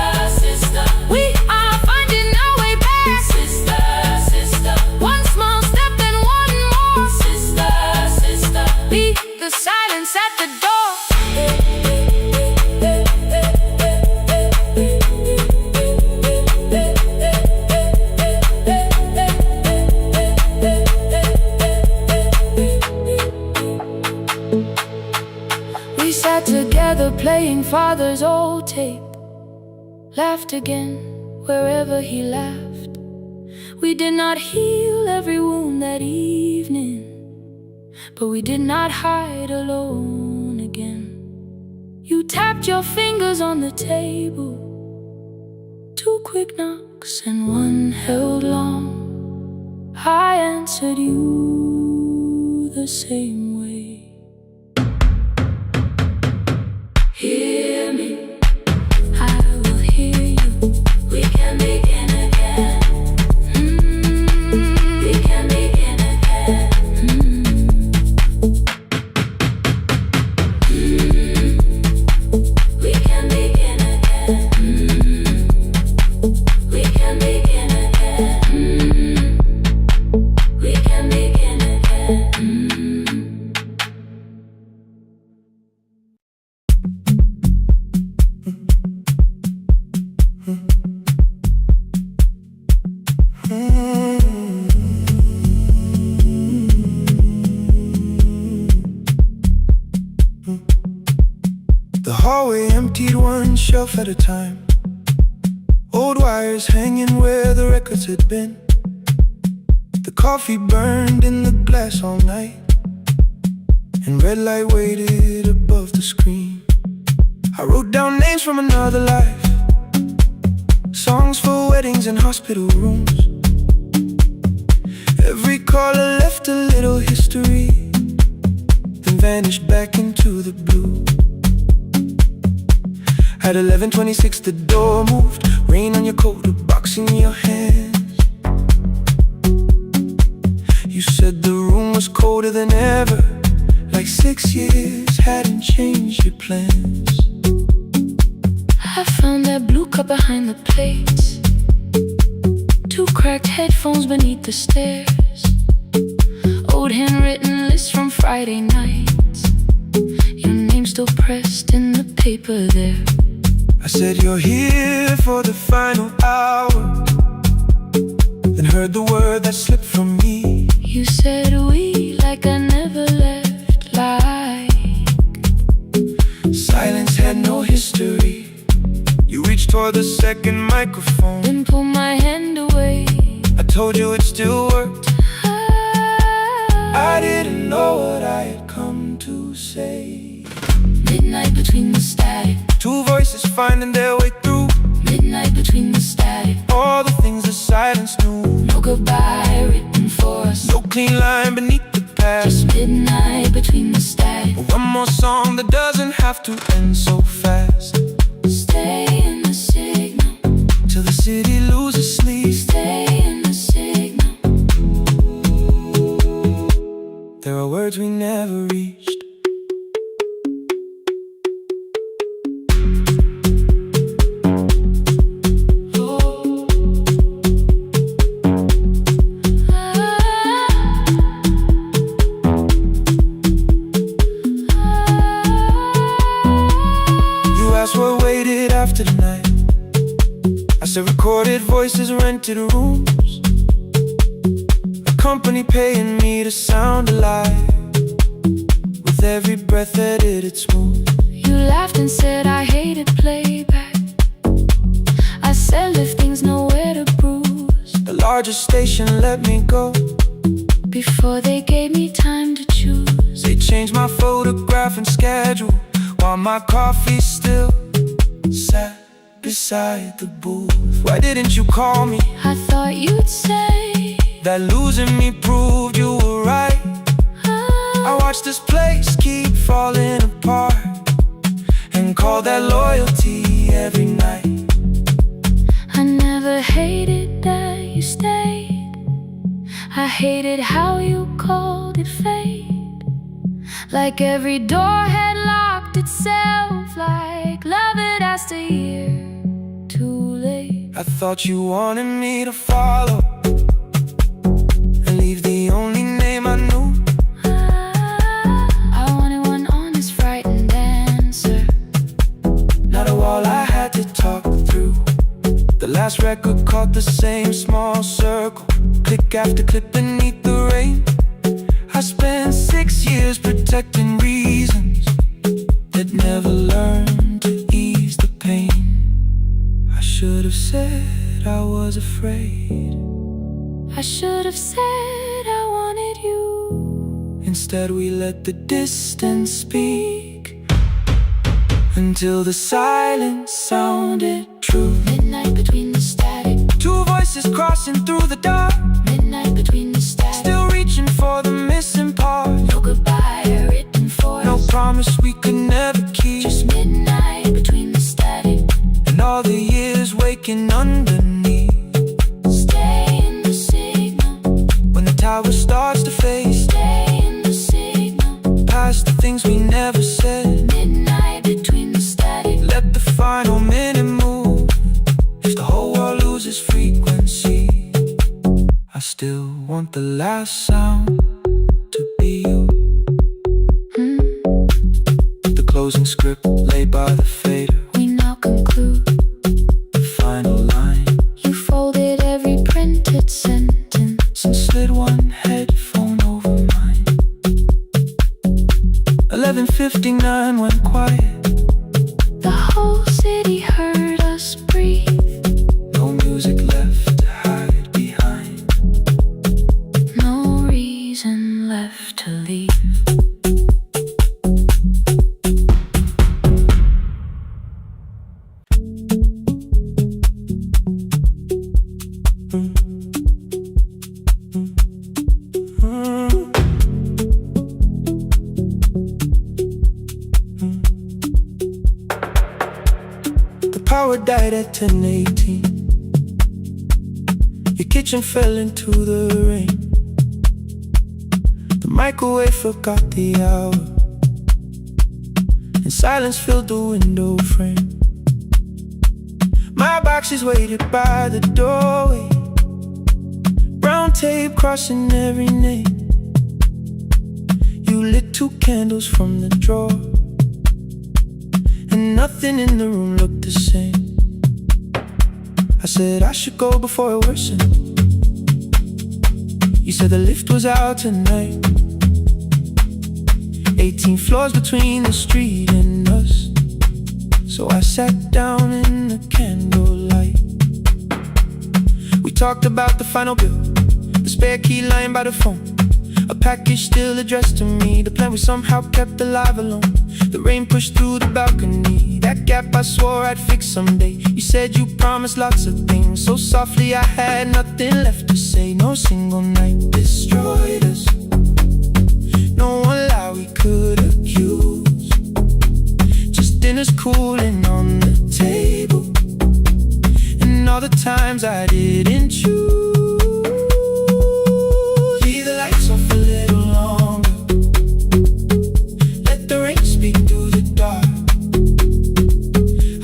sister, we are finding our way back. Sister, sister, one small step and one more. Sister, sister, beat the silence at the door. We sat together playing Father's old tape, laughed again wherever he laughed. We did not heal every wound that evening, but we did not hide alone again. You tapped your fingers on the table, two quick knocks and one held long. I answered you the same way. Hear me, I will hear you. We can begin again. We can begin again. We can begin again. We can begin again. We can begin again. The hallway emptied one shelf at a time, old wires hanging where the records had been. The coffee burned in the glass all night, and red light waited above the screen. I wrote down names from another life, songs for weddings and hospital rooms. Every caller left a little history, then vanished back into the blue. At 11:26 the door moved, rain on your coat, a box in your hands. You said the room was colder than ever, like 6 years hadn't changed your plans. I found that blue cup behind the plates, two cracked headphones beneath the stairs, old handwritten lists from Friday nights, your name still pressed in the paper there. I said you're here for the final hour, then heard the word that slipped from me. You said we like I never left, like silence had no history. You reached for the second microphone, then pulled my hand away. I told you it still worked. I didn't know what I had come to say. Midnight between the static, two voices finding their way through. Midnight between the static, all the things the silence knew. no goodbye written for us, no clean line beneath the past. just midnight between the static. One more song that doesn't have to end. run so fast. Stay in the signal Till the city loses sleep. Stay in the signal. There are words we never reached. What waited after the night? I said recorded voices, rented rooms, a company paying me to sound alive, with every breath edited smooth. You laughed and said I hated playback. I said if things nowhere to bruise. The largest station let me go before they gave me time to choose. They changed my photograph and schedule, while my coffee still sat beside the booth. Why didn't you call me? I thought you'd say that losing me proved you were right. I watched this place keep falling apart, and call that loyalty every night. I never hated that you stayed. I hated how you called it fate. Like every door had locked itself, like love had asked a year too late. I thought you wanted me to follow and leave the only name I knew. I wanted one honest, frightened answer, not a wall I had to talk through. The last record caught the same small circle, click after click beneath the rain. I spent 6 years protecting reasons that never learned to ease the pain. I should have said I was afraid. I should have said I wanted you. Instead we let the distance speak, until the silence sounded true. Midnight between the static, two voices crossing through the dark. Midnight between the static, still reaching for the missing part. no goodbye written for No us. promise we could never keep. Just midnight between the static, and all the years waking underneath. stay in the signal When the tower starts to fade, stay in the signal. past the things we never said. Midnight between the static, Let the final minute move. If the whole world loses frequency, I still want the last sound to be you. The closing script laid by the fader, we now conclude. the final line. You folded every printed sentence and slid one headphone over mine. 11:59 went quiet. The whole city heard us breathe. No music left to hide behind. No reason left to leave. The power died at 10:18. Your kitchen fell into the rain. The microwave forgot the hour, and silence filled the window frame. My boxes waited by the doorway, brown tape crossing every name. You lit 2 candles from the drawer, and nothing in the room looked the same. I said I should go before it worsened. You said the lift was out tonight. 18 floors between the street and us. So I sat down in the candlelight. We talked about the final bill, the spare key lying by the phone, a package still addressed to me, the plan we somehow kept alive alone. The rain pushed through the balcony, that gap I swore I'd fix someday. You said you promised lots of things, so softly I had nothing left to say. No single night destroyed us, no one lie we could accuse. Just Dinner's cooling on the table, and all the times I didn't choose. Leave the lights off a little longer, let the rain speak through the dark.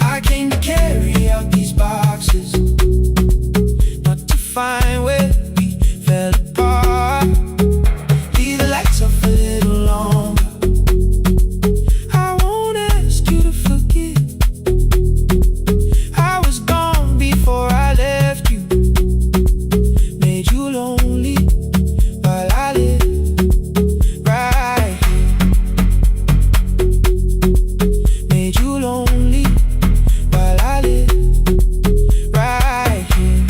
I came to carry out these boxes, not to find where we fell apart. Leave the lights off a little longer, I won't ask you to forget. I was gone before I left you, made you lonely while I lived right here. Made you lonely while I lived right here.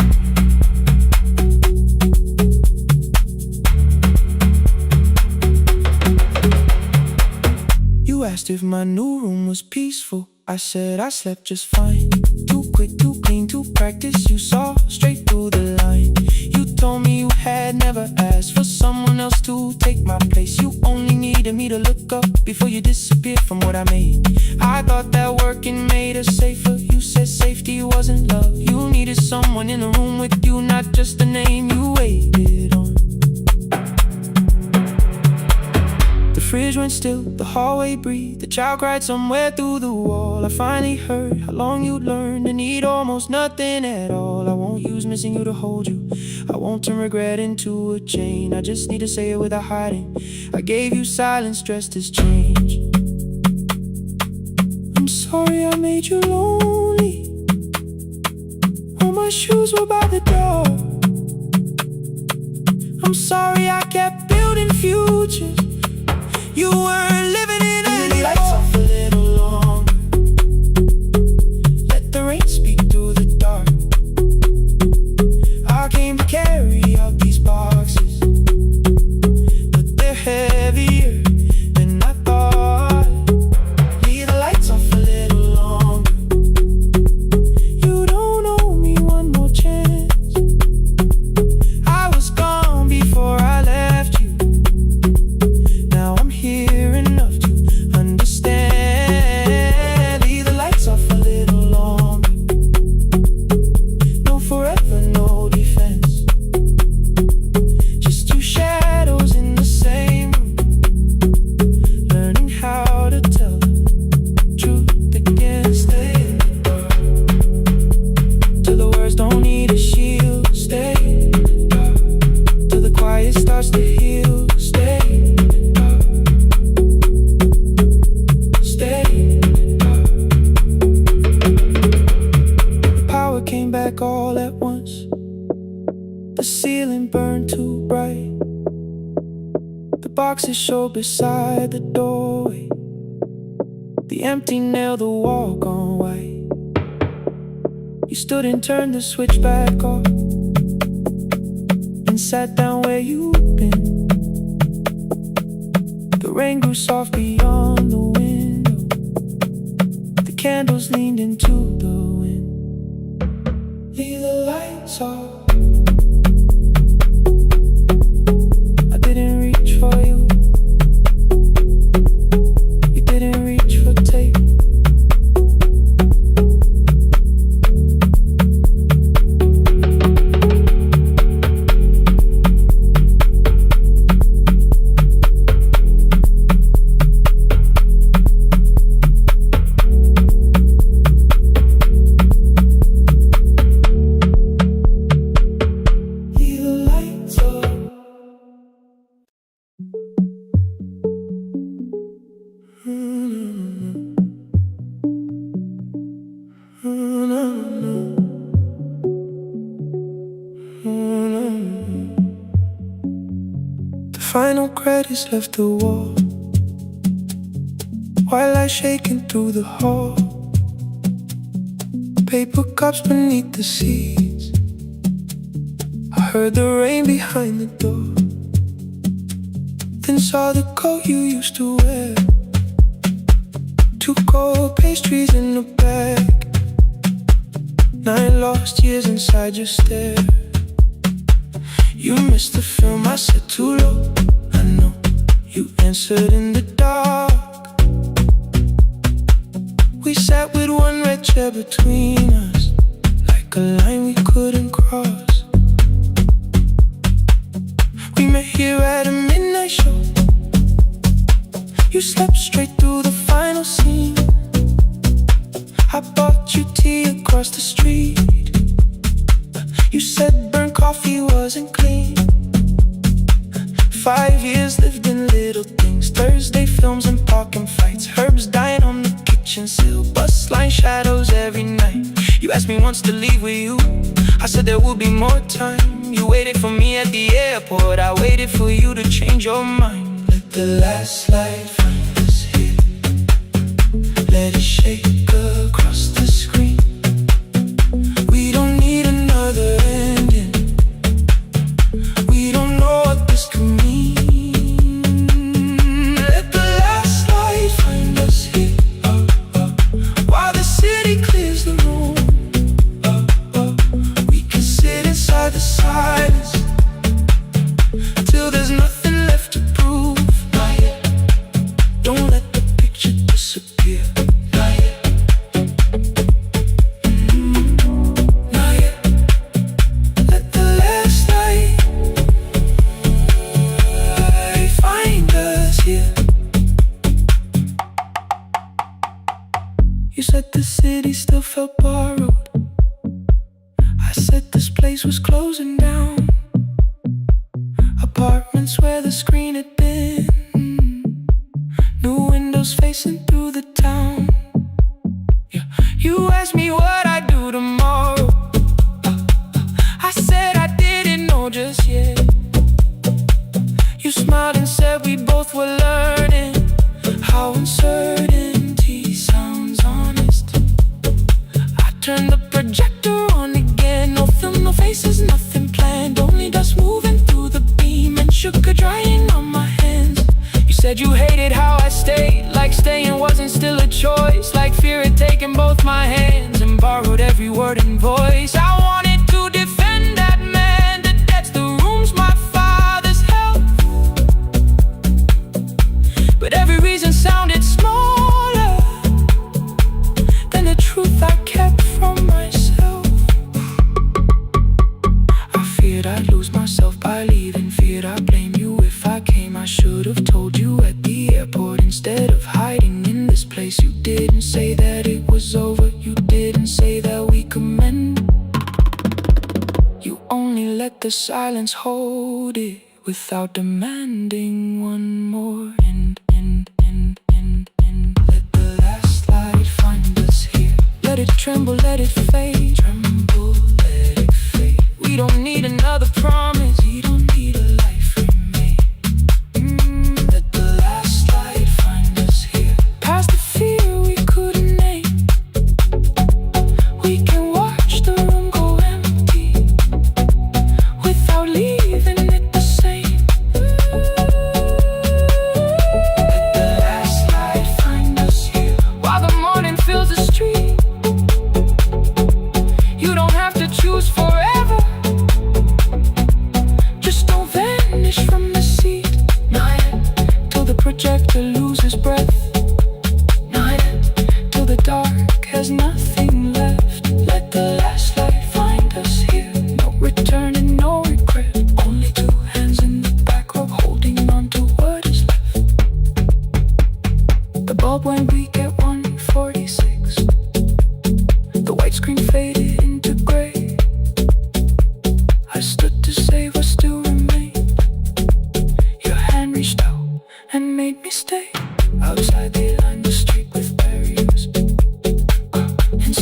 You asked if my new room was peaceful. I said I slept just fine. Too quick, too clean, too practiced. You saw straight through the line. You told me you had never asked for someone else to take my place. You only needed me to look up before you disappeared from what I made. I thought that working made us safer. You said safety wasn't love. You needed someone in the room with you, not just the name you waited on. The fridge went still, the hallway breathed, the child cried somewhere through the wall. I finally heard how long you'd learned to need almost nothing at all. I won't use missing you to hold you, I won't turn regret into a chain. I just need to say it without hiding. I gave you silence dressed as change. I'm sorry I made you lonely, all my shoes were by the door. I'm sorry I kept building futures you weren't living in anymore. Leave the lights off a little longer, let the rain speak through the dark. I came to carry out these boxes, but they're heavier than I thought. Leave the lights off a little longer, you don't owe me one more chance. I was gone before I left you, now I'm here enough to understand. Leave the lights off a little longer, no forever, no defense, just two shadows in the same room, learning how to tell the truth against the dark. Till the words don't need a shield, stay dark. Till the quiet starts to heal, stay. Came back all at once. The ceiling burned too bright. The boxes showed beside the doorway. The empty nail, the wall gone white. You stood and turned the switch back off, and sat down where you'd been. The rain grew soft beyond the window. The candles leaned into the wind. Leave the lights off. I didn't reach for you, you didn't reach for tape. Final credits left the wall, white light shaking through the hall. Paper cups beneath the seats. I heard the rain behind the door, then saw the coat you used to wear. Two cold pastries in a bag, 9 lost years inside your stare. You missed the film, I said too low. I know you answered in the dark. We sat with one red chair between us, like a line we couldn't cross. We met here at a midnight show. You slept straight through the final scene. I bought you tea across the street. You said burnt coffee wasn't clean. 5 years lived in little things, Thursday films and parking fights, herbs dying on the kitchen sill, bus line shadows every night. You asked me once to leave with you, I said there would be more time. You waited for me at the airport, I waited for you to change your mind. Let the last light find us here. Let it shake across the screen. We don't need another ending. We don't know what this could mean. Let the last light find us here, while the city clears the room. We can sit inside the silence till there's nothing left to prove. Not yet. Don't let the picture disappear. Not yet. Not yet. Let the last light find us here. You said the city still felt borrowed. I said this place was closing down. Apartments where the screen had been. New windows facing through the town. Yeah. You asked me what I'd do tomorrow. I said I didn't know just yet. You smiled and said we both were learning how uncertainty sounds honest. I turned the projector on again. No film, no faces, nothing planned. Only dust moving through the beam and sugar drying on my hands. You said you hated how I stayed, like staying wasn't still a choice, like fear had taken both my hands and borrowed every word and voice. I wanted to defend that man, the debts, the rooms, my father's health, but every reason sounded smaller than the truth I kept from myself. I feared I'd lose myself by leaving, feared I'd blame you if I came. I should have told you at the airport instead of hiding in this place. You didn't say that it was over, you didn't say that we could mend. You only let the silence hold it without demanding one more end. Let the last light find us here. Let it tremble, let it fade. Tremble, let it fade. We don't need another promise. We don't need a life remade. Let the last light find us here. Past the fear we couldn't name. We can watch the room go empty without leaving it the same. Let the last light find us here, while the morning fills the street. You don't have to choose forever. Just don't vanish from the seat. Not yet. Till the projector loses breath. Not yet. Till the dark has nothing left. Let the last light find us here. No return and no regret. Only two hands in the back row holding on to what is left. The bulb went weak at 1:46. The white screen faded into gray. I stood to save what still remained. Your hand reached out and made me stay. Outside they lined the street with barriers, and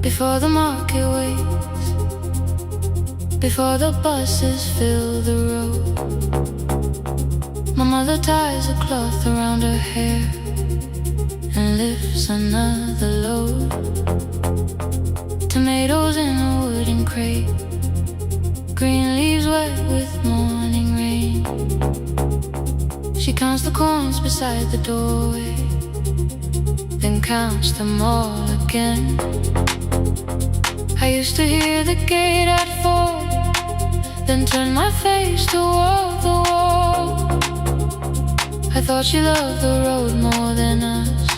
Before the market waits, before the buses fill the road, my mother ties a cloth around her hair and lifts another load. Tomatoes in a wooden crate, green leaves wet with morning rain. She counts the coins beside the doorway, then counts them all again. I used to hear the gate at 4, then turn my face toward the wall. I thought she loved the road more than us.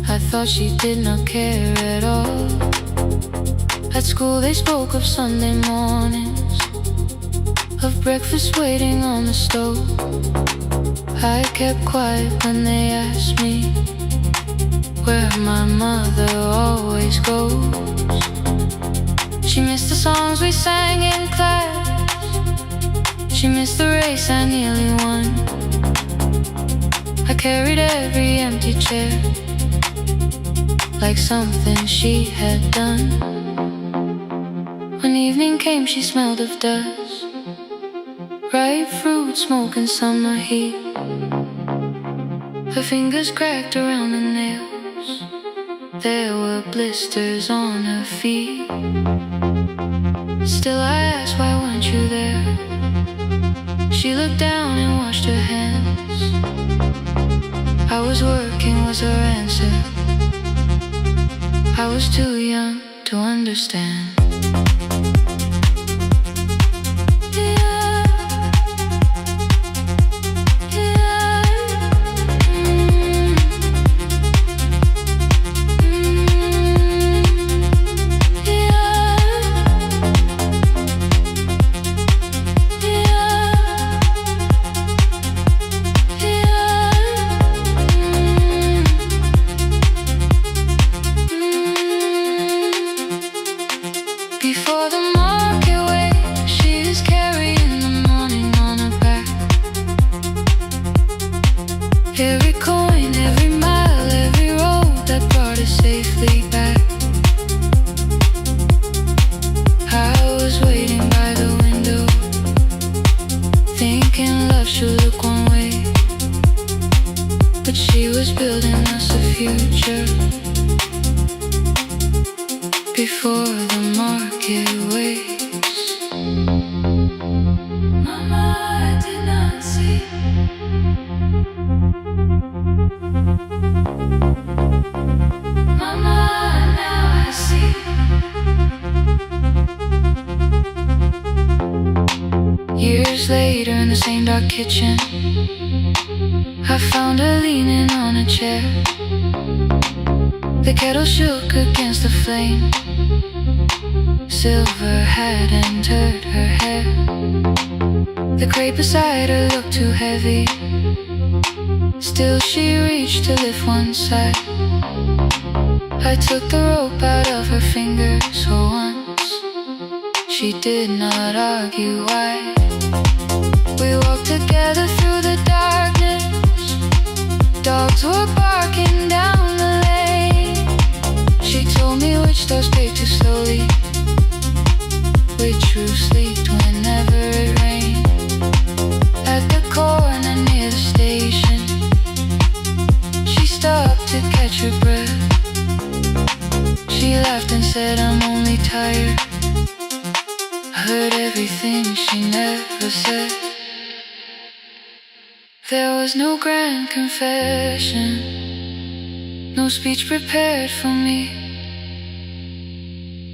I thought she did not care at all. At school they spoke of Sunday mornings, of breakfast waiting on the stove. I kept quiet when they asked me where my mother always goes. She missed the songs we sang in class, she missed the race I nearly won. I carried every empty chair like something she had done. When evening came she smelled of dust, ripe fruit, smoke and summer heat. Her fingers cracked around the nails, there were blisters on her feet. Still I asked, why weren't you there? She looked down and washed her hands. I was working was her answer. I was too young to understand. Before the market waits, she's carrying the morning on her back. Every coin, every mile, every road that brought us safely back. I was waiting by the window, thinking love should look one way, but she was building us a future. Before the market waits, Mama, I did not see. Mama, now I see. Years later in the same dark kitchen, I found her leaning on a chair. The kettle shook against the flame, silver had entered her hair. The crate beside her looked too heavy, still she reached to lift one side. I took the rope out of her fingers for once, she did not argue why. We walked together through the darkness, dogs were barking down the lane. She told me which doors paved too slowly, which roof leaked whenever it rained. At the corner near the station, she stopped to catch her breath. She laughed and said, I'm only tired. I heard everything she never said. There was no grand confession, no speech prepared for me,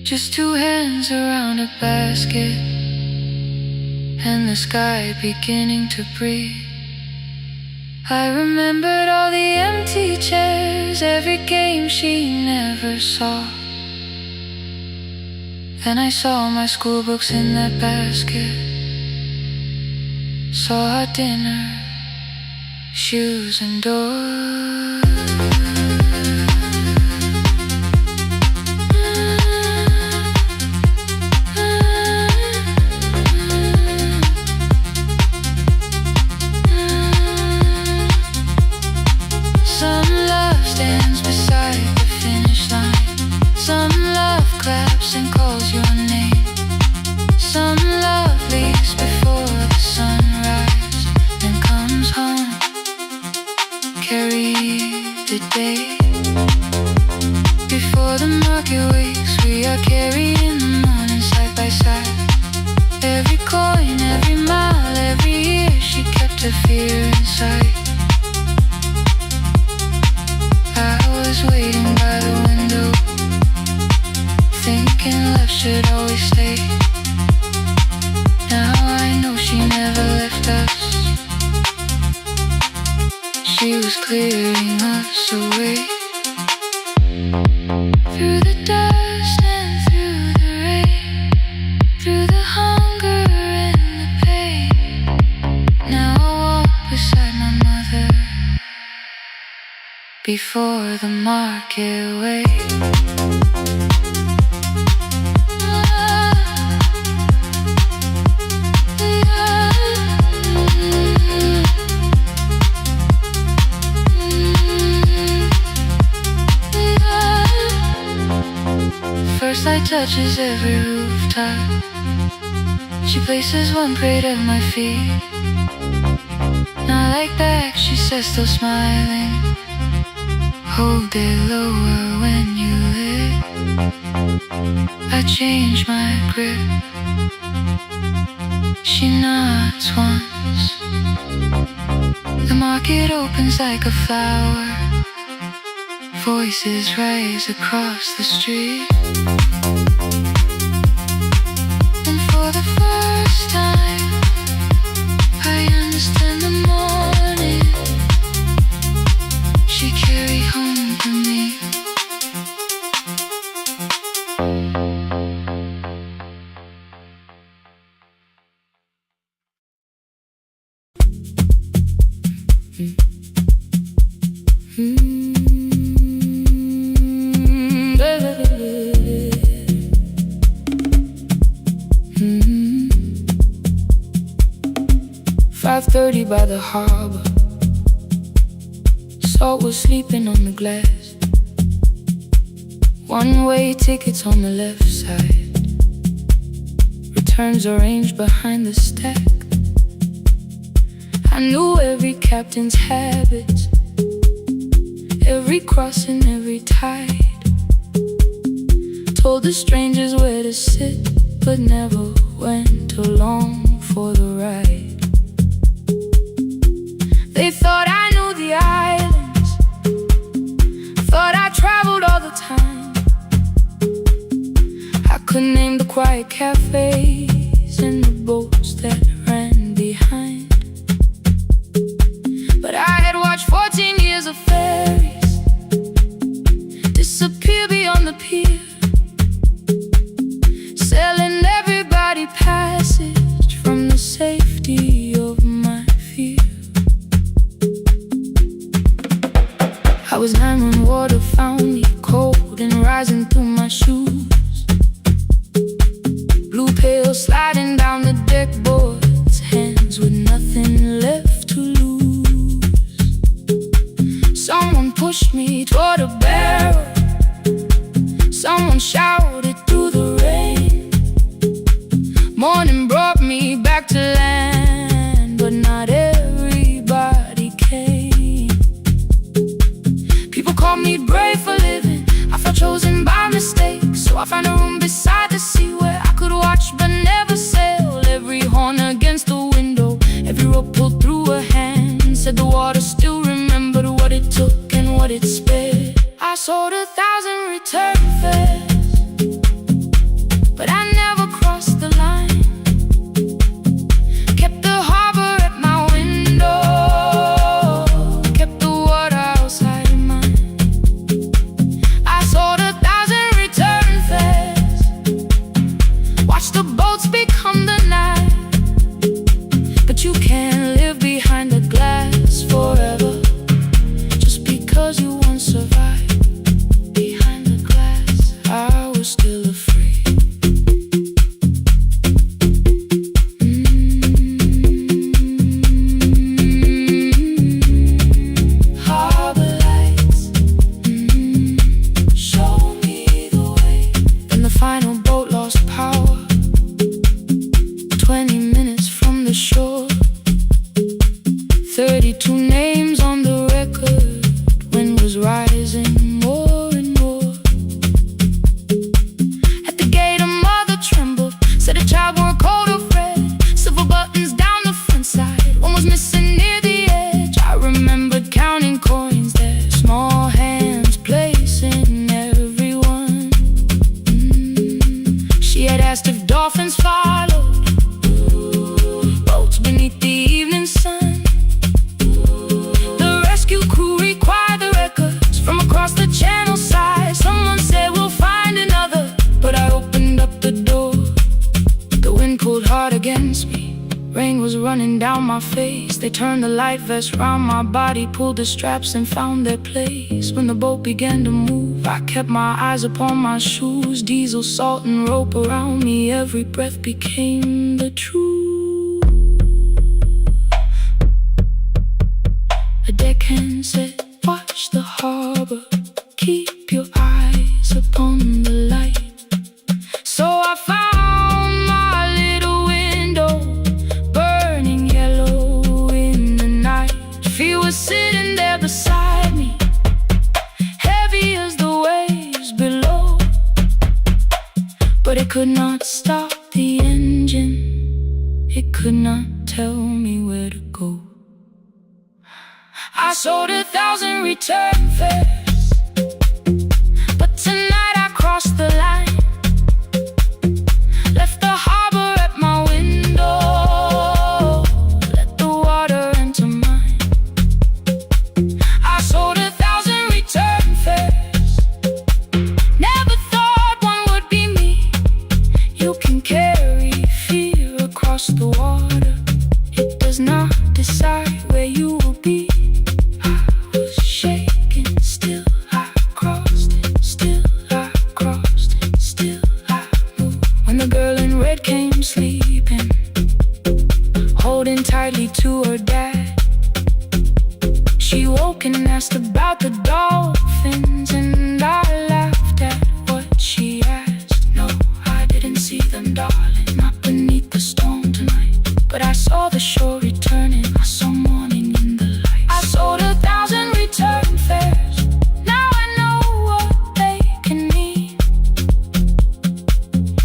just two hands around a basket and the sky beginning to breathe. I remembered all the empty chairs, every game she never saw. Then I saw my school books in that basket, saw our dinner, shoes and doors. Some love stands beside the finish line, some love carried the day. Before the market wakes, we are carried in the morning side by side. Every coin, every mile, every year, she kept her fear inside. I was waiting by the window, thinking love should always stay. Now I know she never left us. She was clearing us away. Through the dust and through the rain, through the hunger and the pain. Now I walk beside my mother before the market waits. First light touches every rooftop. She places one plate at my feet. Not like that, she says, still smiling. Hold it lower when you lit. I change my grip. She nods once. The market opens like a flower. Voices rise across the street. And for the first time, I understand the morning she carried home to me. 5:30 by the harbor. Salt was sleeping on the glass. One-way tickets on the left side. Returns arranged behind the stack. I knew every captain's habits, every crossing, every tide. Told the strangers where to sit, but never went along for the ride. They thought I knew the islands, thought I traveled all the time. I could name the quiet cafes and the boats that ran behind. But I had watched 14 years of ferries disappear beyond the pier, selling everybody passage from the safety of my fear. I was 9 when water found me, cold and rising through my shoes. Blue pail sliding down the deck boards, hands with nothing left to lose. Someone pushed me toward a barrel, someone shouted through the rain. Morning brought me back to land, but not everybody came. People called me brave for living, I felt chosen by mistake. So I found a room beside the sea where I could watch but never sail. Every horn against the window, every rope pulled through a hand, said the water still remembered what it took and what it spared. I sold 1,000 return fares, but I never crossed the line. Kept the harbor at my window, kept the water outside mine. I sold 1,000 return fares, watched the boats become the night. But you can't live behind the glass forever, just because you once survived. Behind the glass, I was still afraid. Harbor lights, show me the way. Then the final boat lost power, 20 minutes from the shore. 32 names on the record, running down my face. They turned the light vest round my body, pulled the straps and found their place. When the boat began to move, I kept my eyes upon my shoes. Diesel, salt and rope around me, every breath became the truth. A deckhand said, watch the harbor, keep your eyes upon the light. So I found my little window, burning yellow in the night. She was sitting there beside me, heavy as the waves below, but it could not stop the engine. It could not tell me where to go. I sold 1,000 return fares, but tonight I crossed the line. Left the harbor at my window, let the water enter mine. I sold 1,000 return fares, never thought one would be me. You can carry fear across the water, it does not decide where you will be. Sleeping, holding tightly to her dad. She woke and asked about the dolphins, and I laughed at what she asked. No, I didn't see them, darling, not beneath the storm tonight. But I saw the shore returning, I saw morning in the light. I sold 1,000 return fares, now I know what they can mean.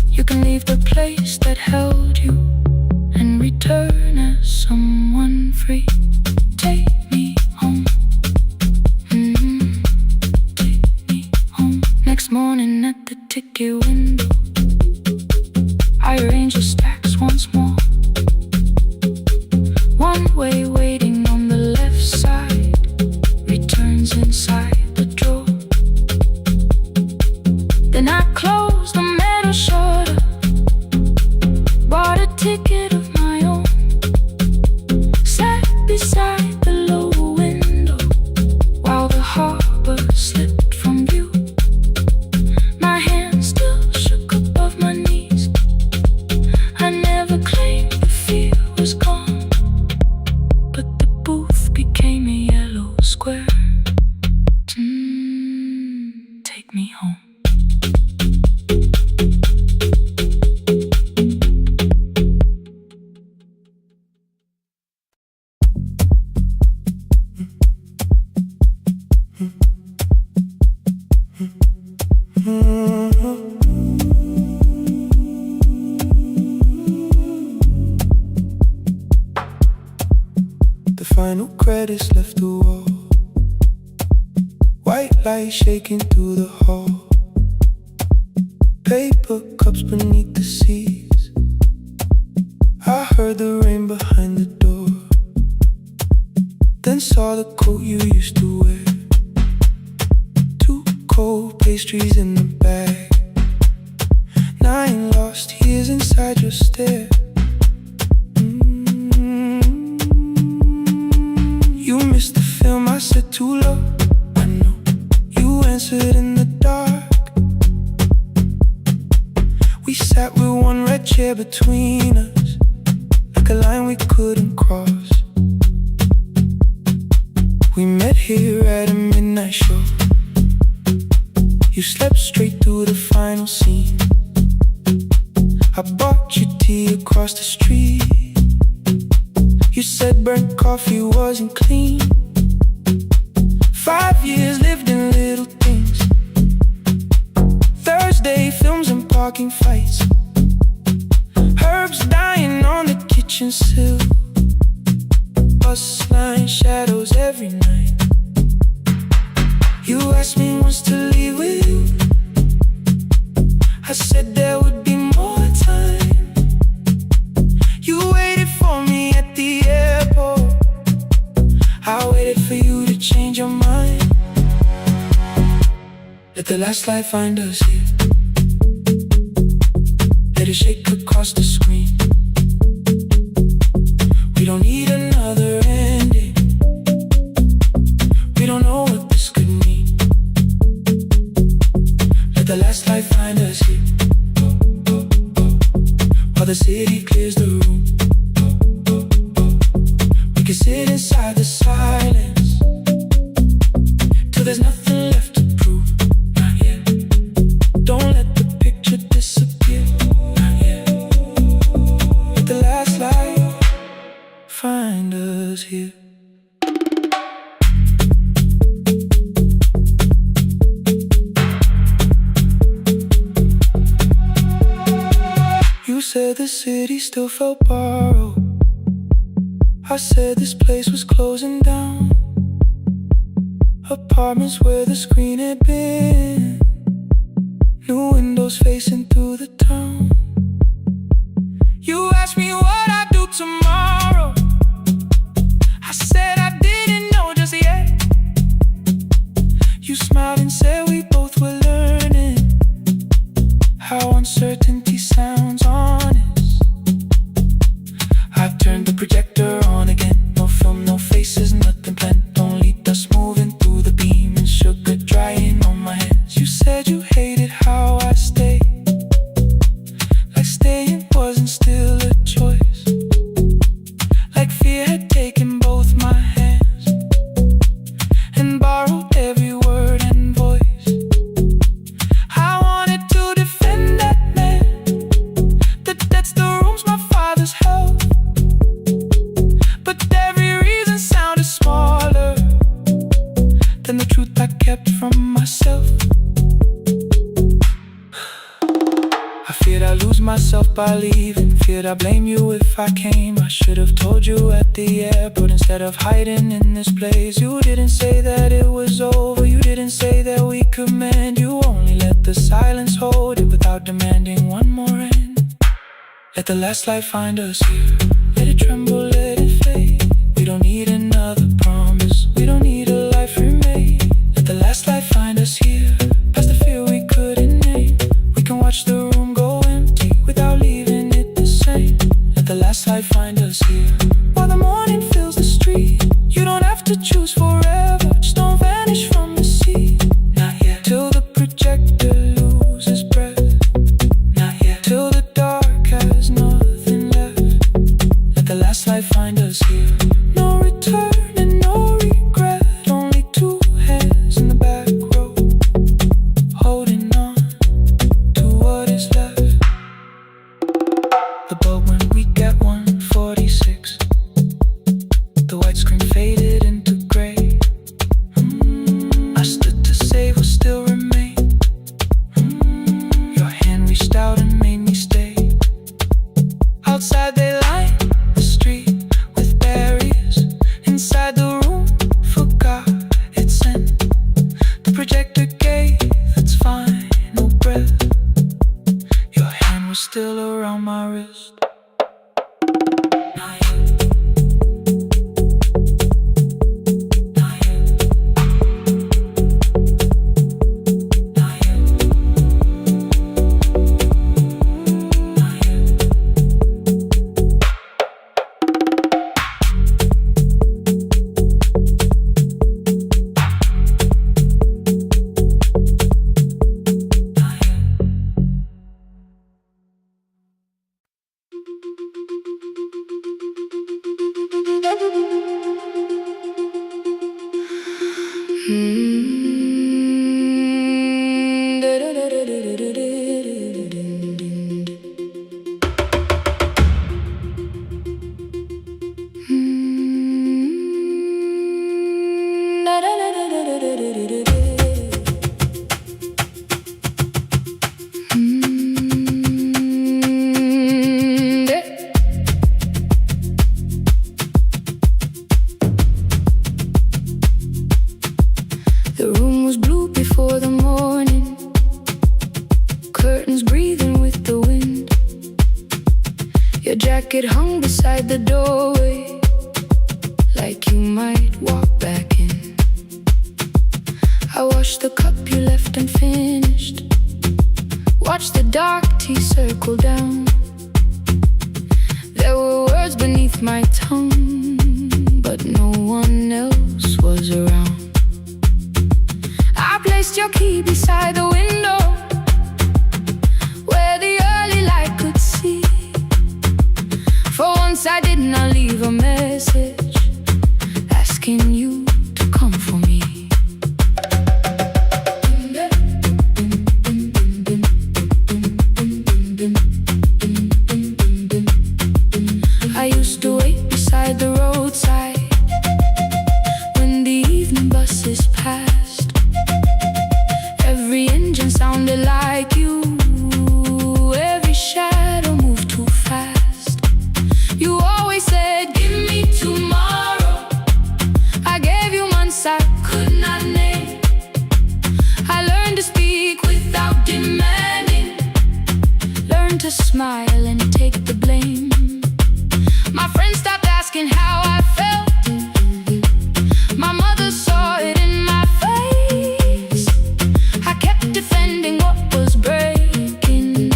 You can leave the place that held you and return as someone free. Take me home, take me home. Next morning at the ticket window, I arrange the stacks once more. One way waiting on the left side, returns inside the drawer. Then I close the metal shutter, bought a ticket of my own, sat beside the low window while the harbor slipped from view. My hands still shook above my knees. I never claimed the fear was gone, but the booth became a yellow square. Take me home. The final credits left the wall, white light shaking through the hall. Paper cups beneath the seats, I heard the rain behind the door. Then saw the coat you used to wear, 2 cold pastries in the bag, 9 lost years inside your stare. You missed the film, I said too low. I know you answered in the dark. We sat with one red chair between us, like a line we couldn't cross. We met here at a midnight show. You slept straight through the final scene. I bought you tea across the street. You said burnt coffee wasn't clean. 5 years lived in little things, Thursday films and parking fights, herbs dying on the kitchen sill, bus line shadows every night. You asked me once to leave with you, I said there would be more time. You waited for me at the airport, I waited for you to change your mind. Let the last light find us here, let it shake across the screen. We don't need another ending. We don't know what this could mean. Let the last light find us here, while the city clears the room. We can sit inside the silence till there's nothing left to prove. Not yet. Don't let the picture disappear. Not yet. Let the last light find us here. You said the city still felt borrowed. I said this place was closing down. Apartments where the screen had been, new windows facing through the town. You asked me what I'd do tomorrow. I said I didn't know just yet. You smiled and said we both were learning how uncertainty sounds honest. I've turned the projector on again. No film, no faces, nothing planned. Only dust moving through the beam and sugar drying on my hands. You said you hated how I stayed, like staying wasn't still a choice, like fear had taken both my hands and borrowed every word and voice. I wanted to defend that man that that's the rooms my father's held, but every reason sounded smaller than the truth I kept from myself. I feared I'd lose myself by leaving, feared I'd blame you if I came. I should have told you at the airport instead of hiding in this place. You didn't say that it was over, you didn't say that we could mend. You only let the silence hold it without demanding one more end. Let the last light find us here. Let it tremble, let it fade. We don't need another promise, we don't need a life remade. Let the last light find us here, past the fear we couldn't name. We can watch the room go empty without leaving it the same. Let the last light find us here, while the morning fills the street. You don't have to choose forever, just don't vanish from the sea. Not yet. Till the projector loses breath. Not yet. Till the dark has nothing left. Let the last light find us here. No return and no regret. Only two hands in the back row, holding on to what is left. The bulb went weak at 1:46. The white screen faded into gray. I stood to save what still remained. Your hand reached out and made me stay. Outside they lined the street with barriers. Inside the room forgot its scent. The projector gave its final breath. Your hand was still around my wrist. Not yet. Not yet. Not yet. Not yet. The room was blue before the morning, curtains breathing with the wind. Your jacket hung beside the doorway, like you might walk back in. I washed the cup you left unfinished, watched the dark tea circle down. There were words words beneath my tongue, but no one else was around. I placed your key beside the window where the early light could see. For once I did not leave a message asking you to come for me. I used to wait beside the roadside when the evening buses passed. Every engine sounded like you, every shadow moved too fast. You always said, give me tomorrow. I gave you months I could not name. I learned to speak without demanding, learned to smile and take the blame. My friends stopped asking how I felt. My mother saw it in my face. I kept defending what was breaking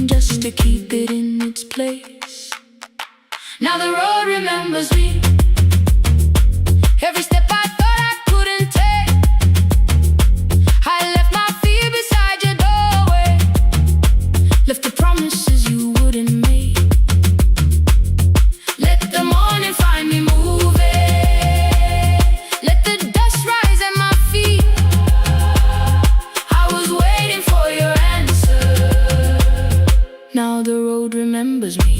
just to keep it in its place. Now the road remembers me. Every step I thought I couldn't take, I left my fear beside your doorway, left the promises you wouldn't make. Let the morning find me moving, let the dust rise at my feet. I was waiting for your answer. Now the road remembers me.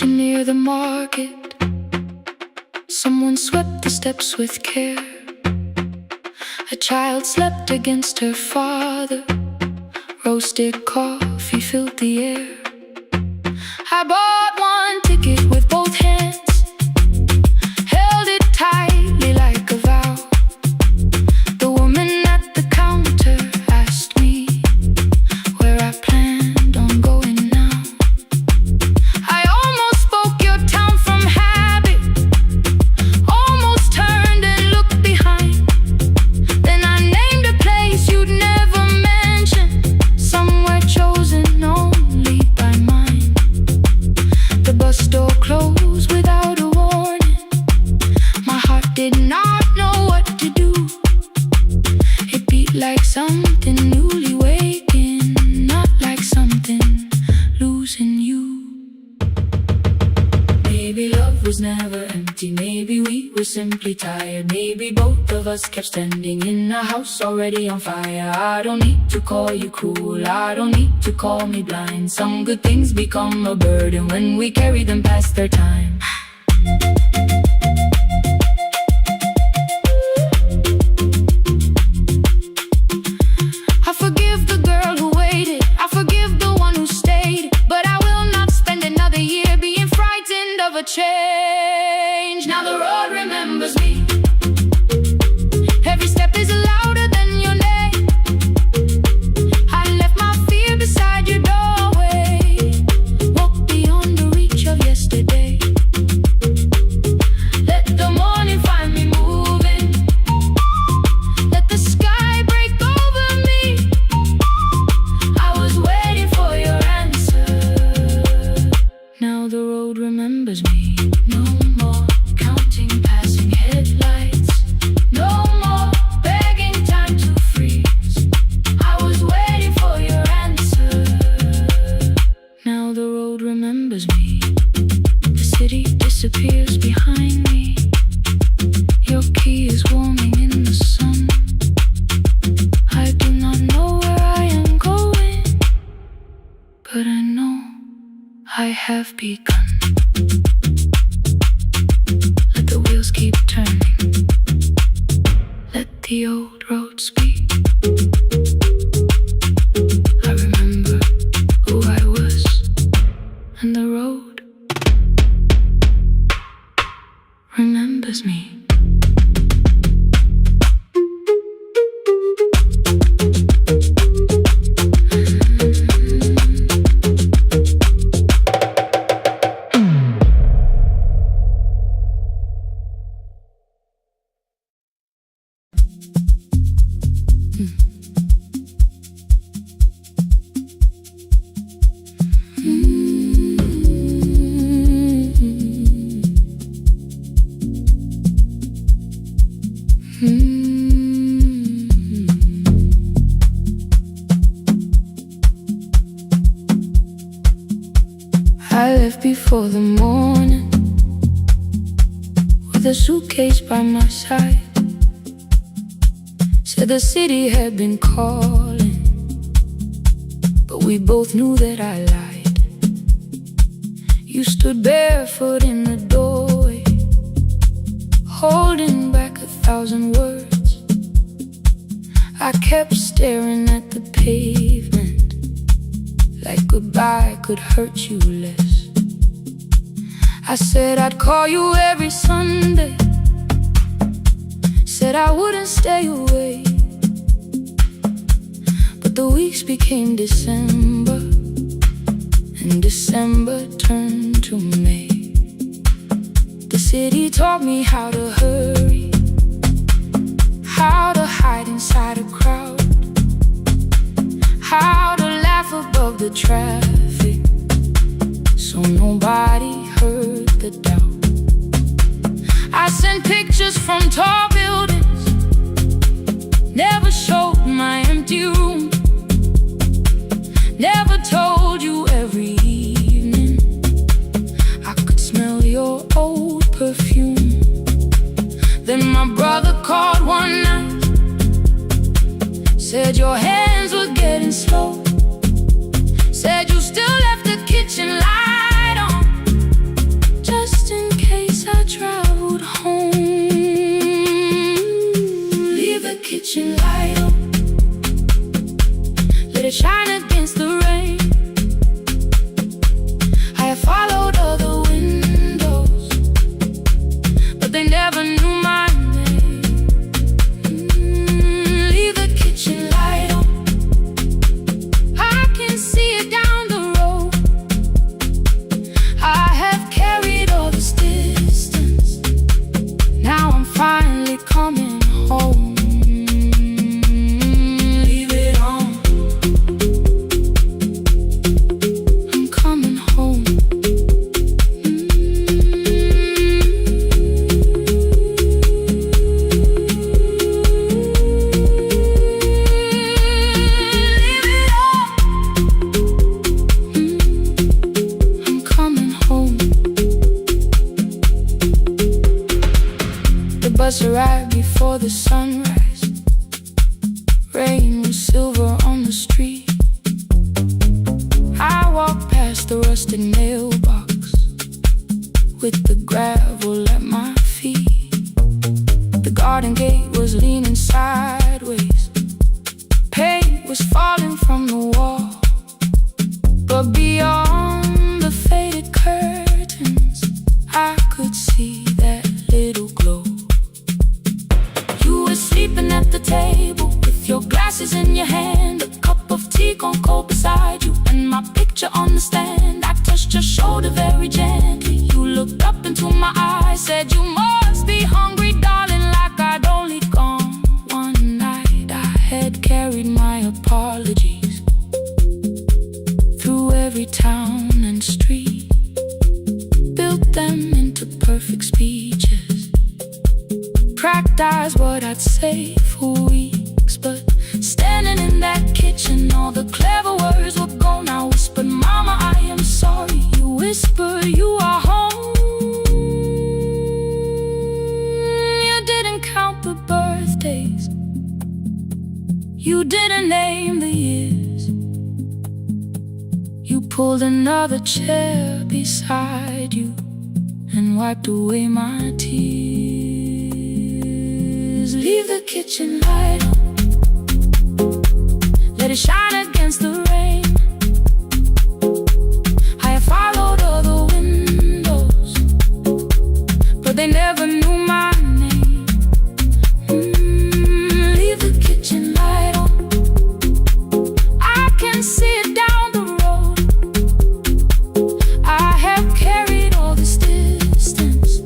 Near the market, someone swept the steps with care. A child slept against her father, roasted coffee filled the air. I bought one ticket with both hands, held it tightly like a vow. The woman at the counter asked me where I planned on going now. I almost spoke your town from habit, almost turned and looked behind. Then I named a place you'd never mention, somewhere chosen only by mine. The bus door closed without a warning. My heart did not know what to do. It beat like something newly waking, not like something losing you. Maybe love was never empty, maybe we were simply tired. Maybe both of us kept standing in a house already on fire. I don't need to call you cruel, I don't need to call me blind. Some good things become a burden when we carry them past their time. I forgive the girl who waited, I forgive the one who stayed, but I will not spend another year being frightened of a change. Now the road remembers me. Every step is louder than your name. I left my fear beside your doorway, walked beyond the reach of yesterday. Let the morning find me moving, let the sky break over me. I was waiting for your answer. Now the road remembers me. No more counting passing headlights, no more begging time to freeze. I was waiting for your answer. Now the road remembers me. The city disappears behind me. Your key is warming in the sun. I do not know where I am going, but I know I have begun. Let the wheels keep turning, let the old road speak. I remember who I was, and the road remembers me. I left before the morning, with a suitcase by my side. Said the city had been calling, but we both knew that I lied. You stood barefoot in the doorway, holding back 1,000 words. I kept staring at the pavement, like goodbye could hurt you less. I said I'd call you every Sunday, said I wouldn't stay away. But the weeks became December, and December turned to May. The city taught me how to hurry, how to hide inside a crowd, how to laugh above the traffic, so nobody heard the doubt. I sent pictures from tall buildings, never showed my empty room, never told you every evening I could smell your old perfume. Then my brother called one night, said your hands were getting slow, said you still left the kitchen light on, just in case I traveled home. Leave the kitchen light on, let it shine against the rain. I have followed other windows, but they never knew my name. Leave the kitchen light on, I can see it down the road. I have carried all this distance, now I'm finally coming home. Leave it on, I'm coming home. Leave it on, I'm coming home. The bus arrived before the sunrise, rain was silver on the street. I walked past the rusted mailbox with the gravel at my feet. The garden gate was leaning sideways, paint was falling from the wall, but beyond the faded curtains I could see that little glow. You were sleeping at the table with your glasses in your hand, a cup of tea gone cold beside you, and my picture on the stand. I touched your shoulder very gently, you looked up into my eyes, said you must be hungry, darling, like I'd only gone one night. I had carried my apologies through every town and street, built them into perfect speeches, practiced what I'd say for weeks. But standing in that kitchen, all the clever words were gone. I whispered, Mama, I am sorry. You whispered, you are home. You didn't count the birthdays, you didn't name the years. You pulled another chair beside you and wiped away my tears. Leave the kitchen light on, let it shine against the rain. I have followed other windows, but they never knew my name. Leave the kitchen light on, I can see it down the road. I have carried all this distance,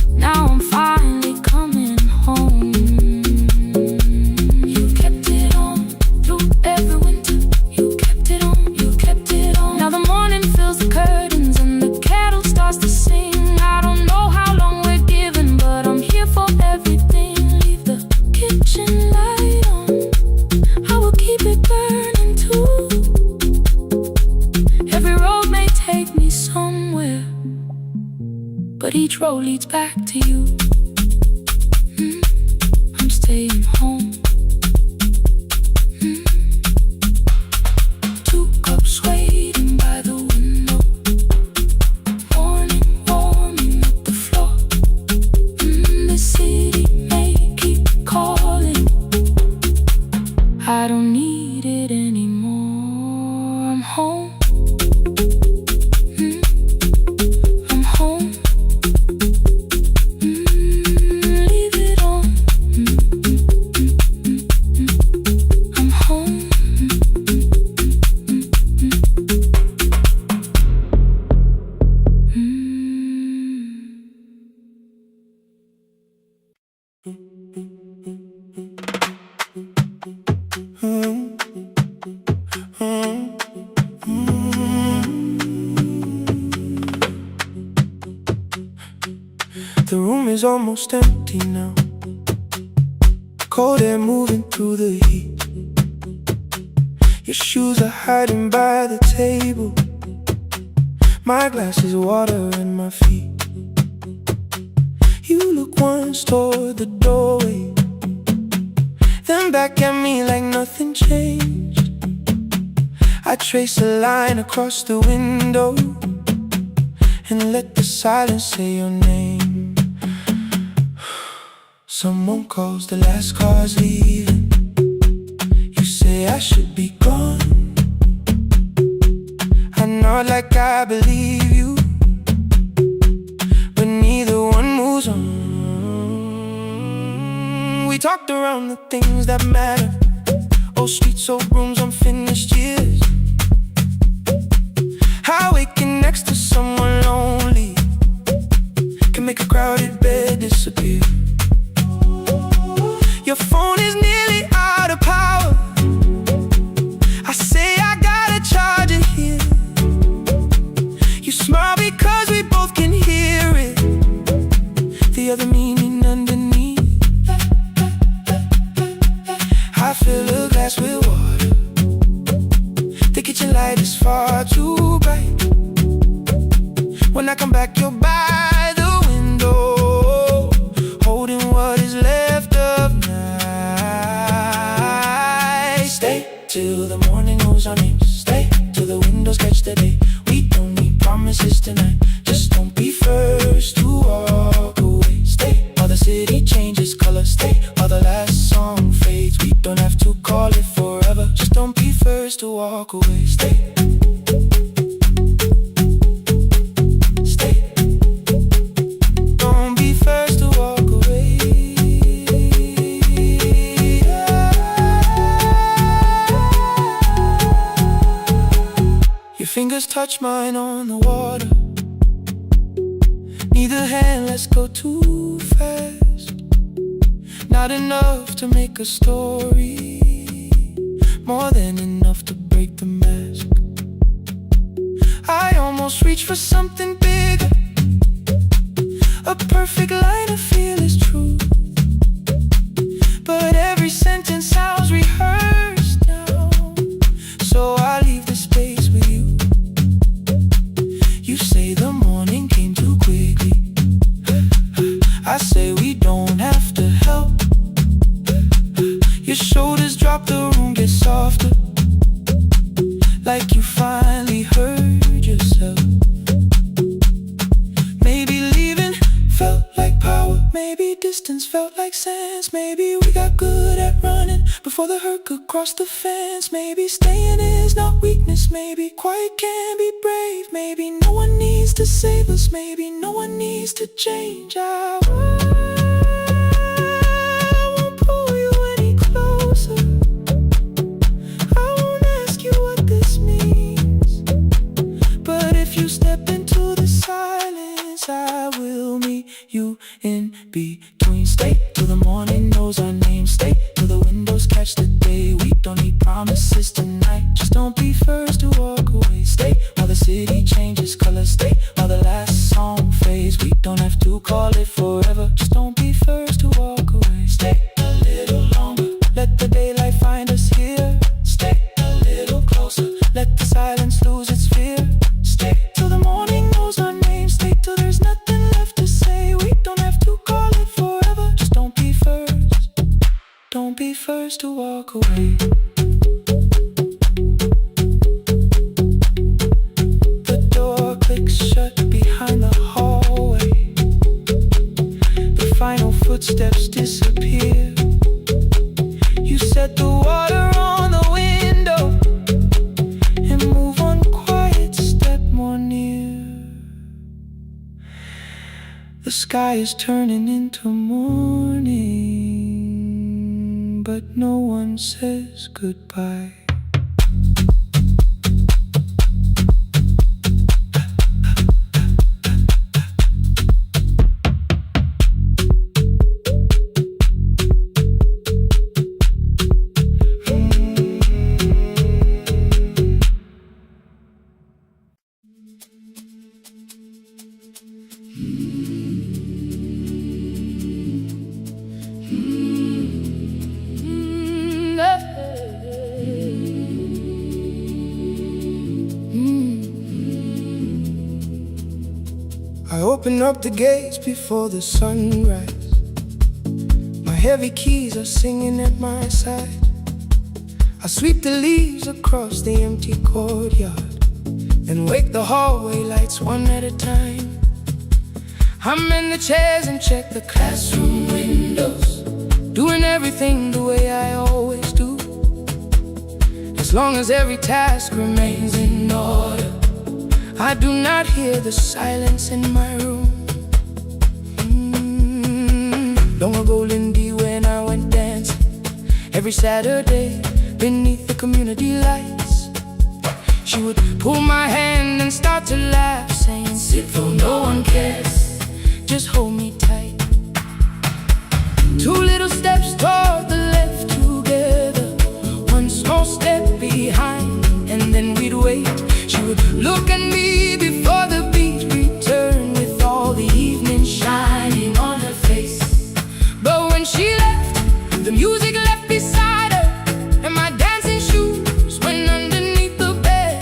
now I'm finally coming home. You kept it on through every winter, you somewhere, but each road leads back to you. I'm staying home. 2 cups waiting by the window, morning warming up the floor. The city may keep calling, I don't need it anymore. I'm home. I'm home. Leave it on. I'm home. The room is almost empty now, cold air moving through the heat. Your shoes are hiding by the table, my glass is water in my feet. You look once toward the doorway, then back at me like nothing changed. I trace a line across the window and let the silence say your name. Someone calls, the last car's leaving. You say I should be gone. I nod like I believe you, but neither one moves on. We talked around the things that matter, old streets, old rooms, unfinished years. How waking next to someone lonely can make a crowded bed disappear. Your phone is nearly out of power, I say I gotta charge it here. You smile because we both can hear it, the other meaning underneath. I fill a glass with water, the kitchen light is far too bright. When I come back you're by the window, holding what is left of night. Stay till the morning knows our names, stay till the windows catch the day. We don't need promises tonight, just don't be first to walk away. Stay while the city changes color, stay while the last song fades. We don't have to call it forever, just don't be first to walk away. Stay. Fingers touch mine on the water, neither hand lets go too fast. Not enough to make a story, more than enough to break the mask. I almost reach for something bigger, a perfect line of fearless truth, but every sentence sounds rehearsed now, so I leave the space with you. You say the morning came too quickly, I say we don't have to help. Your shoulders drop, the room gets softer, like you finally heard yourself. Maybe leaving felt like power, maybe distance felt like sense. Maybe we got good at running before the hurt could cross the fence. Maybe staying is not weakness, maybe quiet can be brave. Maybe no one needs to save us, maybe no one needs to change. I won't pull you any closer, I won't ask you what this means, but if you step into the silence, I will meet you in between. Stay till the morning knows our name, stay till the windows catch the day. We don't need promises tonight, just don't be first to walk away. Stay while the city changes color, stay while the last song fades. We don't have to call it forever, just don't be first to walk away. Stay a little longer, let the daylight find us here. Stay a little closer, let the silence lose its fear. Stay till the morning knows turns to walk away. The door clicks shut behind the hallway. The final footsteps disappear. You set the water on the window and move one quiet step more near. The sky is turning into morning, but no one says goodbye. I open up the gates before the sunrise. My heavy keys are singing at my side. I sweep the leaves across the empty courtyard and wake the hallway lights one at a time. I'm in the chairs and check the classroom windows, doing everything the way I always do. As long as every task remains in order, I do not hear the silence in my room. Long ago, Lindy, when I went dancing every Saturday beneath the community lights, she would pull my hand and start to laugh, saying, "Sit though no one cares, just hold me tight." Two little steps toward the left together, one small step behind, and then we'd wait. She would look at me before the beat returned, with all the evening shining on her face. But when she left, the music left beside her, and my dancing shoes went underneath the bed.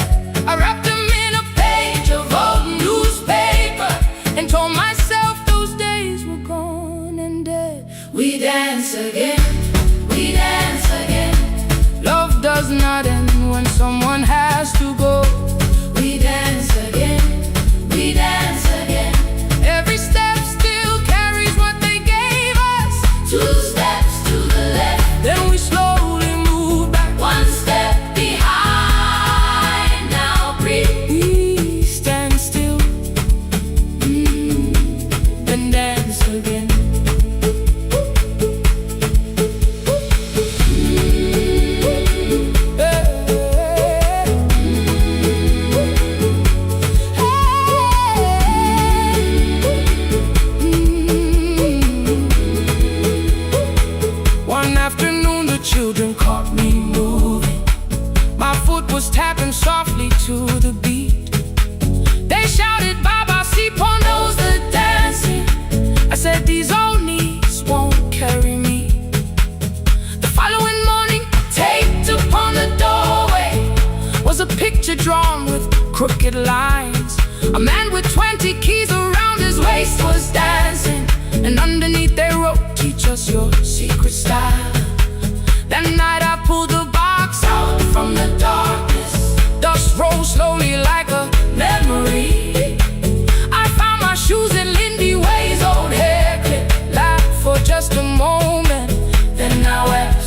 I wrapped them in a page of old newspaper and told myself those days were gone and dead. We dance again, we dance again. Love does not end when someone has to go. We dance again, we dance again. Every step still carries what they gave us. Two steps to the left, then we slowly move back. One step behind, now breathe. We stand still, then dance again. Children caught me moving. My foot was tapping softly to the beat. They shouted, "Baba, Sipo knows the dancing." I said, "These old knees won't carry me." The following morning, taped upon the doorway was a picture drawn with crooked lines. A man with 20 keys around his waist was dancing, and underneath they wrote, "Teach us your secret style." That night I pulled the box out from the darkness. Dust rose slowly like a memory. I found my shoes in Lindy Way's old hair clip. Laughed for just a moment, then I wept.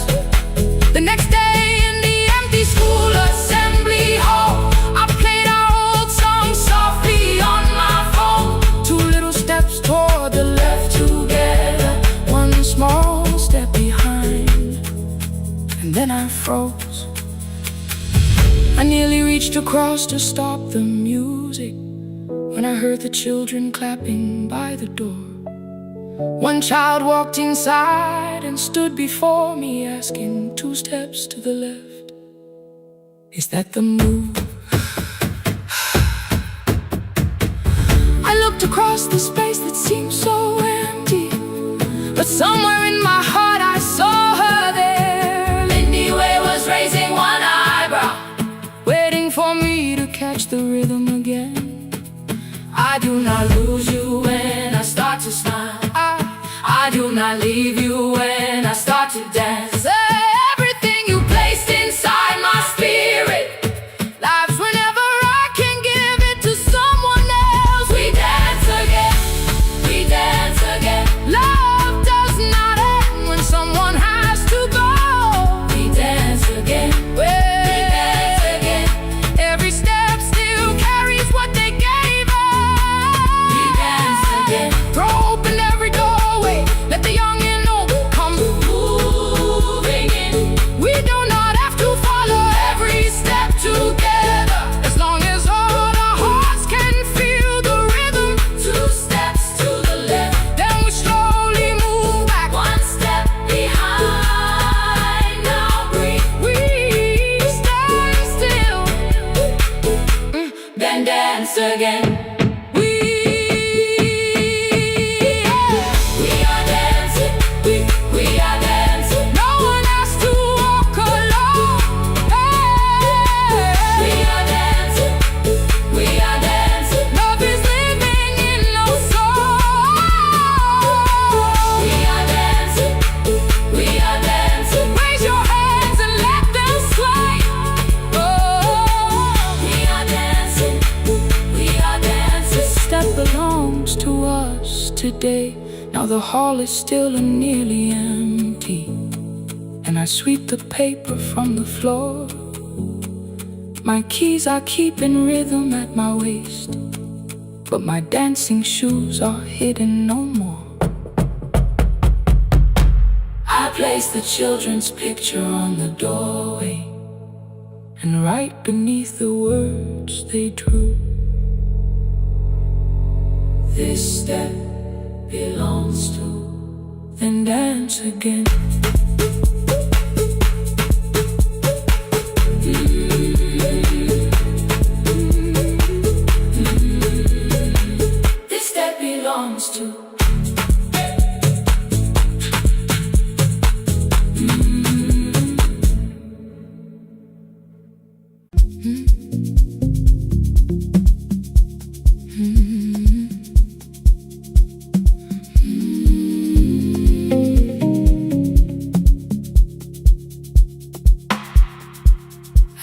The next day in the empty school assembly hall, I played our old song softly on my phone. Two little steps toward the left together, one small step behind. And then I froze. I nearly reached across to stop the music when I heard the children clapping by the door. One child walked inside and stood before me, asking, "Two steps to the left, is that the move?" I looked across the space that seemed so empty, but somewhere in my heart I saw her there. Lindy Way was raising one eyebrow, waiting for me to catch the rhythm again. I do not lose you when I start to smile. I do not leave you when I start to dance. belongs to us today. Now the hall is still and nearly empty, and I sweep the paper from the floor. My keys I keep in rhythm at my waist, but my dancing shoes are hidden no more. I place the children's picture on the doorway, and right beneath the words they drew, this step belongs to, then dance again. This step belongs to.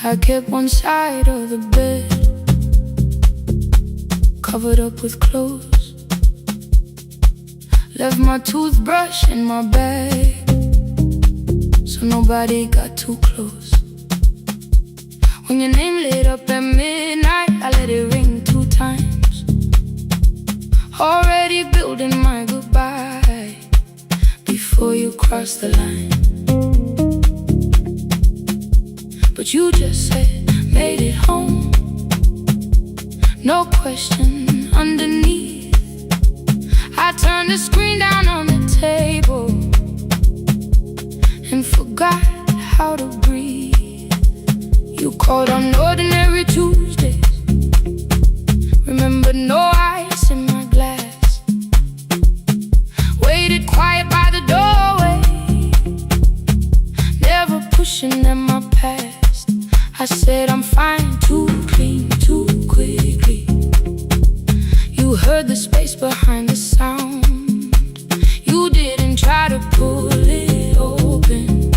I kept one side of the bed covered up with clothes, left my toothbrush in my bag so nobody got too close. When your name lit up at midnight, I let it ring 2 times, already building my goodbye before you cross the line. But you just said, made it home, no question underneath. I turned the screen down on the table and forgot how to breathe. You called on ordinary Tuesdays, remembered no ice in my glass, waited quiet by the doorway, never pushing at my past. I said I'm fine, too clean, too quickly. You heard the space behind the sound. You didn't try to pull it open,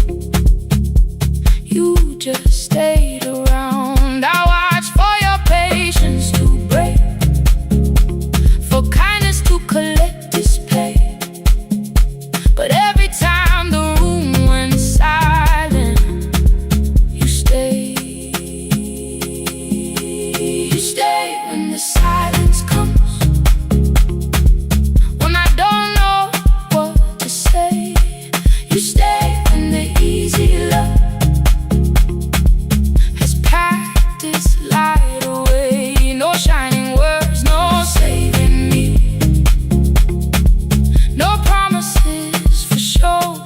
you just stayed around. I watched for your patience to break, for kindness to collect display. But every time the room went silent, you stayed. When the silence comes, when I don't know what to say, you stay. When the easy love has packed its light away, no shining words, no saving me, no promises for sure.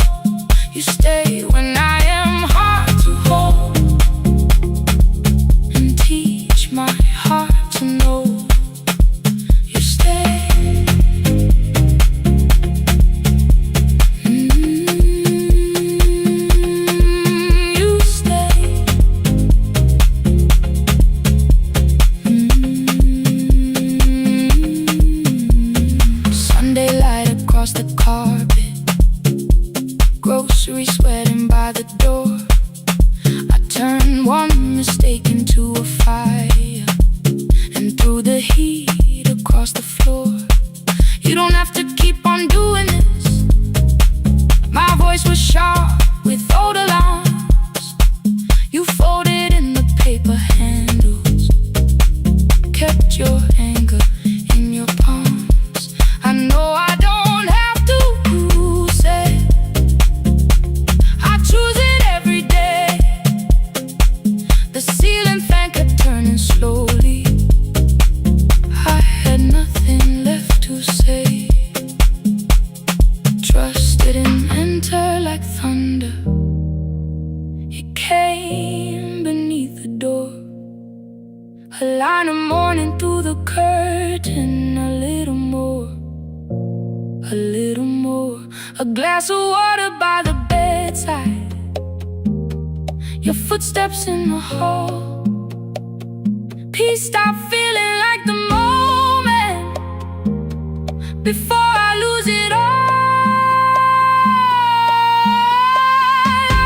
You stay when I am hard to hold, and teach my heart to know. You stay. You stay. Sunday light across the carpet, groceries sweating by the door. I turned one mistake into a fire, and through the heat across the floor. You don't have to keep on doing this. My voice was sharp with old alarms. You folded in the paper handles, kept your anger in your palms. I know I don't have to say, I choose it every day. The ceiling fan kept turning slowly, I had nothing left to say. Trust didn't enter like thunder, it came beneath the door. A line of morning through the curtain, a little more, a little more. A glass of water by the bedside, your footsteps in the hall. Peace stopped feeling like the moment before I lose it all.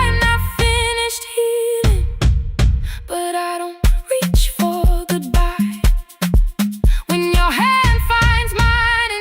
I'm not finished healing, but I don't reach for goodbye. When your hand finds mine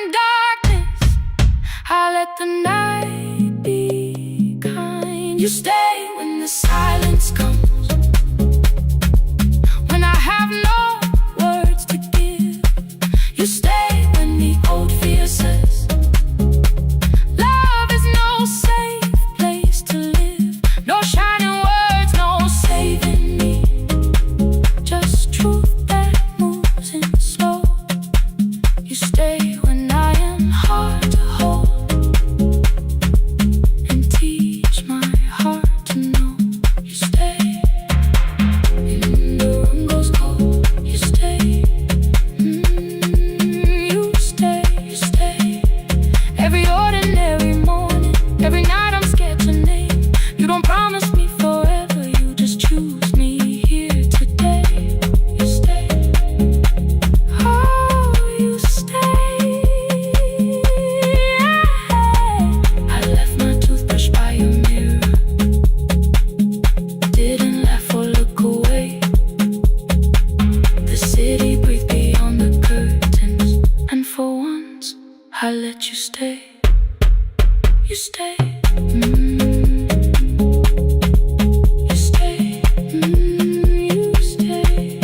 stay when I am hard to hold, and teach my heart to know. You stay when the room goes cold. You stay, you stay, you stay. Every ordinary morning, every night I'm scared to name. You don't promise me forever, you just choose me here today. You stay, oh, you stay. I left my toothbrush by your mirror, didn't laugh or look away. The city breathed beyond the curtains, and for once I let you stay. You stay, you stay, you stay.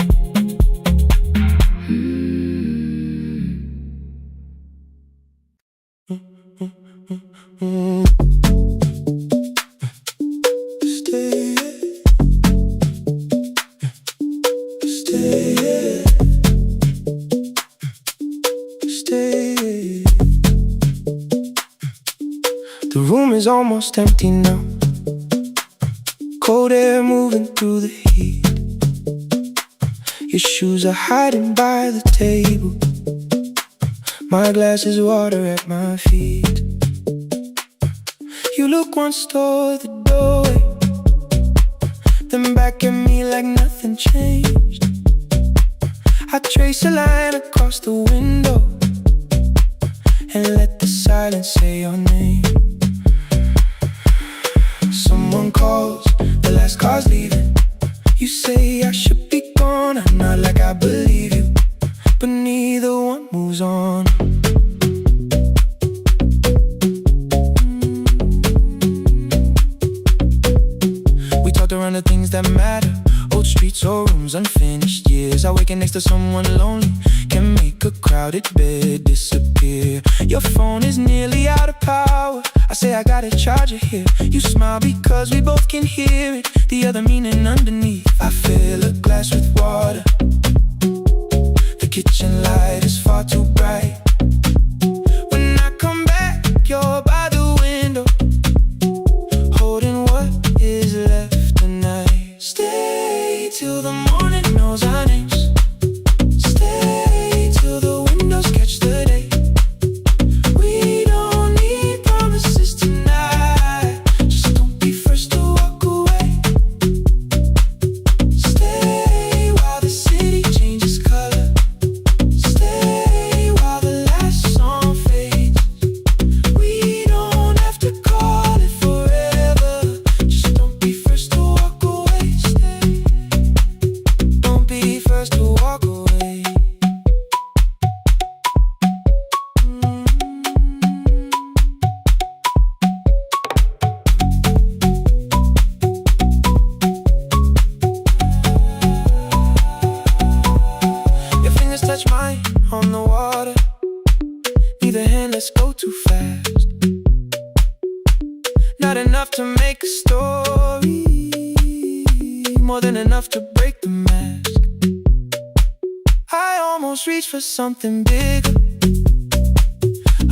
Stay, stay, stay. The room is almost empty now. Cold air moving through the heat. Your shoes are hiding by the table. My glass is water at my feet. You look once toward the doorway, then back at me like nothing changed. I trace a line across the window and let the silence say your name. Someone calls, the last car's leaving. You say I should be gone, I nod like I believe you, but neither one moves on. We talked around the things that matter, old streets or rooms, unfinished years. I waking next to someone lonely can make a crowded bed disappear. Your phone is nearly out of power. I say I got a charger here. You smile because we both can hear it, the other meaning underneath. I fill a glass with water. The kitchen light is far too bright. When I come back, you're by the window, holding what is left tonight. Stay till the morning knows our names. Stay till the windows catch the day. We don't need promises tonight, just don't be first to walk away. Stay while the city changes color. Stay while the last song fades. We don't have to call it forever, just don't be first to walk away. Stay, don't be first to walk away. Your fingers touch mine on the water. Neither hand, let's go too fast. Not enough to make a story, more than enough to break the mask. I almost reach for something bigger,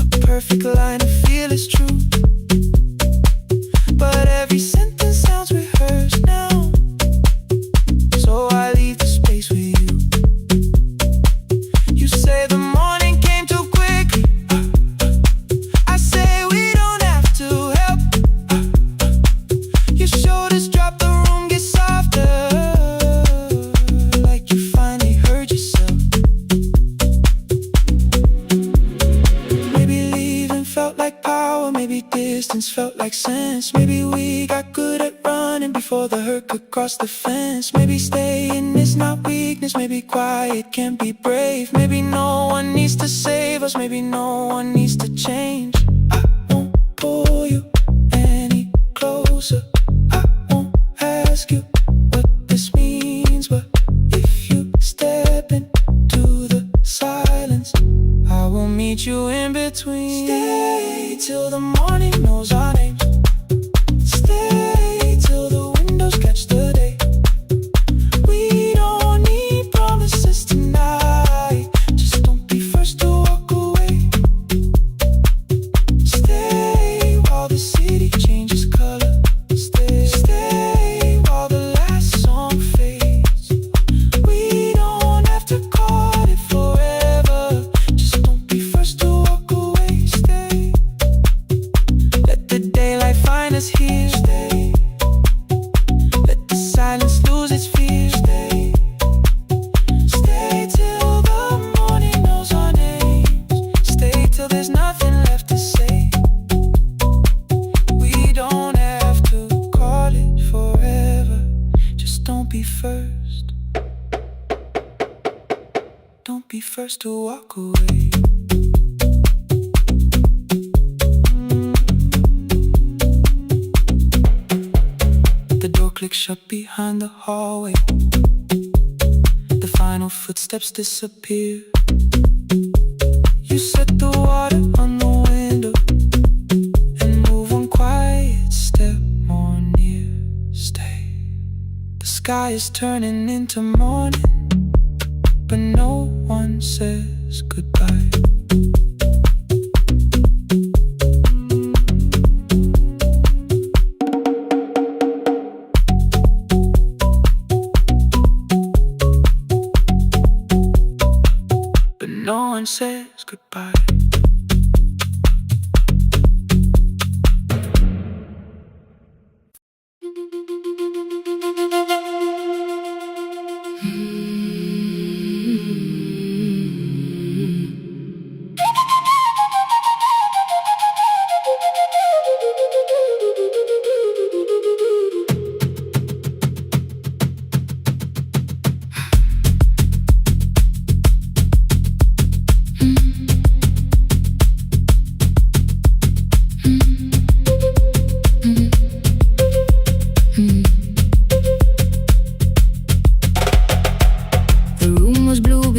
a perfect line to feel is true. But every sentence sounds rehearsed now, so I leave the space with you. You say the morning came too quickly. I say we don't have to help. Your shoulders drop, the room gets softer, like you finally heard yourself. Maybe leaving felt like power, maybe distance felt like sense. Maybe we got good at running before the hurt could cross the fence. Maybe staying is not weakness, maybe quiet can be brave. Maybe no one needs to save us, maybe no one needs to change. I won't pull you any closer, I won't ask you what this means, but if you step into the silence, I will meet you in between. Stay till the morning knows our names. Stay till the windows catch the day. We don't need promises tonight, just don't be first to walk away. there's nothing left to say. We don't have to call it forever. Just don't be first. Don't be first to walk away. The door clicks shut behind the hallway. The final footsteps disappear. You set the water on the window and move one quiet step more near. Stay. The sky is turning into morning, but no one says goodbye. But no one says goodbye.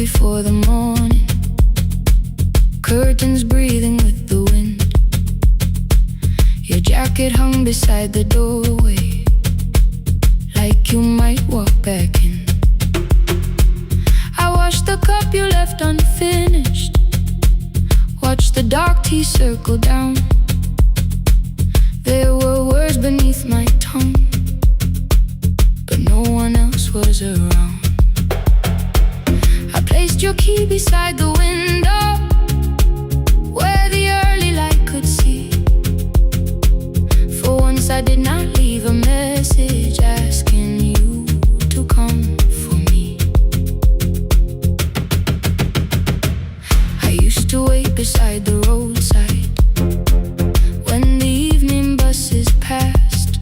Before the morning, curtains breathing with the wind. Your jacket hung beside the doorway, like you might walk back in. I washed the cup you left unfinished, watched the dark tea circle down. There were words beneath my tongue, but no one else was around. I placed your key beside the window, where the early light could see. For once I did not leave a message asking you to come for me. I used to wait beside the roadside when the evening buses passed.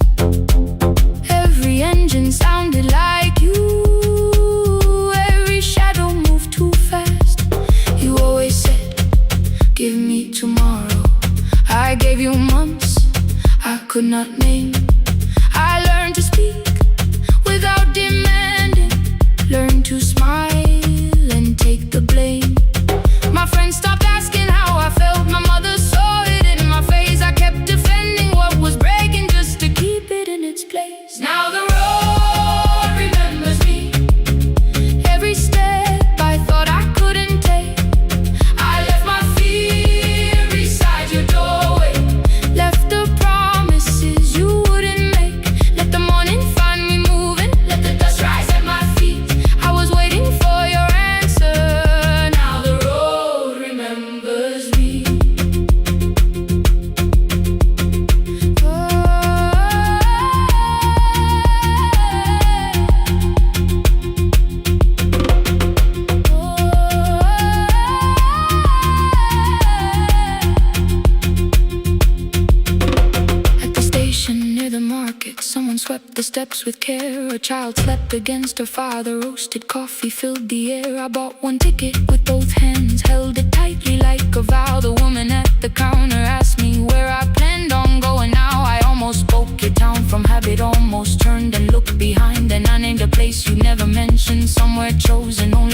Every engine sounded like you. Give me tomorrow. I gave you months I could not name. I learned to speak without demanding, learned to smile and take the blame. My friends stopped asking how I felt. My mother saw it in my face. I kept defending what was breaking just to keep it in its place. Now the road remembers me. Every step I thought I couldn't take, I left my fear beside your doorway, left the promises you wouldn't make. Let the morning find me moving, let the dust rise at my feet. I was waiting for your answer. Now the road remembers me. At the station near the market, someone swept the steps with care. A child slept against her father, roasted coffee filled the air. I bought one ticket with both hands, held it tightly like a vow. The woman at the counter asked me where I planned on going now. I almost spoke your town from habit, almost turned and looked behind. And I named a place you never mentioned, somewhere chosen only